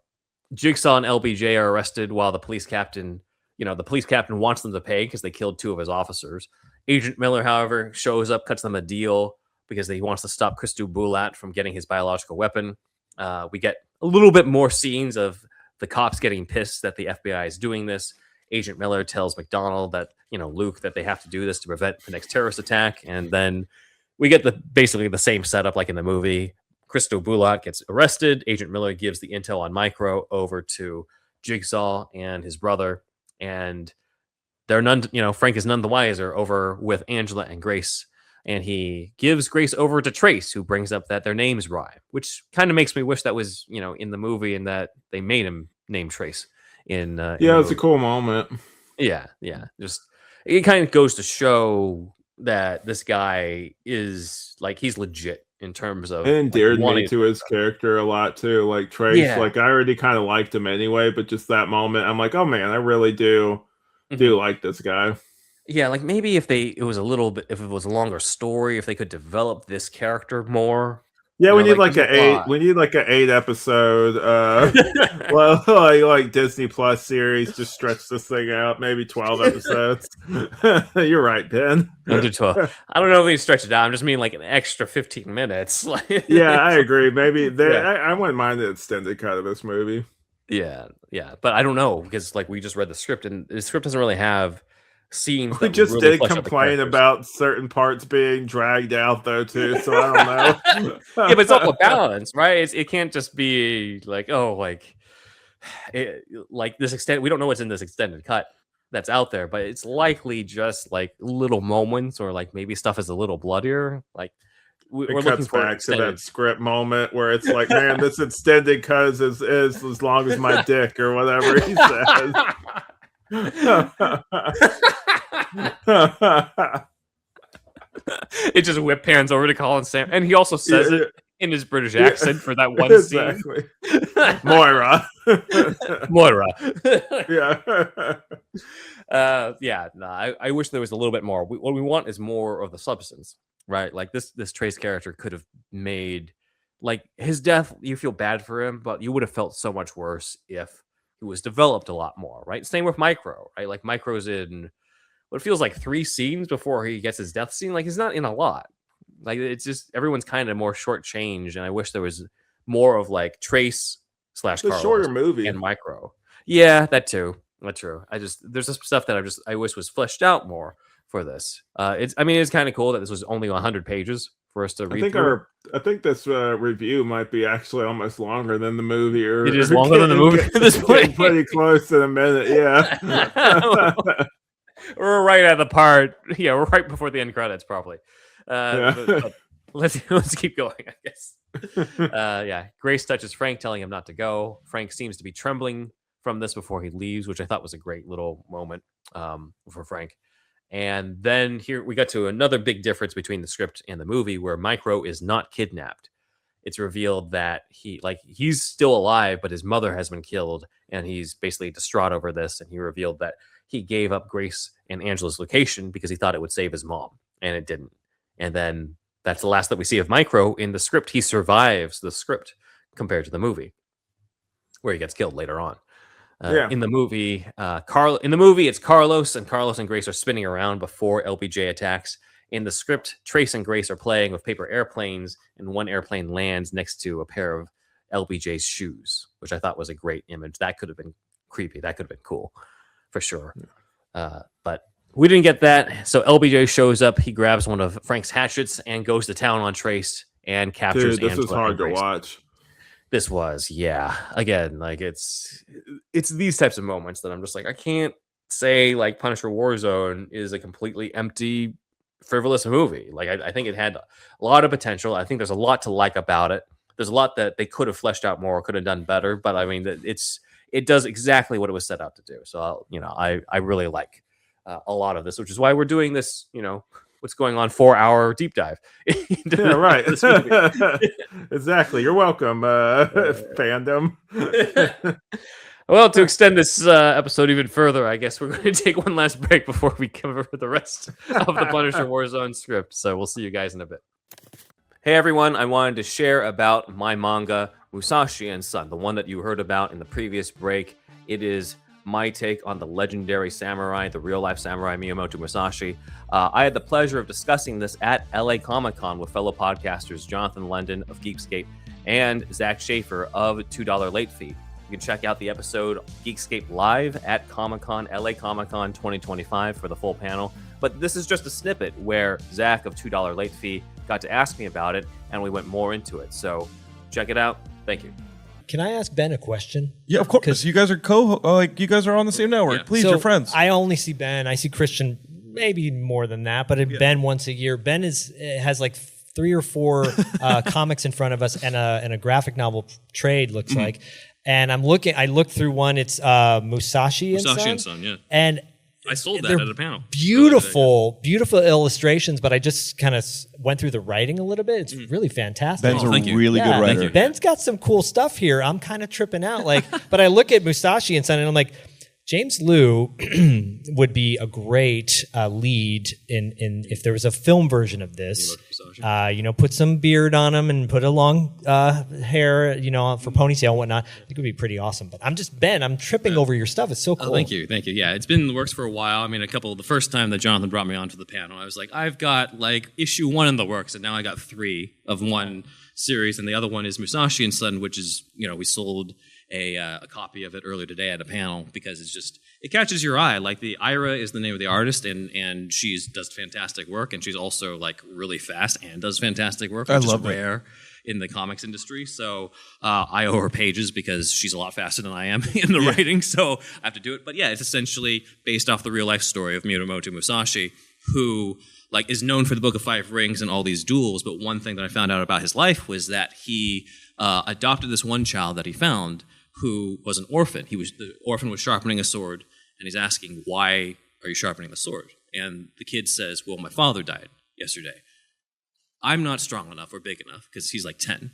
Jigsaw and LBJ are arrested while the police captain wants them to pay because they killed two of his officers. Agent Miller, however, shows up, cuts them a deal because he wants to stop Christo Bulat from getting his biological weapon. We get a little bit more scenes of the cops getting pissed that the FBI is doing this. Agent Miller tells McDonald that, Luke, that they have to do this to prevent the next terrorist attack. And then we get basically the same setup like in the movie. Christo Bulat gets arrested. Agent Miller gives the intel on Micro over to Jigsaw and his brother. And Frank is none the wiser over with Angela and Grace. And he gives Grace over to Trace, who brings up that their names rhyme, which kind of makes me wish that was, in the movie and that they made him name Trace in the Yeah, it's a movie. cool moment. Yeah. Just it kind of goes to show that this guy is like he's legit in terms It of like endeared me wanting. to his character a lot too. Like Trace, Yeah. like I already kind of liked him anyway, but just that moment, I'm like, oh man, I really do Mhm. like this guy. Yeah, like maybe if it was a little bit, if it was a longer story, if they could develop this character more. Yeah, we need Like like there's a a eight. lot. We need like an 8 episode. Well, like Disney Plus series. Just stretch this thing out. Maybe 12 episodes. You're right, Ben. Under 12. I don't know if we stretch it out. I'm just mean like an extra 15 minutes. Yeah, I agree. Maybe Yeah. I wouldn't mind the extended cut of this movie. Yeah. But I don't know because like we just read the script and the script doesn't really have scenes We that just really did flesh out the complain characters. about certain parts being dragged out though too. So I don't know. Yeah, but it's all a balance, right? It can't just be like, oh, like this extent. We don't know what's in this extended cut that's out there, but it's likely just like little moments or like maybe stuff is a little bloodier. Like we're It looking cuts for back to extended. that script moment where it's like, man, this extended cuz is as long as my dick or whatever he says. It just whip pans over to Colin Sam, and he also says Yeah, it in his British yeah. accent for that one Exactly. scene. Moira. Moira. Yeah. Yeah. No, I wish there was a little bit more. What we want is more of the substance, right? Like this Trace character could have made like his death. You feel bad for him, but you would have felt so much worse if he was developed a lot more, right? Same with Micro, right? Like Micro's in what feels like 3 scenes before he gets his death scene. Like he's not in a lot. Like it's just everyone's kind of more shortchanged, and I wish there was more of like Trace / It's a Carlos shorter movie. and Micro. Yeah, that too. That's true. There's some stuff that I wish was fleshed out more for this. It's kind of cool that this was only 100 pages for us to read I think through. I think this review might be actually almost longer than the movie. Or it is longer than the movie at this point. Pretty close in a minute, yeah. We're right at the part. Yeah, we're right before the end credits, probably. But let's keep going, I guess. Yeah, Grace touches Frank, telling him not to go. Frank seems to be trembling from this before he leaves, which I thought was a great little moment for Frank. And then here we got to another big difference between the script and the movie, where Micro is not kidnapped. It's revealed that he's still alive, but his mother has been killed, and he's basically distraught over this. And he revealed that he gave up Grace and Angela's location because he thought it would save his mom, and it didn't. And then that's the last that we see of Micro in the script. He survives the script compared to the movie, where he gets killed later on. In the movie, it's Carlos and Grace are spinning around before LBJ attacks. In the script, Trace and Grace are playing with paper airplanes, and one airplane lands next to a pair of LBJ's shoes, which I thought was a great image. That could have been creepy. That could have been cool, for sure. But we didn't get that. So LBJ shows up. He grabs one of Frank's hatchets and goes to town on Trace and captures Angela. This was hard to watch. This was, yeah. Again, like it's these types of moments that I'm just like, I can't say like Punisher Warzone is a completely empty, frivolous movie. Like I think it had a lot of potential. I think there's a lot to like about it. There's a lot that they could have fleshed out more, could have done better. But I mean, it does exactly what it was set out to do. So I really like a lot of this, which is why we're doing this. What's going on 4-hour deep dive. Yeah, right. Exactly. You're welcome, fandom. Well, to extend this episode even further, I guess we're going to take one last break before we cover the rest of the Punisher Warzone script. So we'll see you guys in a bit. Hey, everyone. I wanted to share about my manga, Musashi and Son, the one that you heard about in the previous break. It is my take on the legendary samurai, the real-life samurai Miyamoto Musashi. I had the pleasure of discussing this at LA Comic-Con with fellow podcasters Jonathan London of Geekscape and Zach Schaefer of $2 Late Fee. You can check out the episode Geekscape Live at Comic-Con, LA Comic-Con 2025 for the full panel. But this is just a snippet where Zach of $2 Late Fee got to ask me about it, and we went more into it. So check it out. Thank you. Can I ask Ben a question? Yeah, of course. Because you guys are you guys are on the same network. Yeah. Please, so you're friends. I only see Ben. I see Christian maybe more than that, but Ben once a year. Ben has like 3 or 4 comics in front of us and a graphic novel trade looks like. And I looked through one. It's Musashi and Son. Yeah. And I sold that at a panel. Beautiful illustrations, but I just kind of went through the writing a little bit. It's really fantastic. Ben's a really good writer. Ben's got some cool stuff here. I'm kind of tripping out. But I look at Musashi and Son, and I'm like, James Liu would be a great lead in if there was a film version of this. Put some beard on him and put a long hair, for ponytail and whatnot. I think it would be pretty awesome. But I'm tripping over your stuff. It's so cool. Oh, thank you. Yeah, it's been in the works for a while. I mean, the first time that Jonathan brought me onto the panel, I was like, I've got issue 1 in the works, and now I got 3 of one series, and the other one is Musashi and Son, which is, we sold a copy of it earlier today at a panel because it catches your eye. Like the Ira is the name of the artist, and she does fantastic work, and she's also really fast and does fantastic work, which is rare in the comics industry. So I owe her pages because she's a lot faster than I am in the writing, so I have to do it. But yeah, it's essentially based off the real life story of Miyamoto Musashi, who is known for the Book of Five Rings and all these duels. But one thing that I found out about his life was that he adopted this one child that he found who was an orphan. The orphan was sharpening a sword, and he's asking, why are you sharpening the sword? And the kid says, well, my father died yesterday. I'm not strong enough or big enough, because he's 10,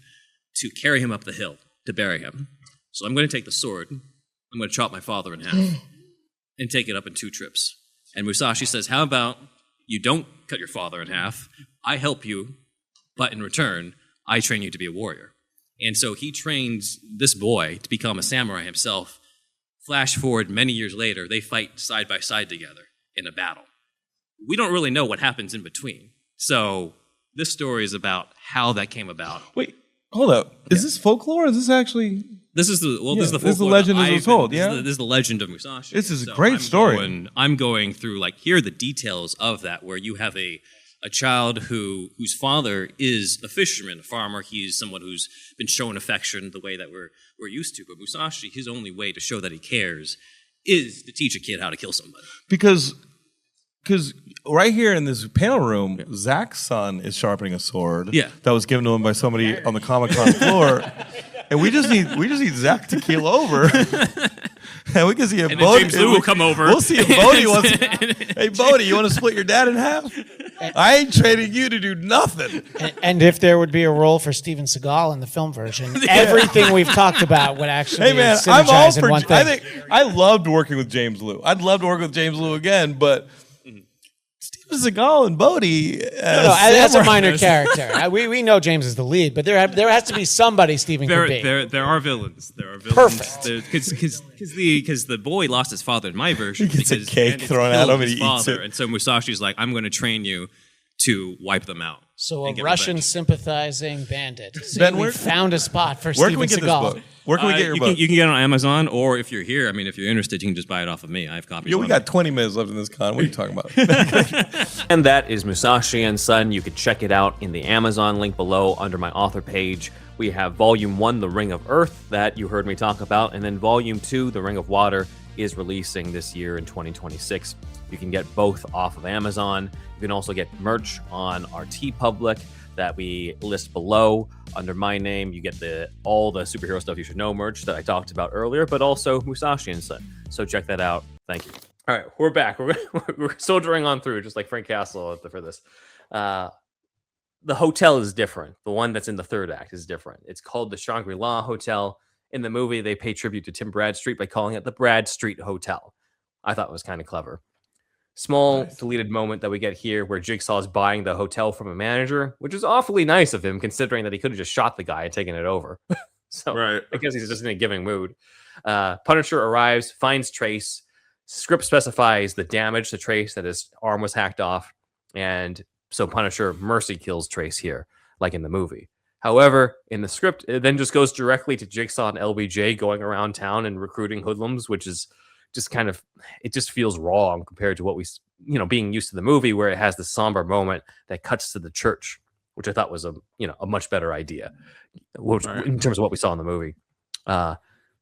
to carry him up the hill to bury him. So I'm going to take the sword, I'm going to chop my father in half, and take it up in 2 trips. And Musashi says, how about you don't cut your father in half, I help you, but in return, I train you to be a warrior. And so he trains this boy to become a samurai himself. Flash forward many years later, they fight side by side together in a battle. We don't really know what happens in between. So this story is about how that came about. Wait, hold up. Is this folklore? Or is this actually... This is the folklore. This is the legend as it's told, yeah? This is the legend of Musashi. This is a great story. I'm going through, here are the details of that, where you have a a child whose father is a fisherman, a farmer. He's someone who's been shown affection the way that we're used to. But Musashi, his only way to show that he cares is to teach a kid how to kill somebody. Because right here in this panel room, Zach's son is sharpening a sword that was given to him by somebody on the Comic-Con floor. And we just need Zach to keel over. And we can see if Bodhi... James Lou will come over. We'll see if Bodhi wants... Hey, Bodhi, you want to split your dad in half? I ain't training you to do nothing. And if there would be a role for Steven Seagal in the film version, everything we've talked about would actually I'm all for... one thing. I loved working with James Lou. I'd love to work with James Lou again, but... Steven Seagal and Bodhi. As a minor character. We know James is the lead, but there has to be somebody Steven could be. There are villains. There are villains. Perfect. Because the boy lost his father in my version. He gets a cake thrown at him and he eats it. And so Musashi's like, I'm going to train you to wipe them out. So a Russian sympathizing bandit. So Ben, we found a spot for where Steven can we get Seagal. this book? Where can we get your book? You can get it on Amazon, or if you're here, I mean, if you're interested, you can just buy it off of me. I have copies. We got 20 minutes left in this con. What are you talking about? And that is Musashi and Son. You can check it out in the Amazon link below under my author page. We have Volume 1, The Ring of Earth, that you heard me talk about, and then Volume 2, The Ring of Water, is releasing this year in 2026. You can get both off of Amazon. You can also get merch on our TeePublic that we list below under my name. You get all the superhero stuff you should know merch that I talked about earlier, but also Musashi and Son. So check that out. Thank you. All right, we're back. We're soldiering on through, just like Frank Castle for this. The hotel is different. The one that's in the third act is different. It's called the Shangri-La Hotel. In the movie, they pay tribute to Tim Bradstreet by calling it the Bradstreet Hotel. I thought it was kind of clever. Small deleted moment that we get here where Jigsaw is buying the hotel from a manager, which is awfully nice of him considering that he could have just shot the guy and taken it over. So I guess he's just in a giving mood. Punisher arrives, finds Trace. Script specifies the damage to Trace, that his arm was hacked off. And so Punisher mercy kills Trace here, like in the movie. However, in the script, it then just goes directly to Jigsaw and LBJ going around town and recruiting hoodlums, which is just kind of, it just feels wrong compared to what we, being used to the movie, where it has the somber moment that cuts to the church, which I thought was a much better idea, in terms of what we saw in the movie.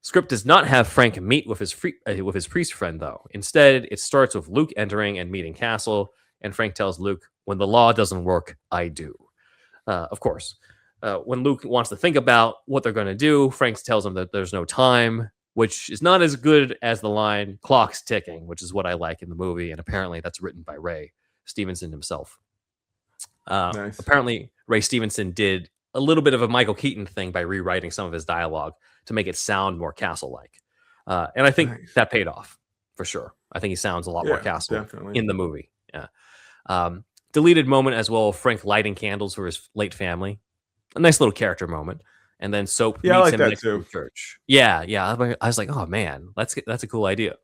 Script does not have Frank meet with his priest friend, though. Instead, it starts with Luke entering and meeting Castle, and Frank tells Luke, "When the law doesn't work, I do." Of course, when Luke wants to think about what they're going to do, Frank tells him that there's no time, which is not as good as the line "clock's ticking," which is what I like in the movie, and apparently that's written by Ray Stevenson himself. Nice. Apparently, Ray Stevenson did a little bit of a Michael Keaton thing by rewriting some of his dialogue to make it sound more Castle-like. And I think that paid off, for sure. I think he sounds a lot more Castle in the movie. Yeah. Deleted moment as well, Frank lighting candles for his late family. A nice little character moment. And then Soap meets him next to the church. Yeah. I was like, oh man, that's a cool idea.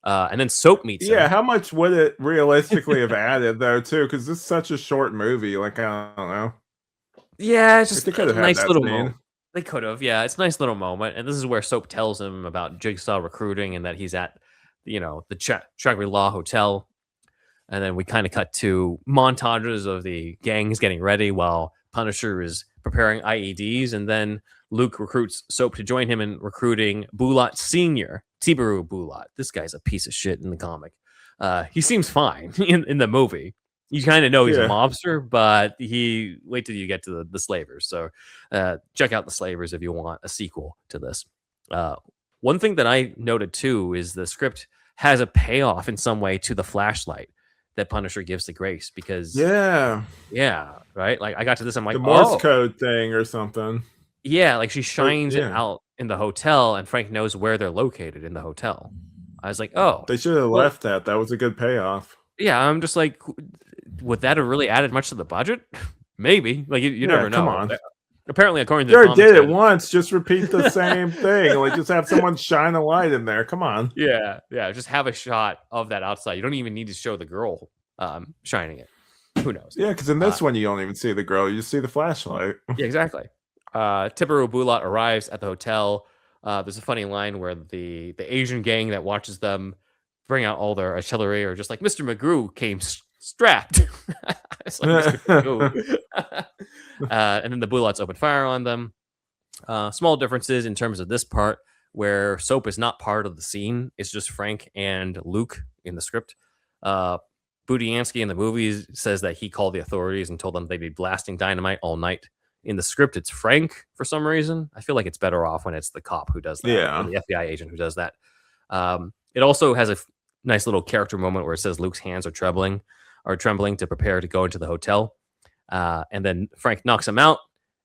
And then Soap meets him. Yeah, how much would it realistically have added though, too? Because this is such a short movie. Like, I don't know. Yeah, it's just a nice little moment. They could have, yeah. It's a nice little moment. And this is where Soap tells him about Jigsaw recruiting and that he's at, the Shangri-La Hotel. And then we kind of cut to montages of the gangs getting ready while Punisher is preparing IEDs. And then Luke recruits Soap to join him in recruiting Bulat Sr., Tibaru Bulat. This guy's a piece of shit in the comic. He seems fine in the movie. You kind of know he's a mobster, but wait till you get to the Slavers. So check out the Slavers if you want a sequel to this. One thing that I noted too is the script has a payoff in some way to the flashlight that Punisher gives to Grace, because right, like I got to this, I'm like, the Morse code thing or something. Yeah, like she shines it out in the hotel, and Frank knows where they're located in the hotel. I was like, oh, they should have left that. That was a good payoff. Yeah, I'm just like, would that have really added much to the budget? Maybe. Like you never know. Come on. Apparently, according to you already did it once. Just repeat the same thing. Like, just have someone shine a light in there. Come on. Yeah. Just have a shot of that outside. You don't even need to show the girl shining it. Who knows? Yeah, because in this one, you don't even see the girl. You just see the flashlight. Yeah, exactly. Tibaru Bulat arrives at the hotel. There's a funny line where the Asian gang that watches them bring out all their artillery are just like, Mr. McGrew came strapped. It's like, Mr. Go. And then the Blue Lights open fire on them. Small differences in terms of this part, where Soap is not part of the scene. It's just Frank and Luke in the script. Budiansky in the movies says that he called the authorities and told them they'd be blasting dynamite all night. In the script, it's Frank for some reason. I feel like it's better off when it's the cop who does that, or the FBI agent who does that. It also has a nice little character moment where it says Luke's hands are trembling to prepare to go into the hotel. And then Frank knocks him out.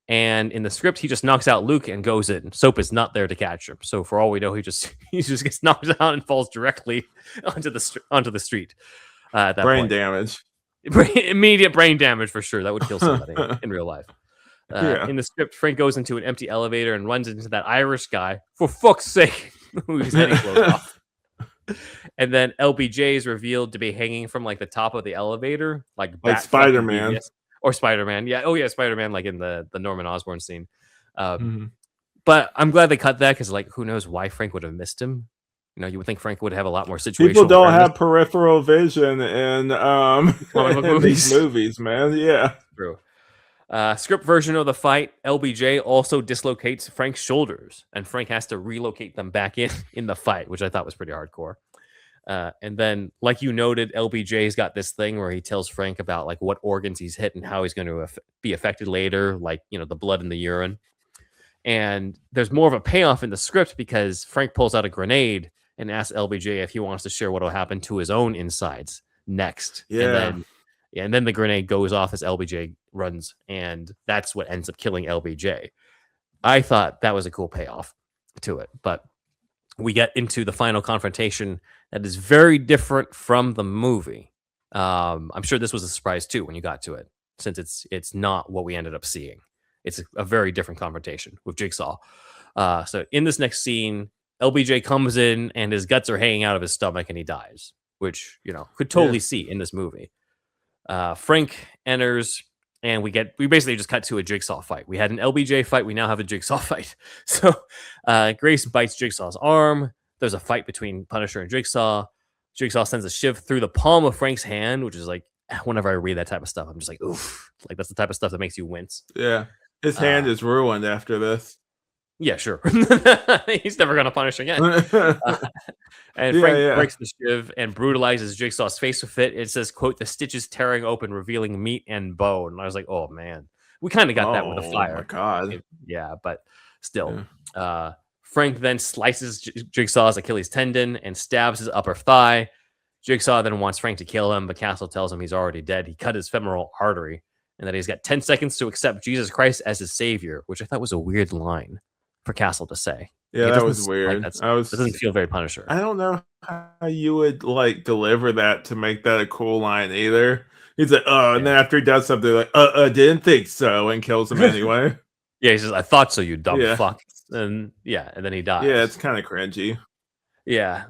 And in the script, he just knocks out Luke and goes in. Soap is not there to catch him. So for all we know, he just gets knocked out and falls directly onto the street. At that brain point. Damage. Immediate brain damage for sure. That would kill somebody in real life. In the script, Frank goes into an empty elevator and runs into that Irish guy. For fuck's sake, whose head he blows off. And then LBJ is revealed to be hanging from like the top of the elevator, like Spider-Man. Or Spider-Man. Yeah. Oh yeah, Spider-Man, like in the Norman Osborn scene. But I'm glad they cut that, because like, who knows why Frank would have missed him. You know, you would think Frank would have a lot more situational. People don't have peripheral vision in these movies, man. Yeah. True. Script version of the fight, LBJ also dislocates Frank's shoulders, and Frank has to relocate them back in the fight, which I thought was pretty hardcore. And then, like you noted, LBJ's got this thing where he tells Frank about like what organs he's hit and how he's going to be affected later, like, you know, the blood in the urine. And there's more of a payoff in the script, because Frank pulls out a grenade and asks LBJ if he wants to share what will happen to his own insides next. Yeah. And then the grenade goes off as LBJ runs, and that's what ends up killing LBJ. I thought that was a cool payoff to it, but we get into the final confrontation that is very different from the movie. I'm sure this was a surprise too when you got to it, since it's not what we ended up seeing. It's a very different confrontation with Jigsaw. So in this next scene, LBJ comes in and his guts are hanging out of his stomach and he dies, which, you know, could totally see in this movie. Frank enters, and we basically just cut to a Jigsaw fight. We had an LBJ fight. We now have a Jigsaw fight. So Grace bites Jigsaw's arm. There's a fight between Punisher and Jigsaw. Jigsaw sends a shiv through the palm of Frank's hand, which is like, whenever I read that type of stuff, I'm just like, oof. Like, that's the type of stuff that makes you wince. Yeah. His hand is ruined after this. Yeah, sure. He's never going to punish again. And Frank breaks the shiv and brutalizes Jigsaw's face with it. It says, quote, "the stitches tearing open, revealing meat and bone." And I was like, oh, man. We kind of got that with the fire. Oh, my God. Yeah, but still. Yeah. Frank then slices Jigsaw's Achilles tendon and stabs his upper thigh. Jigsaw then wants Frank to kill him, but Castle tells him he's already dead. He cut his femoral artery, and that he's got 10 seconds to accept Jesus Christ as his savior, which I thought was a weird line for Castle to say. Yeah, that was weird. That doesn't feel very Punisher. I don't know how you would like deliver that to make that a cool line either. He's like, and then after he does something, like, didn't think so, and kills him anyway. Yeah, he says, "I thought so, you dumb fuck." And then he dies. Yeah, it's kind of cringy. Yeah.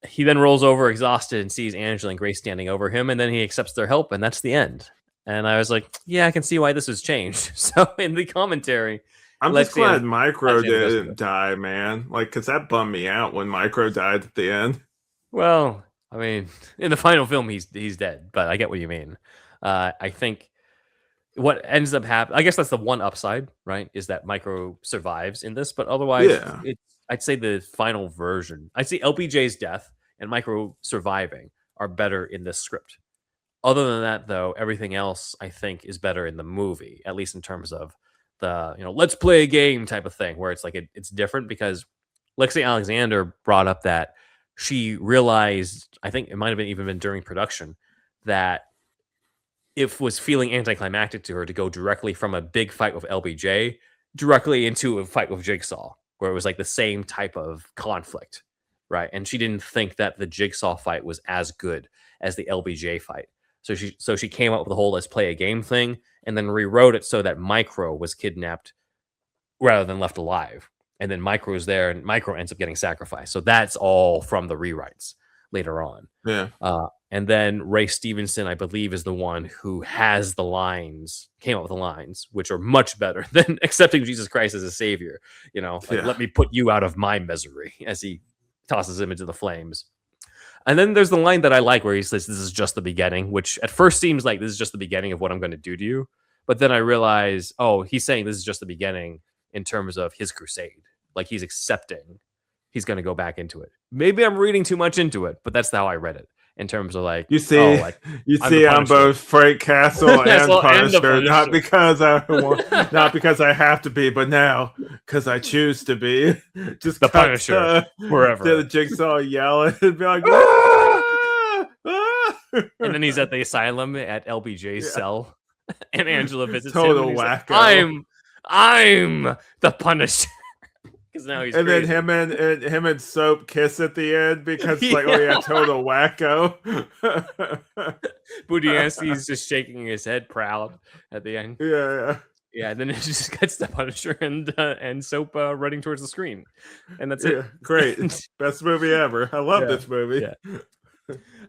He then rolls over exhausted and sees Angela and Grace standing over him, and then he accepts their help, and that's the end. And I was like, yeah, I can see why this was changed. So in the commentary, I'm just glad Micro didn't die, man. Like, because that bummed me out when Micro died at the end. Well, I mean, in the final film, he's dead, but I get what you mean. I think what ends up happening, I guess that's the one upside, right, is that Micro survives in this, but otherwise, I'd say the final version, I'd say LBJ's death and Micro surviving are better in this script. Other than that, though, everything else I think is better in the movie, at least in terms of the, let's play a game type of thing, where it's like it's different, because Lexi Alexander brought up that she realized, I think it might have even been during production, that it was feeling anticlimactic to her to go directly from a big fight with LBJ directly into a fight with Jigsaw, where it was like the same type of conflict, right? And she didn't think that the Jigsaw fight was as good as the LBJ fight. So she came up with the whole let's play a game thing, and then rewrote it so that Micro was kidnapped rather than left alive. And then Micro is there, and Micro ends up getting sacrificed. So that's all from the rewrites later on. Yeah. And then Ray Stevenson, I believe, is the one who has the lines, came up with the lines, which are much better than accepting Jesus Christ as a savior. Let me put you out of my misery, as he tosses him into the flames. And then there's the line that I like where he says, "This is just the beginning," which at first seems like this is just the beginning of what I'm going to do to you. But then I realize, oh, he's saying this is just the beginning in terms of his crusade. Like he's accepting he's going to go back into it. Maybe I'm reading too much into it, but that's how I read it in terms of like, you see, oh, like, I'm both Frank Castle and Punisher, not because I want, not because I have to be, but now because I choose to be. Just the Punisher forever. The Jigsaw yelling and be like, and then he's at the asylum at LBJ's cell, and Angela visits total him. Wacko. Like, I'm the Punisher. Because now he's and crazy. then him and Soap kiss at the end because it's like, oh yeah, total Wacko. Budiansky's just shaking his head proud at the end. Yeah. And then it just gets the Punisher and Soap running towards the screen, and that's it. Great, best movie ever. I love this movie.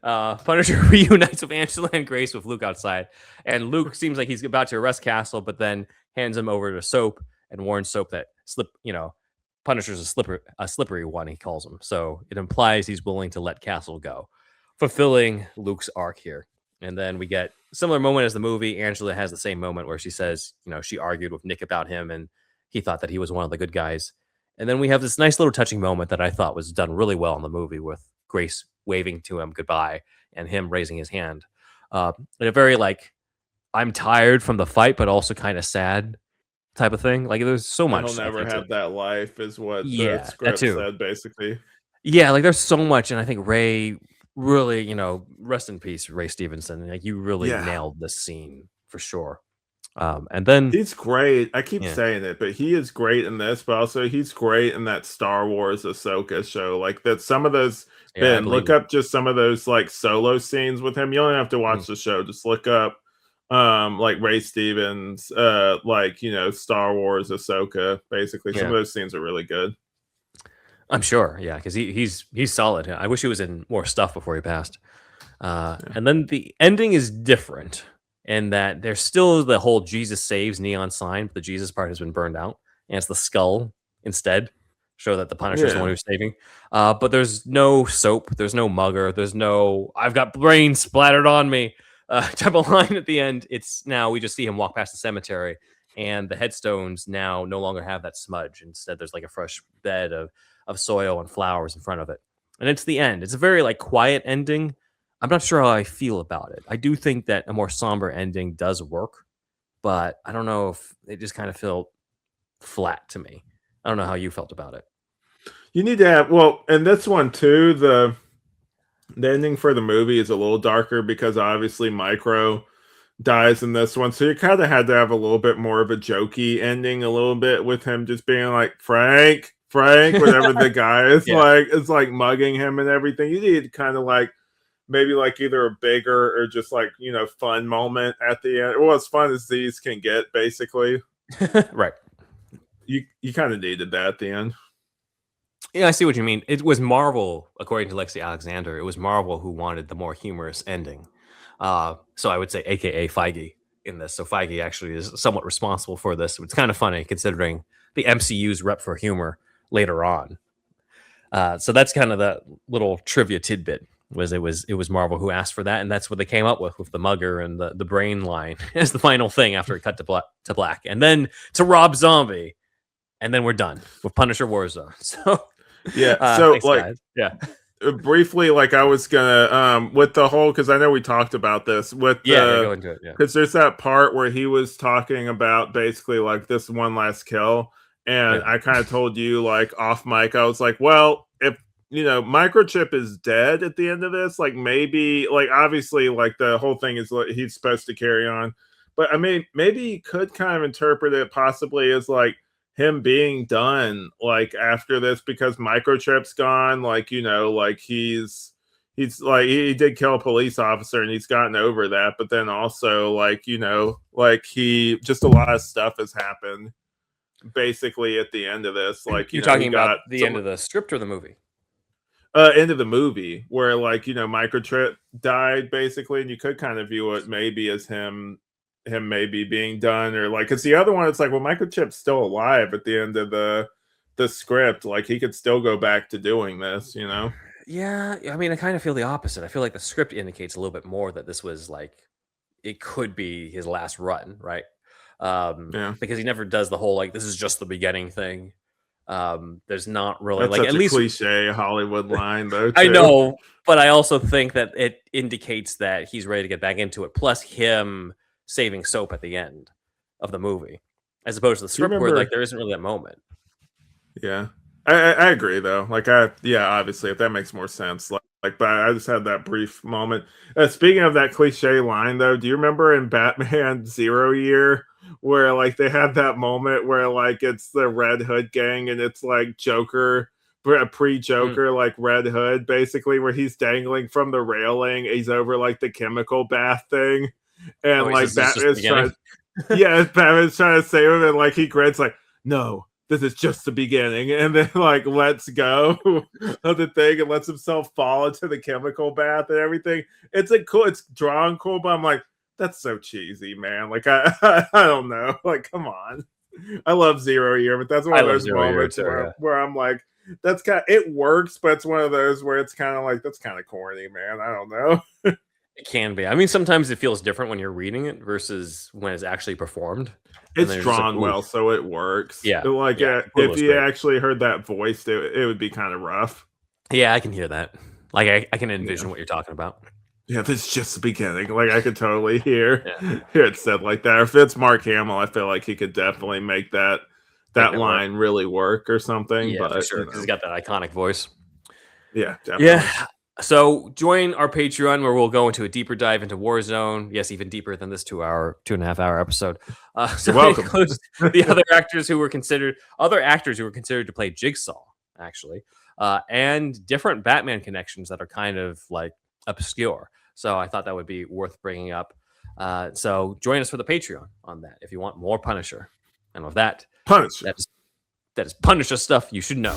Punisher reunites with Angela and Grace with Luke outside, and Luke seems like he's about to arrest Castle, but then hands him over to Soap and warns Soap that Punisher's a slippery one, he calls him. So it implies he's willing to let Castle go, fulfilling Luke's arc here. And then we get a similar moment as the movie. Angela has the same moment where she says, she argued with Nick about him and he thought that he was one of the good guys. And then we have this nice little touching moment that I thought was done really well in the movie with Grace waving to him goodbye and him raising his hand. In a very I'm tired from the fight, but also kind of sad type of thing. Like there's so much. He'll never have that life is what the script said basically. Yeah, there's so much, and I think Ray really, rest in peace, Ray Stevenson. Like you really nailed this scene for sure. And then he's great. I keep saying it, but he is great in this, but also he's great in that Star Wars Ahsoka show. Like that some of those look up just some of those solo scenes with him. You don't have to watch the show, just look up Ray Stevens, Star Wars Ahsoka. Basically, some of those scenes are really good. I'm sure, because he's solid. I wish he was in more stuff before he passed. And then the ending is different in that there's still the whole Jesus saves neon sign, but the Jesus part has been burned out, and it's the skull instead. Show that the Punisher is the one who's saving. But there's no Soap, there's no Mugger, there's no I've got brains splattered on me type of line at the end. It's now we just see him walk past the cemetery, and the headstones now no longer have that smudge. Instead, there's a fresh bed of soil and flowers in front of it. And it's the end. It's a very quiet ending. I'm not sure how I feel about it. I do think that a more somber ending does work, but I don't know if it just kind of felt flat to me. I don't know how you felt about it. You need to have, and this one too, the ending for the movie is a little darker because obviously Micro dies in this one. So you kind of had to have a little bit more of a jokey ending, a little bit with him just being like, Frank, whatever the guy is it's mugging him and everything. You need kind of maybe either a bigger or just fun moment at the end. Well, as fun as these can get, basically. Right. You kind of needed that at the end. Yeah, I see what you mean. It was Marvel, according to Lexi Alexander, it was Marvel who wanted the more humorous ending. So I would say AKA Feige in this. So Feige actually is somewhat responsible for this. It's kind of funny considering the MCU's rep for humor later on. So that's kind of the little trivia tidbit. It was Marvel who asked for that, and that's what they came up with the Mugger and the brain line as the final thing after it cut to black. And then to Rob Zombie, and then we're done with Punisher Warzone. So thanks, briefly, I was gonna with the whole, because I know we talked about this with go into it, because there's that part where he was talking about basically this one last kill, and I kind of told you off mic, I was like, well, if Microchip is dead at the end of this, maybe obviously the whole thing is he's supposed to carry on, but I mean maybe you could kind of interpret it possibly as him being done after this, because Microchip's gone, he's he did kill a police officer and he's gotten over that, but then also he just a lot of stuff has happened basically at the end of this. You're talking about the end of the script or the movie? End of the movie where Microchip died basically, and you could kind of view it maybe as him maybe being done, or because the other one, it's Microchip's still alive at the end of the script, he could still go back to doing this, Yeah, I mean, I kind of feel the opposite. I feel like the script indicates a little bit more that this was like it could be his last run, right? Yeah, Because he never does the whole like this is just the beginning thing. There's not really that's like at such a least cliche Hollywood line, though. I Too. know, but I also think that it indicates that he's ready to get back into it. Plus, him saving Soap at the end of the movie, as opposed to the Do you script where like remember? there isn't really that moment. Yeah, I agree though. Like yeah, obviously, if that makes more sense. But I just had that brief moment. Speaking of that cliche line, though, do you remember in Batman Zero Year where like they had that moment where like it's the Red Hood gang and it's like Joker, pre-Joker, like Red Hood, basically, where he's dangling from the railing. He's over like the chemical bath thing, Oh, and he like says it's just the Batman's beginning. trying. Yeah, Batman's trying to save him, and like he grins like, "No, this is just the beginning," and then like lets go of the thing and lets himself fall into the chemical bath and everything. It's drawn cool, but I'm like, that's so cheesy, man. Like I don't know. Like, come on. I love Zero Year, but that's one I of love those Zero Year moments too. Yeah. where I'm like, it works, but it's one of those where it's kind of like that's kind of corny, man. I don't know. It can be. I mean, sometimes it feels different when you're reading it versus when it's actually performed. And It's then you're just like, drawn well, oof. so it works. Yeah, Like yeah. It if was you great. actually heard that voiced, it would be kind of rough. Yeah, I can hear that. Like I can envision Yeah. what you're talking about. Yeah, this is just the beginning. Like I could totally hear Yeah, hear it said like that. If it's Mark Hamill, I feel like he could definitely make that make that work. line really work or something. Yeah, for But sure. Because he's got that iconic voice. yeah, definitely. Yeah. So join our Patreon where we'll go into a deeper dive into Warzone. Yes, even deeper than this 2.5 hour episode. So You're welcome. it includes the other actors who were considered to play Jigsaw, actually, and different Batman connections that are kind of like obscure. So I thought that would be worth bringing up. So join us for the Patreon on that if you want more Punisher. And with that, Punisher. that is Punisher stuff you should know.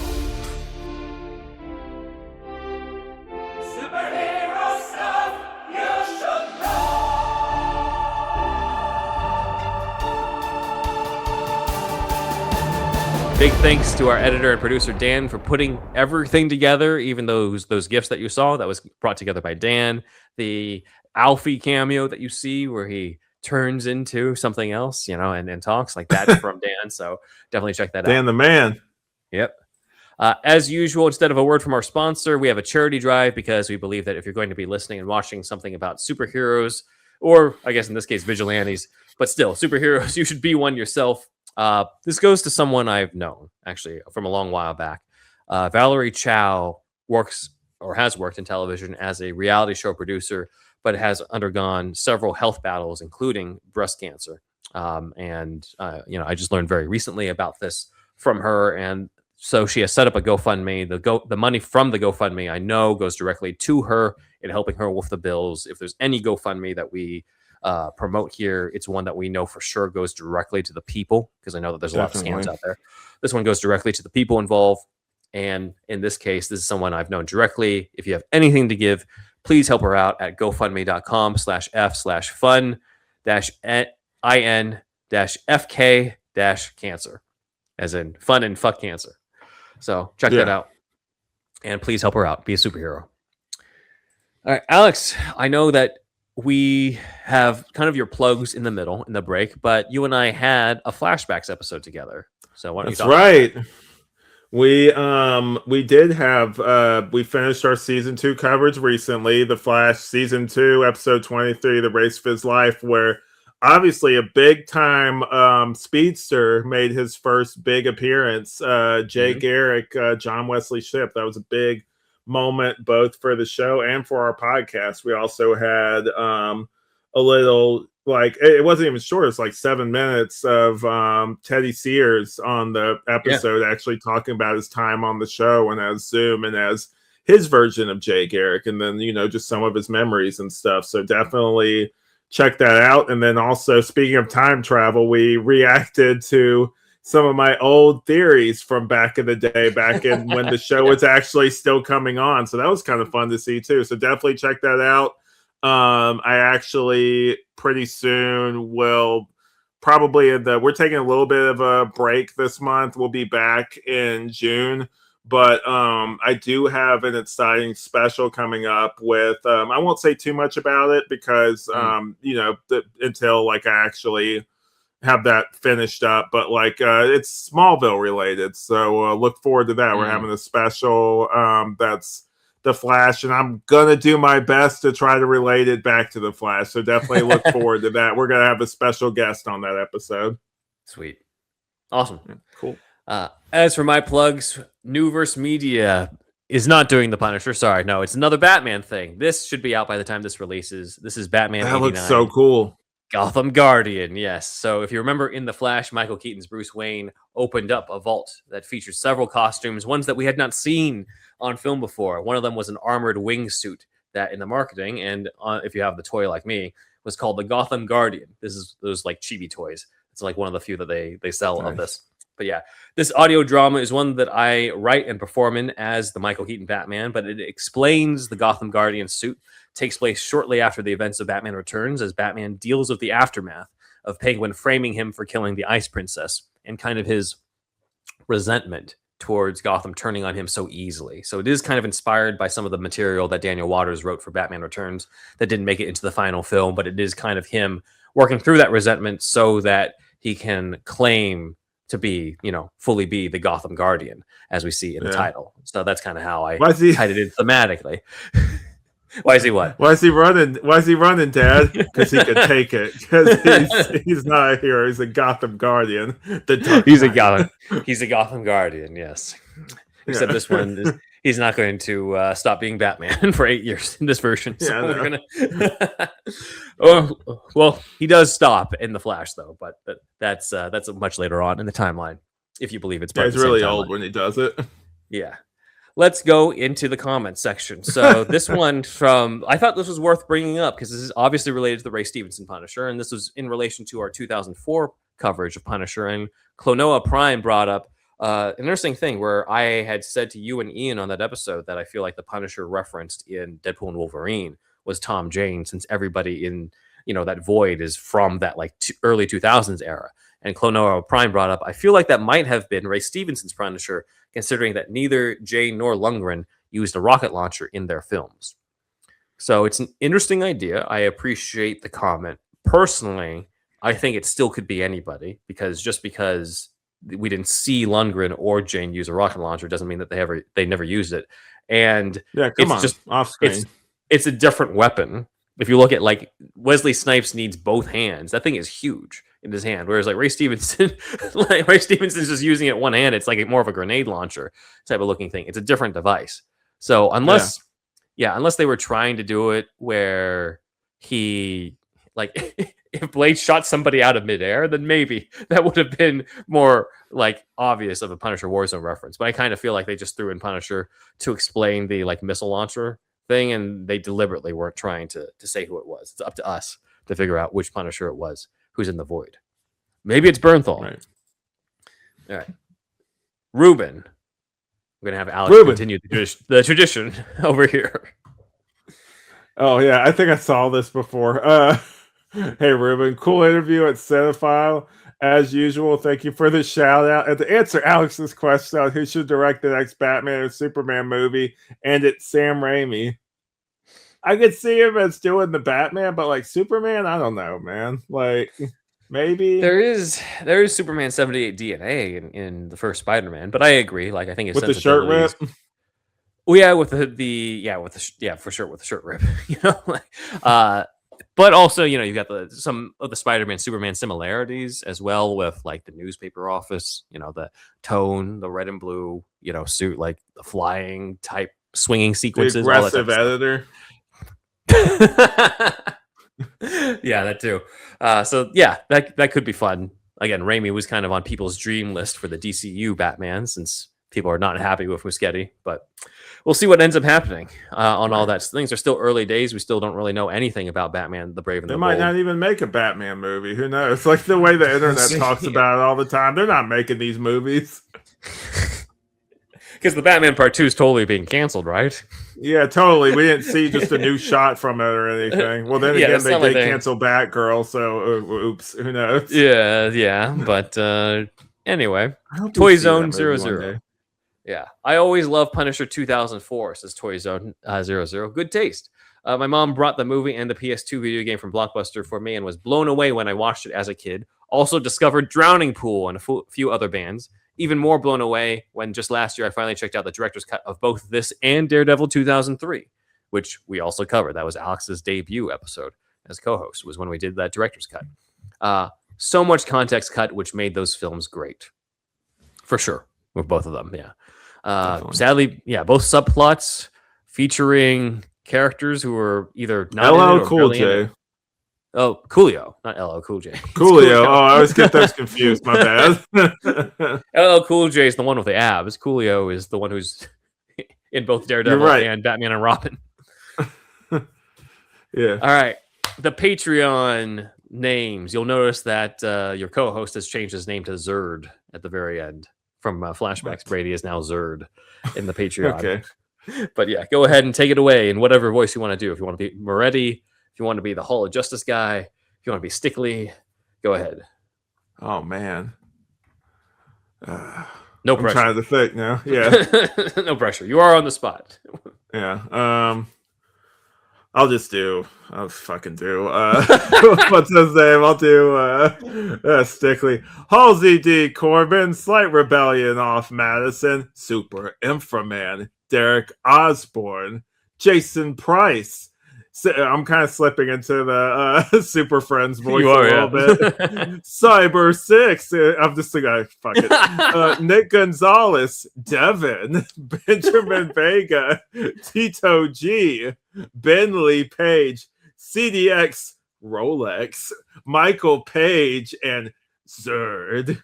Big thanks to our editor and producer Dan for putting everything together, even those gifts that you saw that was brought together by Dan. The Alfie cameo that you see where he turns into something else, and talks like that's from Dan. So definitely check that out. Dan the man. Yep. As usual, instead of a word from our sponsor, we have a charity drive because we believe that if you're going to be listening and watching something about superheroes, or I guess in this case, vigilantes, but still superheroes, you should be one yourself. This goes to someone I've known actually from a long while back. Valerie Chow has worked in television as a reality show producer, but has undergone several health battles, including breast cancer. I just learned very recently about this from her, and so she has set up a GoFundMe. The money from the GoFundMe I know goes directly to her in helping her with the bills. If there's any GoFundMe that we promote here, it's one that we know for sure goes directly to the people, because I know that there's a lot of scams out there. This one goes directly to the people involved, and in this case, this is someone I've known directly. If you have anything to give, please help her out at GoFundMe.com/F/fun-in-FK-cancer, as in fun and fuck cancer. So check that out, and please help her out. Be a superhero. All right, Alex, I know that we have kind of your plugs in the middle, in the break, but you and I had a flashbacks episode together. So why don't you talk about that? We did have we finished our season 2 coverage recently, The Flash season 2, episode 23, The Race of His Life, where obviously a big time speedster made his first big appearance. Jay Garrick, John Wesley Shipp. That was a big moment both for the show and for our podcast. We also had a little, like, it wasn't even short, it's like 7 minutes of Teddy Sears on the episode, actually talking about his time on the show and as Zoom and as his version of Jay Garrick, and then just some of his memories and stuff. So definitely check that out. And then also, speaking of time travel, we reacted to some of my old theories from back in the day, back in when the show was actually still coming on. So that was kind of fun to see too. So definitely check that out. I actually pretty soon will probably we're taking a little bit of a break this month. We'll be back in June, But I do have an exciting special coming up with. I won't say too much about it because until like I actually have that finished up. But like it's Smallville related, so look forward to that. We're having a special that's the Flash, and I'm gonna do my best to try to relate it back to the Flash. So definitely look forward to that. We're gonna have a special guest on that episode. Sweet, awesome, cool. As for my plugs, Newverse Media is not doing the Punisher. Sorry, no, it's another Batman thing. This should be out by the time this releases. This is Batman. That 89. looks so cool. Gotham Guardian, yes. So if you remember in The Flash, Michael Keaton's Bruce Wayne opened up a vault that featured several costumes, ones that we had not seen on film before. One of them was an armored wingsuit that in the marketing, and if you have the toy like me, was called the Gotham Guardian. This is those like chibi toys. It's like one of the few that they sell of this. But yeah, this audio drama is one that I write and perform in as the Michael Keaton Batman, but it explains the Gotham Guardian suit. Takes place shortly after the events of Batman Returns as Batman deals with the aftermath of Penguin framing him for killing the Ice Princess and kind of his resentment towards Gotham turning on him so easily. So it is kind of inspired by some of the material that Daniel Waters wrote for Batman Returns that didn't make it into the final film, but it is kind of him working through that resentment so that he can claim to be, fully be the Gotham Guardian, as we see in the title. So that's kind of how I tied it in thematically. Why is he what? Why is he running? Why is he running, Dad? Because he can take it. Because he's not a hero. He's a Gotham Guardian. He's a Gotham Guardian. Yes. Except this one, he's not going to stop being Batman for 8 years in this version. So we're gonna. Well, he does stop in the Flash though, but that's much later on in the timeline, if you believe it's. He's really old when he does it. Yeah. Let's go into the comments section. So this one I thought this was worth bringing up because this is obviously related to the Ray Stevenson Punisher, and this was in relation to our 2004 coverage of Punisher. And Clonoa Prime brought up an interesting thing where I had said to you and Ian on that episode that I feel like the Punisher referenced in Deadpool and Wolverine was Tom Jane, since everybody in that void is from that like early 2000s era. And Clonoa Prime brought up, I feel like that might have been Ray Stevenson's Punisher, considering that neither Jane nor Lundgren used a rocket launcher in their films. So it's an interesting idea. I appreciate the comment. Personally, I think it still could be anybody, because just because we didn't see Lundgren or Jane use a rocket launcher doesn't mean that they never used it. And off screen. It's a different weapon. If you look at like Wesley Snipes needs both hands. That thing is huge in his hand. Whereas like Ray Stevenson's just using it one hand. It's like more of a grenade launcher type of looking thing. It's a different device. So unless they were trying to do it where he like if Blade shot somebody out of midair, then maybe that would have been more like obvious of a Punisher Warzone reference. But I kind of feel like they just threw in Punisher to explain the like missile launcher thing, and they deliberately weren't trying to say who it was. It's up to us to figure out which Punisher it was who's in the void. Maybe it's Bernthal. Right. All right. Ruben. We're gonna have Alex continue the tradition over here. Oh yeah, I think I saw this before. Hey Ruben, cool interview at Cinephile. As usual, thank you for the shout out. And to answer Alex's question on who should direct the next Batman or Superman movie, and it's Sam Raimi. I could see him as doing the Batman, but like Superman, I don't know, man. Like maybe there is Superman 78 DNA in the first Spider-Man, but I agree. Like I think it's with the shirt rip. Oh yeah, with the for sure with the shirt rip. But also, you've got some of the Spider-Man, Superman similarities as well with like the newspaper office, the tone, the red and blue, suit, like the flying type swinging sequences. The aggressive editor. Yeah, that too. So yeah, that could be fun. Again, Raimi was kind of on people's dream list for the DCU Batman, since people are not happy with Muschietti, but we'll see what ends up happening on all that. Things are still early days. We still don't really know anything about Batman, the Brave and the Bold. They might not even make a Batman movie. Who knows? Like the way the internet talks about it all the time. They're not making these movies. Because the Batman Part 2 is totally being canceled, right? Yeah, totally. We didn't see just a new shot from it or anything. Well, then again, they cancel Batgirl, so oops, who knows? Yeah. But anyway, Toy Zone 00. Yeah, I always loved Punisher 2004, says Toy Zone 00. Good taste. My mom brought the movie and the PS2 video game from Blockbuster for me and was blown away when I watched it as a kid. Also discovered Drowning Pool and a few other bands. Even more blown away when just last year I finally checked out the director's cut of both this and Daredevil 2003, which we also covered. That was Alex's debut episode as co-host, was when we did that director's cut. So much context cut, which made those films great. For sure. With both of them, yeah. Sadly, yeah, both subplots featuring characters who were either not LL Cool J. Oh, Coolio, not LL Cool J. Coolio. Oh, I always get those confused. My bad. LL Cool J is the one with the abs. Coolio is the one who's in both Daredevil and Batman and Robin. Yeah. All right. The Patreon names. You'll notice that your co-host has changed his name to Zerd at the very end. From Flashbacks, Brady is now Zerd in the Patreon. Okay. But yeah, go ahead and take it away in whatever voice you want to do. If you want to be Moretti, if you want to be the Hall of Justice guy, if you want to be Stickley, go ahead. Oh, man. No pressure. I'm trying to think now. Yeah. No pressure. You are on the spot. Yeah. I'll fucking do. What's his name? I'll do Stickley. Halsey D. Corbin, Slight Rebellion off Madison, Super Inframan, Derek Osborne, Jason Price. I'm kind of slipping into the Super Friends voice a little bit. Cyber 6. I'm just the guy. Fuck it. Nick Gonzalez, Devin, Benjamin Vega, Tito G, Ben Lee Page, CDX Rolex, Michael Page, and Zerd.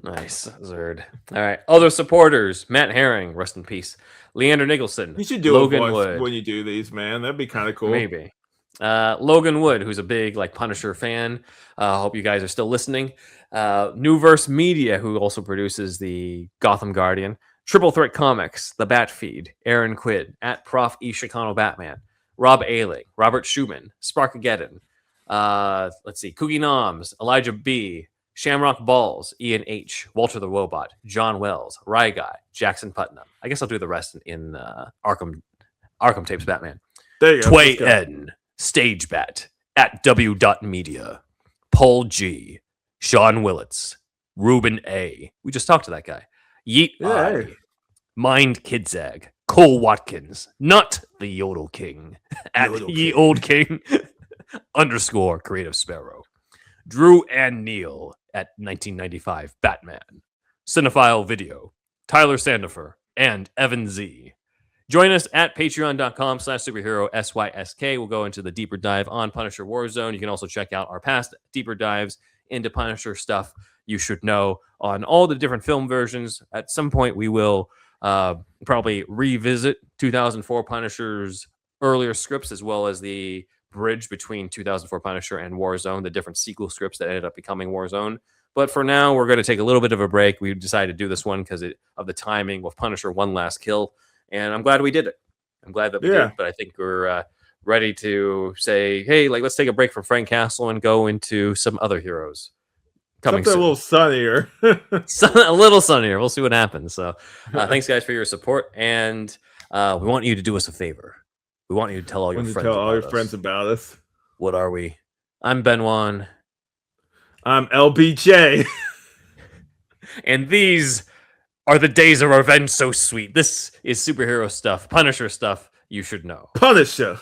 Nice, Zerd. All right. Other supporters: Matt Herring, rest in peace. Leander Nicholson. You should do Logan a voice Wood. when you do these, man. That'd be kind of cool. Maybe. Logan Wood, who's a big Punisher fan. Hope you guys are still listening. Newverse Media, who also produces the Gotham Guardian. Triple Threat Comics, The Bat Feed, Aaron Quid, at Prof. E. Chicano Batman, Rob Ailing, Robert Schumann, Sparkageddon. Let's see, Coogie Noms, Elijah B., Shamrock Balls, Ian H., Walter the Robot, John Wells, Rye Guy, Jackson Putnam. I guess I'll do the rest in Arkham Tapes Batman. There you go. Tway N, Stage Bat, at W.Media, Paul G., Sean Willits, Ruben A. We just talked to that guy. Yeet I, Mind Kidzag, Cole Watkins, not the Yodel King, at Ye Old King, _ Creative Sparrow. Drew and Neil at 1995 Batman, Cinephile Video, Tyler Sandifer, and Evan Z. Join us at patreon.com/superheroSYSK. We'll go into the deeper dive on Punisher Warzone. You can also check out our past deeper dives into Punisher stuff you should know on all the different film versions. At some point, we will probably revisit 2004 Punisher's earlier scripts, as well as the bridge between 2004 Punisher and Warzone, the different sequel scripts that ended up becoming Warzone. But for now, we're going to take a little bit of a break. We decided to do this one because of the timing with Punisher One Last Kill. And I'm glad we did it. I'm glad that we did. But I think we're ready to say, hey, let's take a break from Frank Castle and go into some other heroes. Coming Something a little sunnier. A little sunnier. We'll see what happens. So thanks, guys, for your support. And we want you to do us a favor. We want you to tell all your friends about us. What are we? I'm Ben Wan. I'm LBJ. And these are the days of revenge so sweet. This is superhero stuff, Punisher stuff you should know. Punisher.